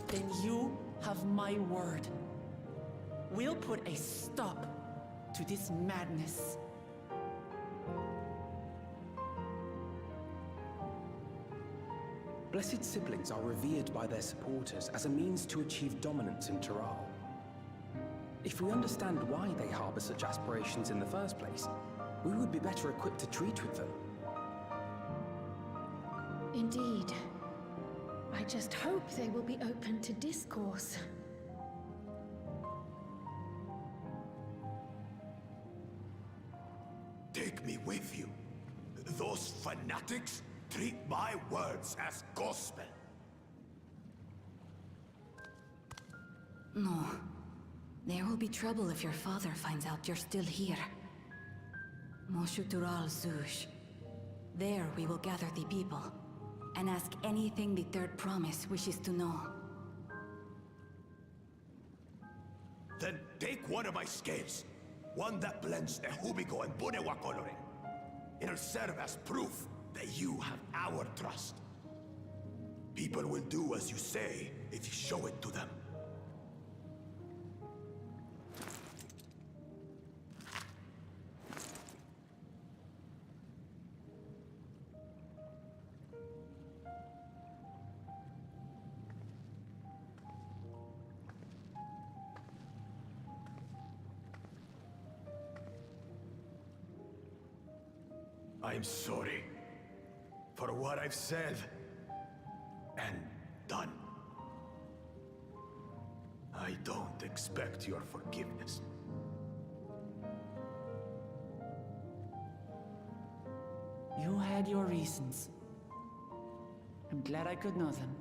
Then you have my word. We'll put a stop to this madness. Blessed siblings are revered by their supporters as a means to achieve dominance in Tural. If we understand why they harbor such aspirations in the first place, we would be better equipped to treat with them. Indeed. I just hope they will be open to discourse. Take me with you. Those fanatics treat my words as gospel. No. There will be trouble if your father finds out you're still here. Moshutural Zush. There we will gather the people, and ask anything the Third Promise wishes to know. Then take one of my scales. One that blends the Hubigo and Bunewa coloring. It'll serve as proof that you have our trust. People will do as you say if you show it to them. I'm sorry for what I've said and done. I don't expect your forgiveness. You had your reasons. I'm glad I could know them.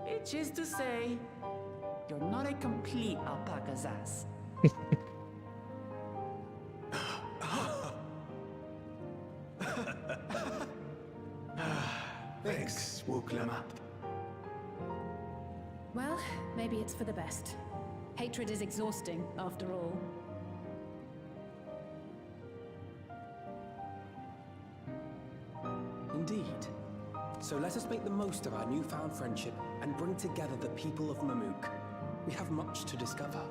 Which is to say, you're not a complete alpaca's ass. Thanks, Lamat. Well, maybe it's for the best. Hatred is exhausting, after all. Indeed. So let us make the most of our newfound friendship and bring together the people of Mamuk. We have much to discover.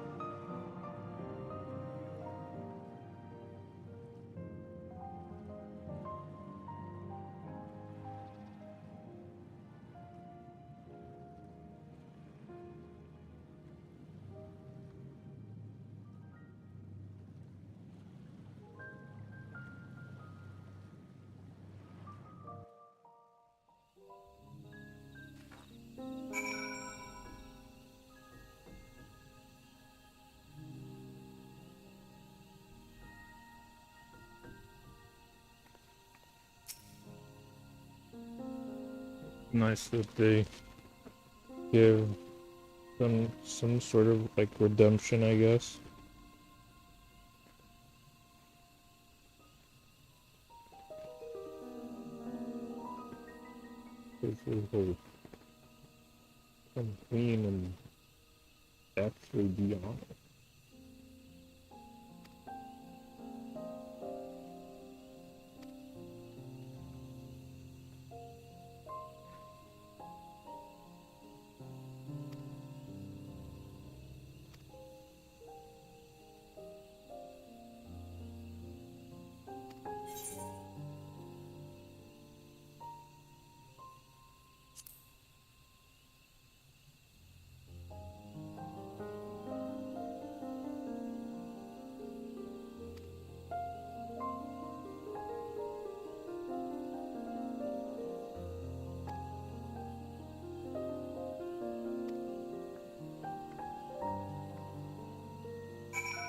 Nice that they give them some sort of like redemption, I guess. This is whole come clean and actually be honest.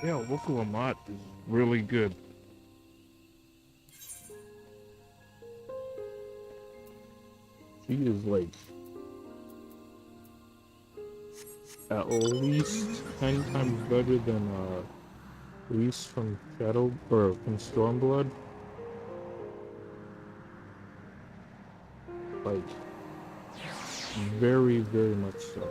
Yeah, local lamat is really good. She is like at least 10 times better than Reese from Shadow or from Stormblood. Like very, very much so.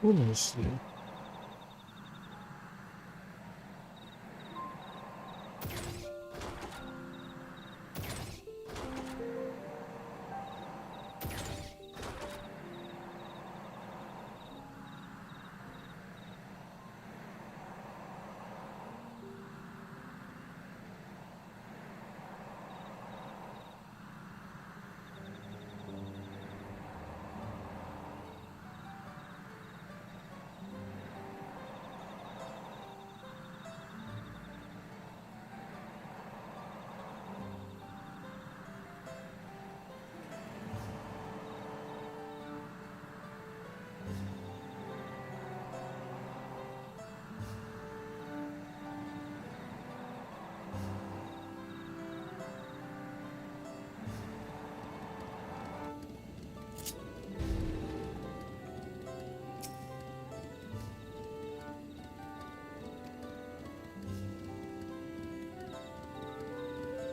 Honestly.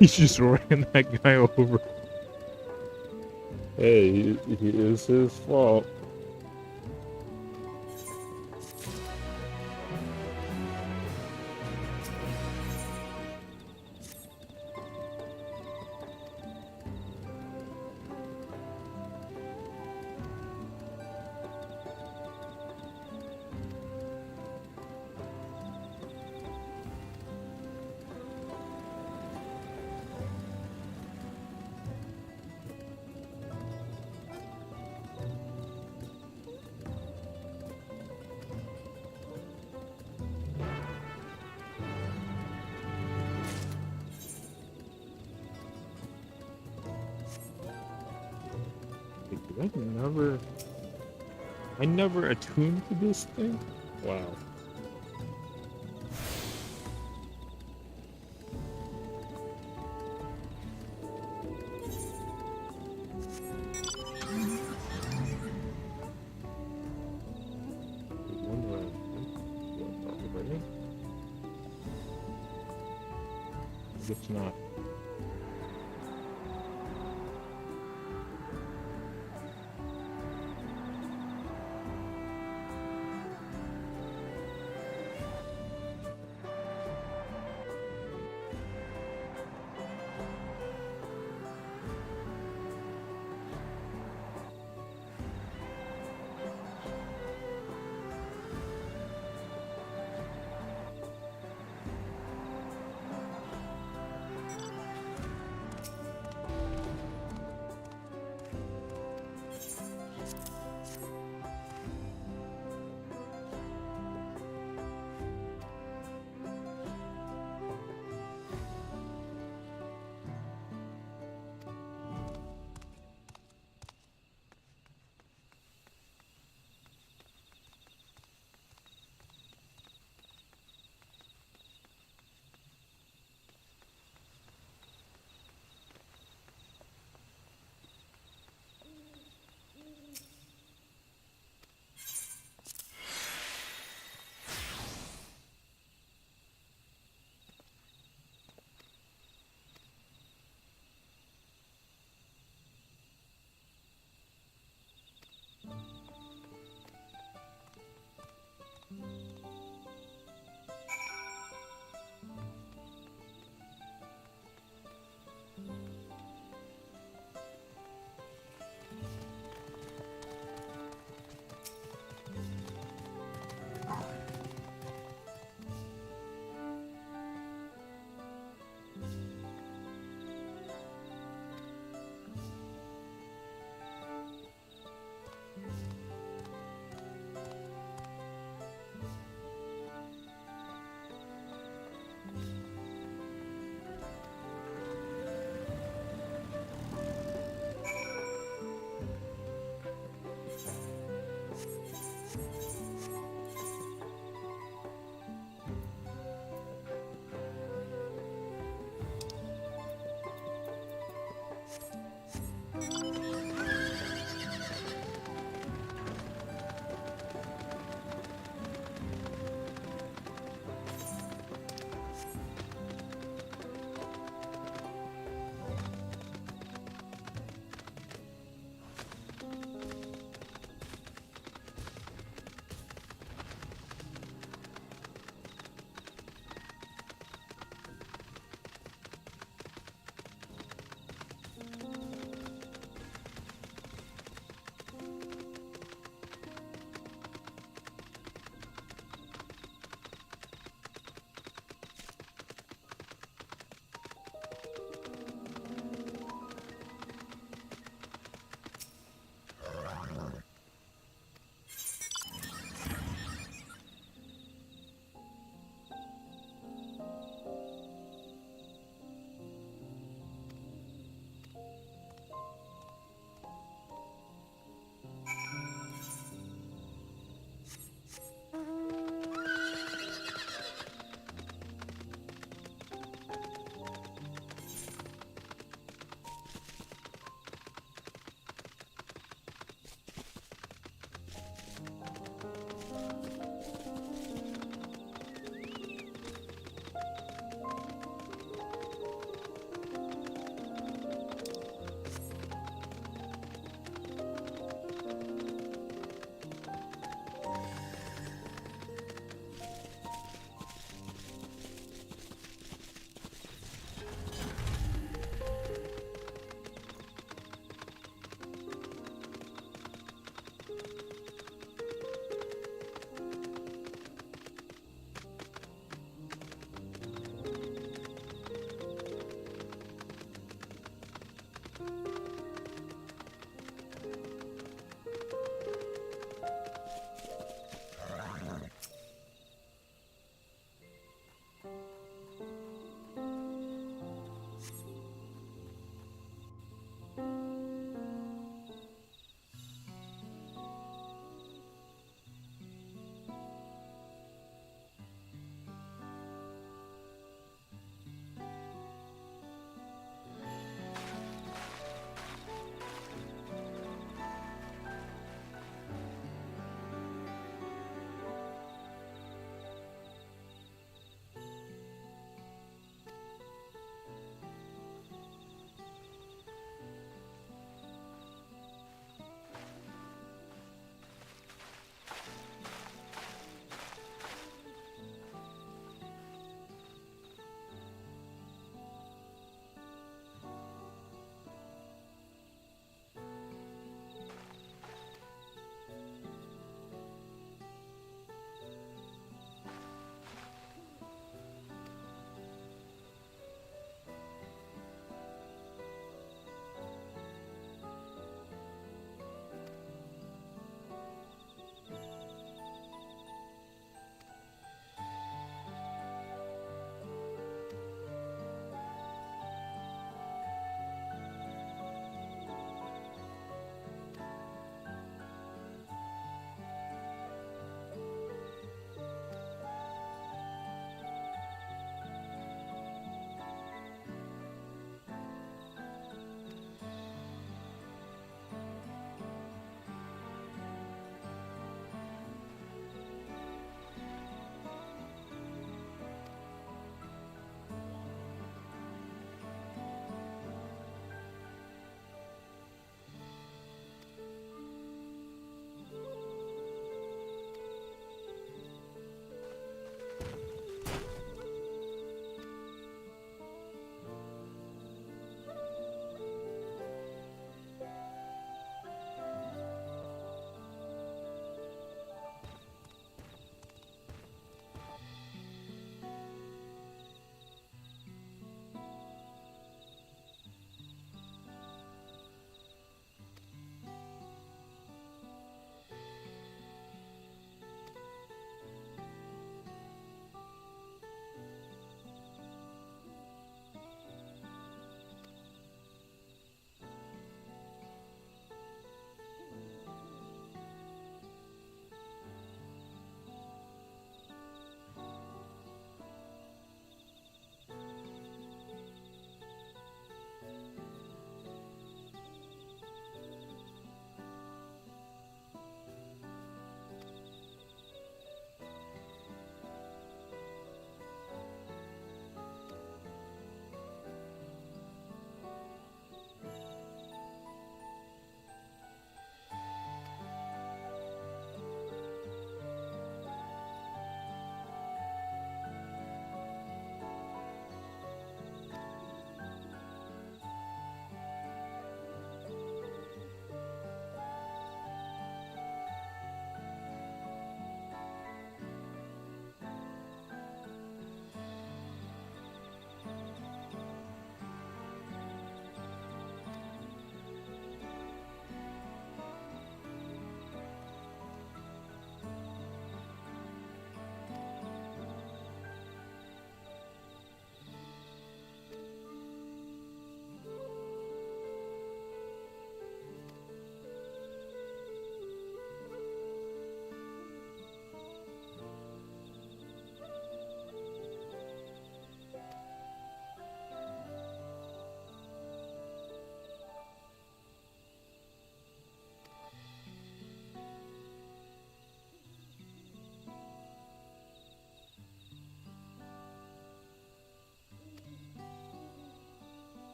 He just ran that guy over. Hey, it is his fault. I never attuned to this thing? Wow. It's not.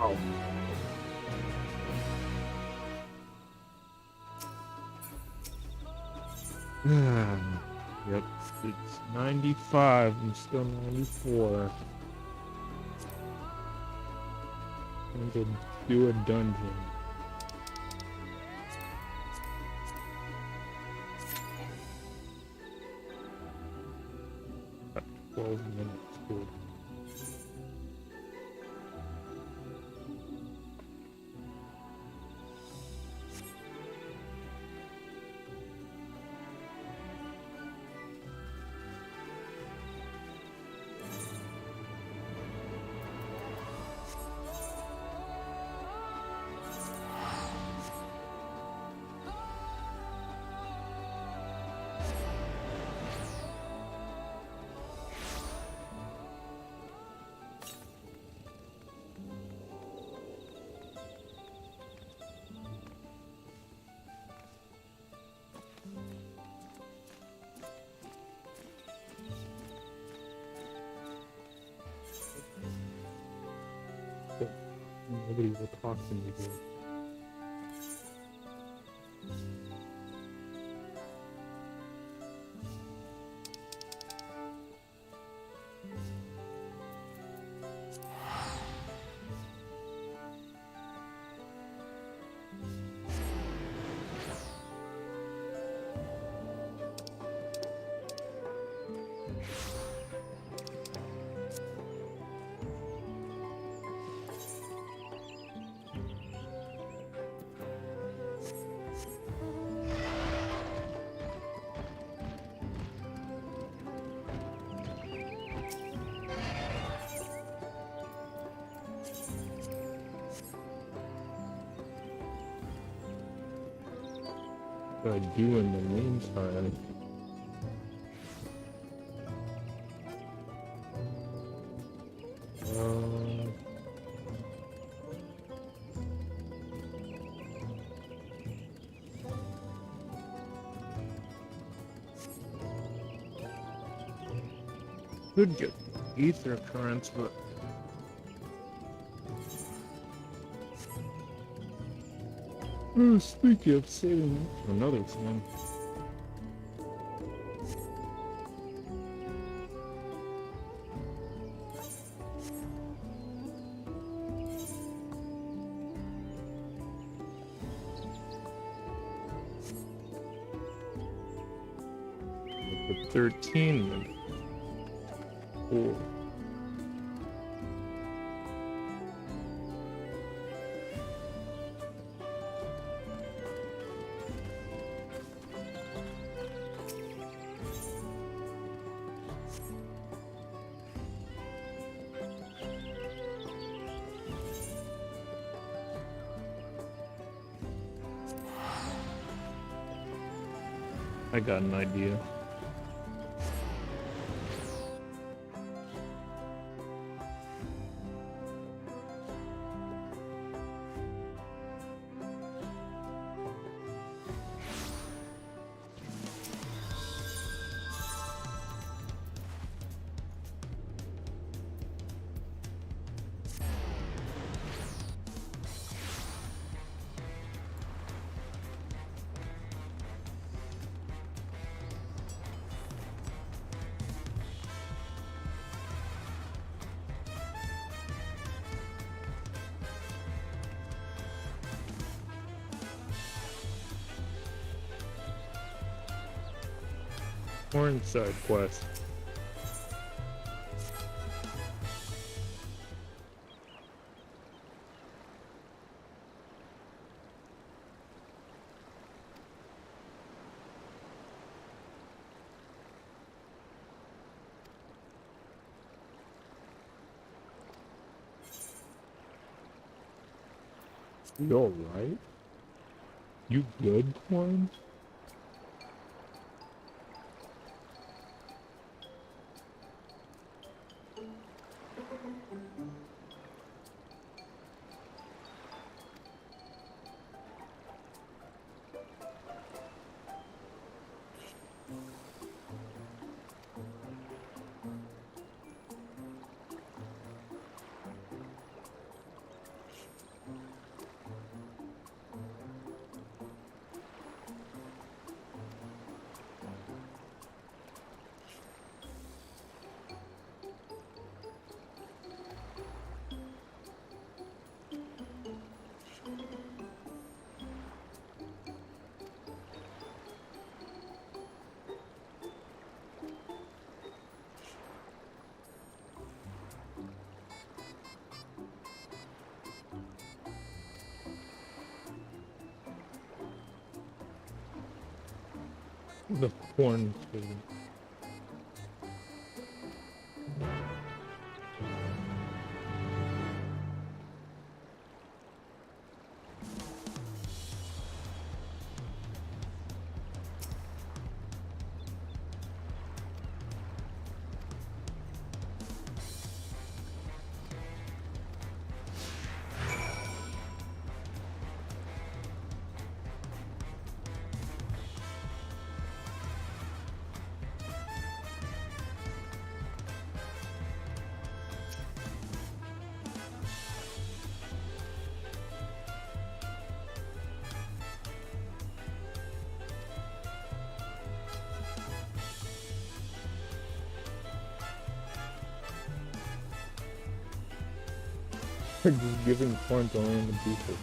Wow. Yep, it's 95. I'm still 94. I'm going to do a dungeon. About 12 minutes, dude. Nobody will talk to me here. What I do in the meantime. Could get ether currents, but speaking of saving another thing. At 13 and 4. I got an idea. Horn side quest. You alright? You good, Corn? The corn food. Just giving corn to random people.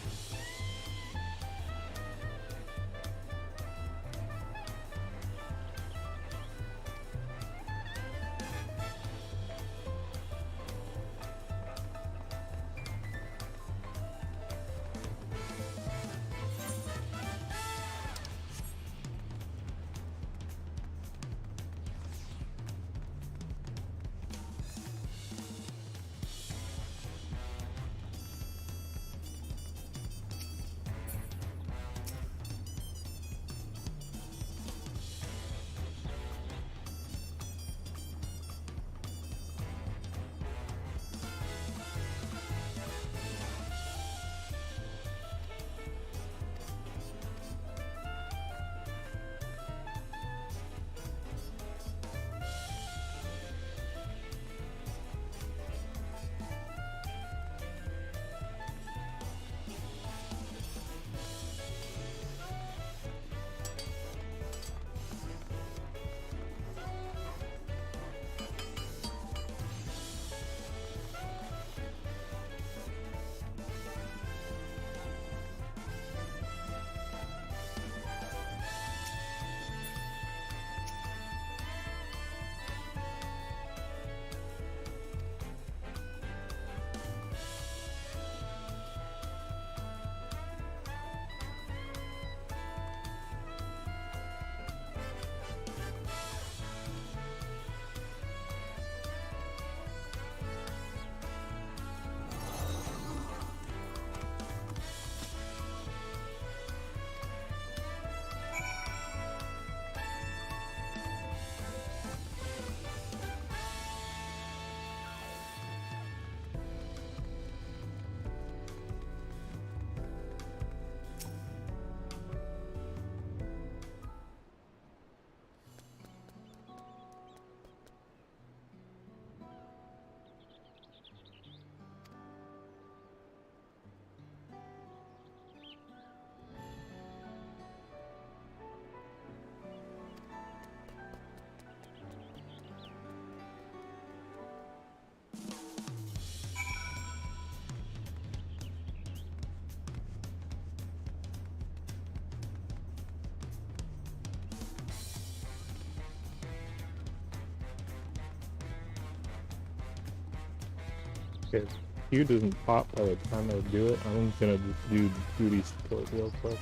Okay, Q doesn't pop by the time I do it. I'm gonna just do duty support real quick.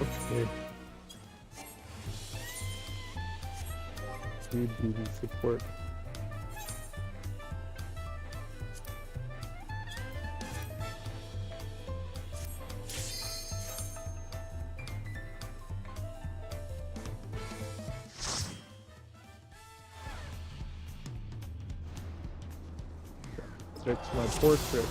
Okay. Duty support. Fix my portrait.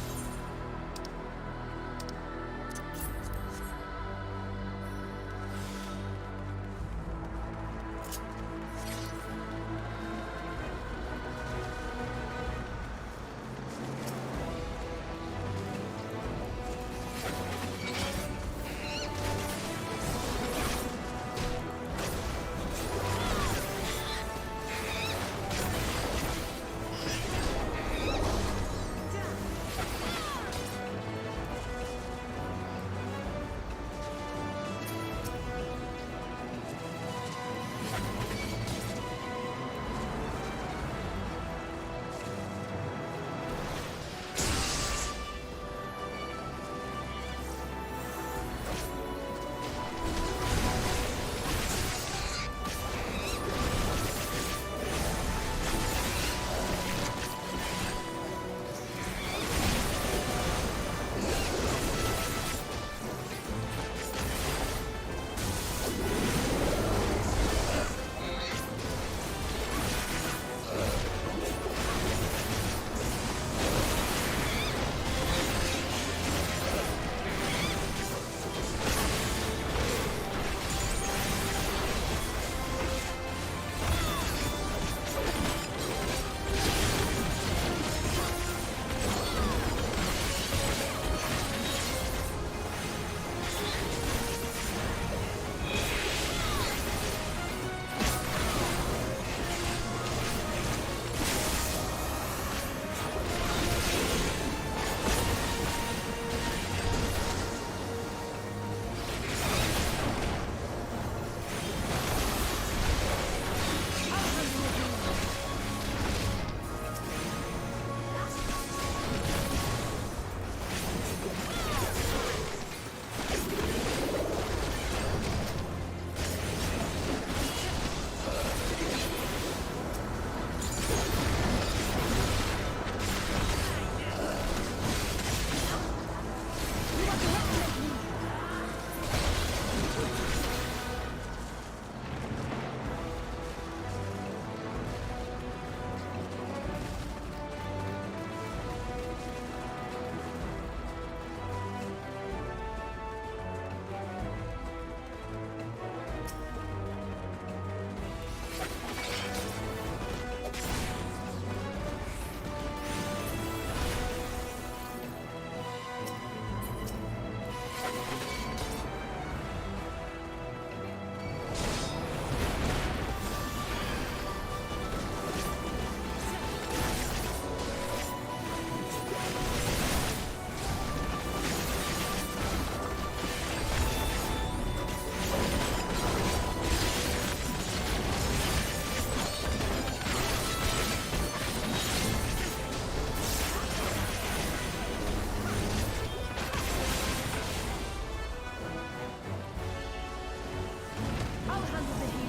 handle the healing.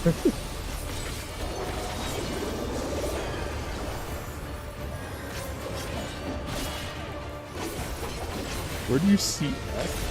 Where do you see that?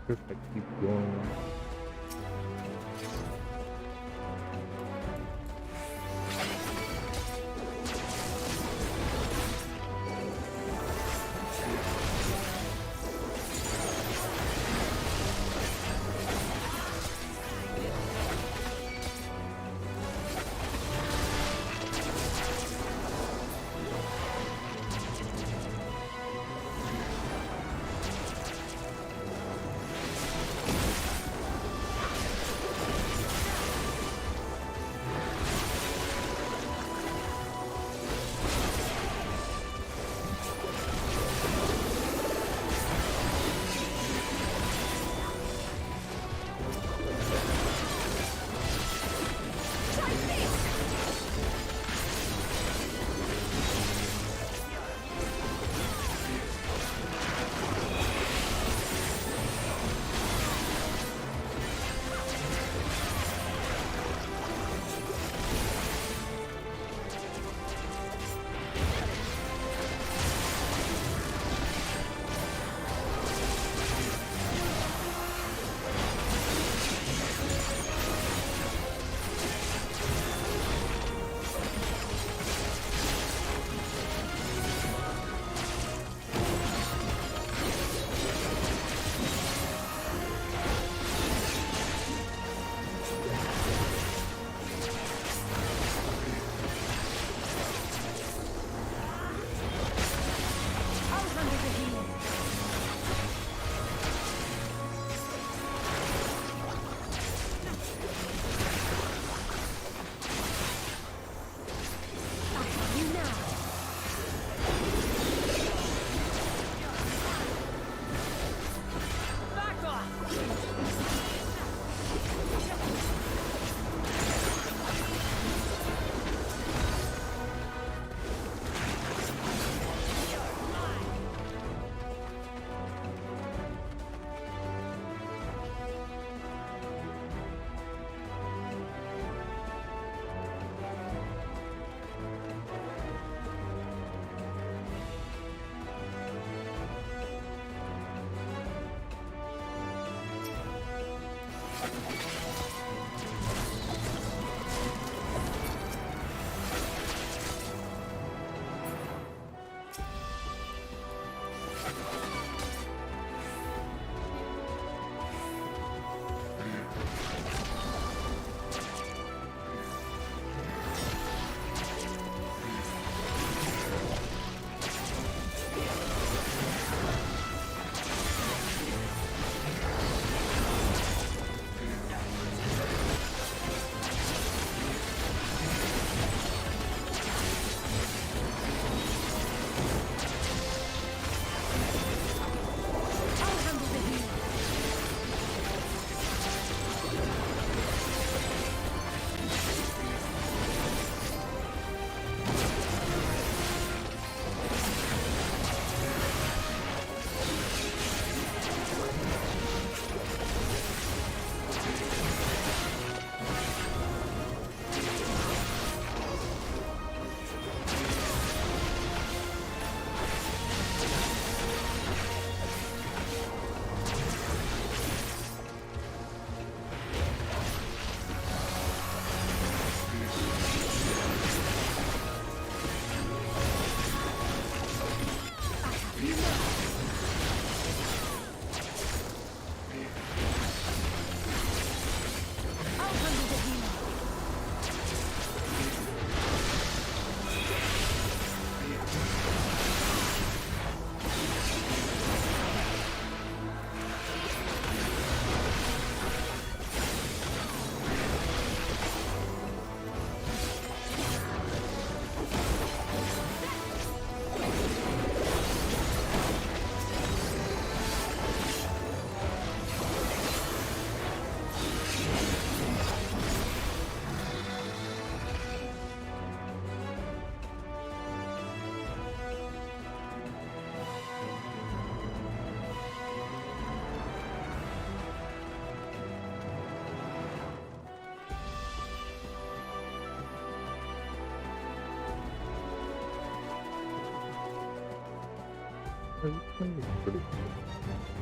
If I keep going.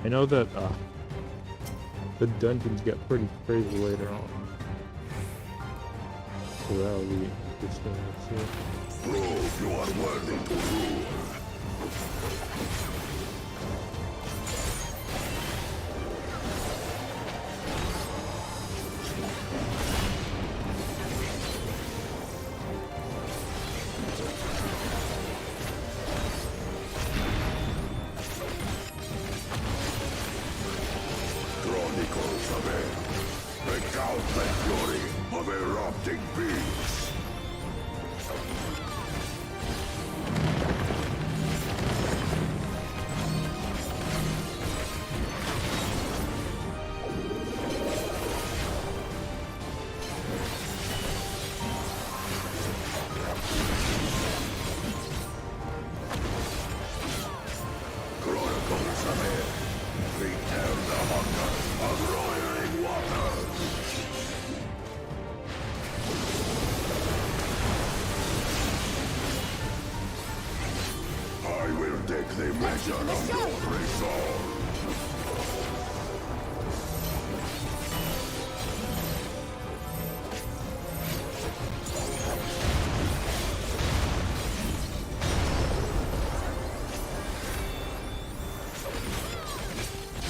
I know that the dungeons get pretty crazy later on. So that'll be interesting to see. Prove you are worthy to rule. Chronicles of it. Recount the fury of erupting beasts. Chronicles of it. Return the hunger of roiling waters. I will take the measure of your resolve.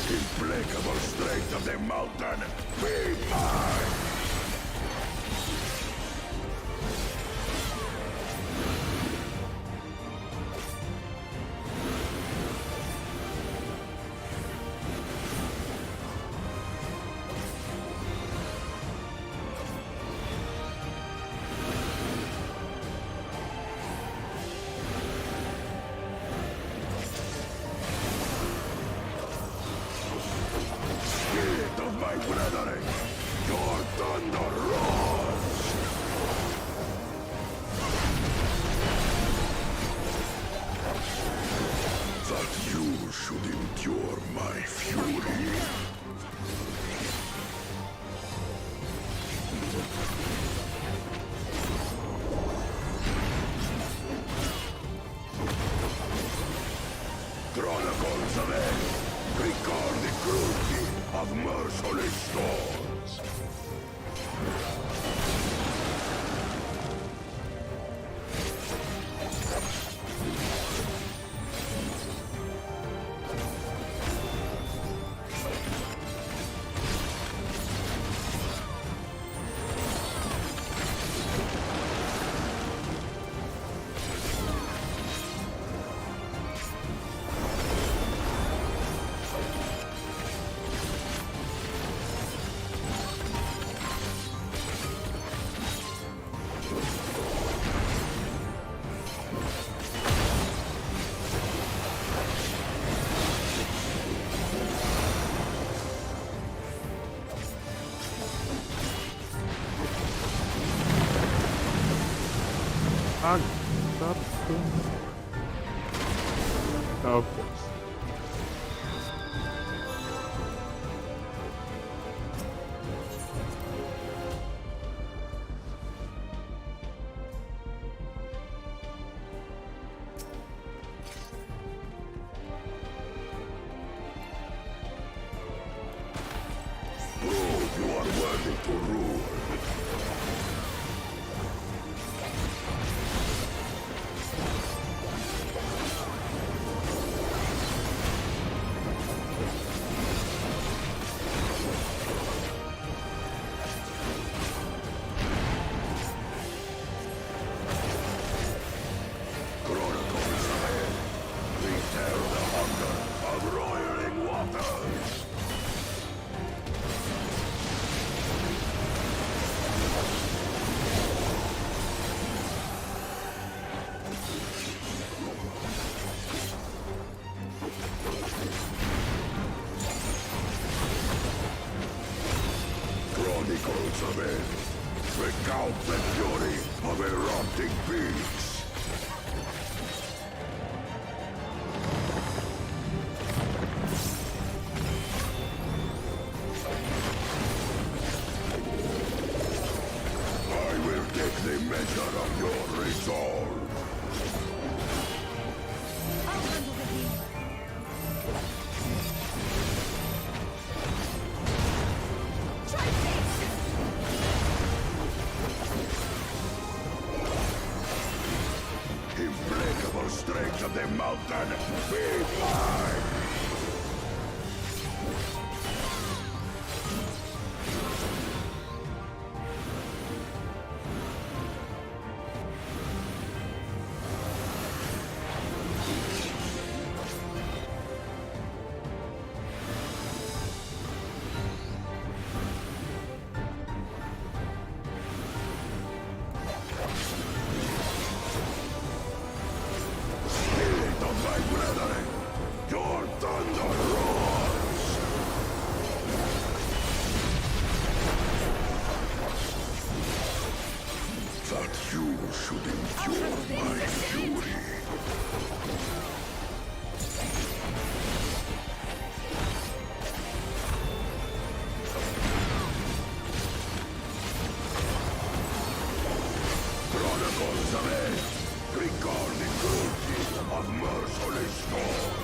Implacable strength of the mountain, be mine! Spirit of my brethren, your thunder roars! That you should endure my fury. Chronicles of it, record the cruelty of merciless storms. Stop doing that. Of course. Prove you are worthy to rule. Chronicles ahead. Return the hunger of roiling waters. Chronicles of it. Recount the fury of erupting beasts. I will take the measure of your resolve. should endure my fury. Chronicles of Ed, recall the cruelty of merciless storms.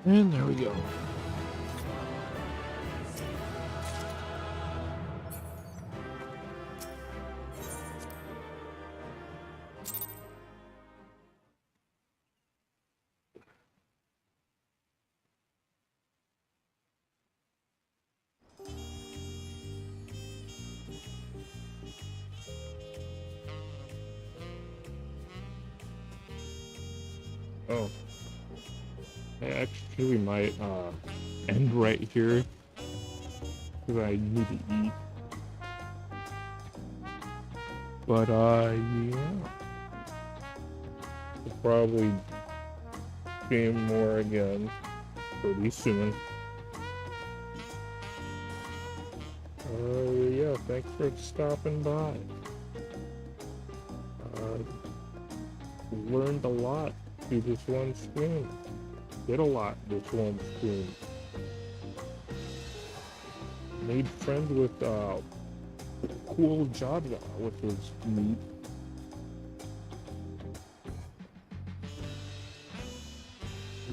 And there we go. Oh. I actually might end right here because I need to eat. But yeah. We'll probably game more again pretty soon. Yeah, thanks for stopping by. Learned a lot through this one stream. Did a lot this one stream. Made friends with cool Jadwa, which was neat.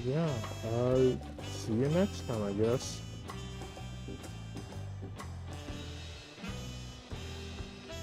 Yeah, see you next time, I guess.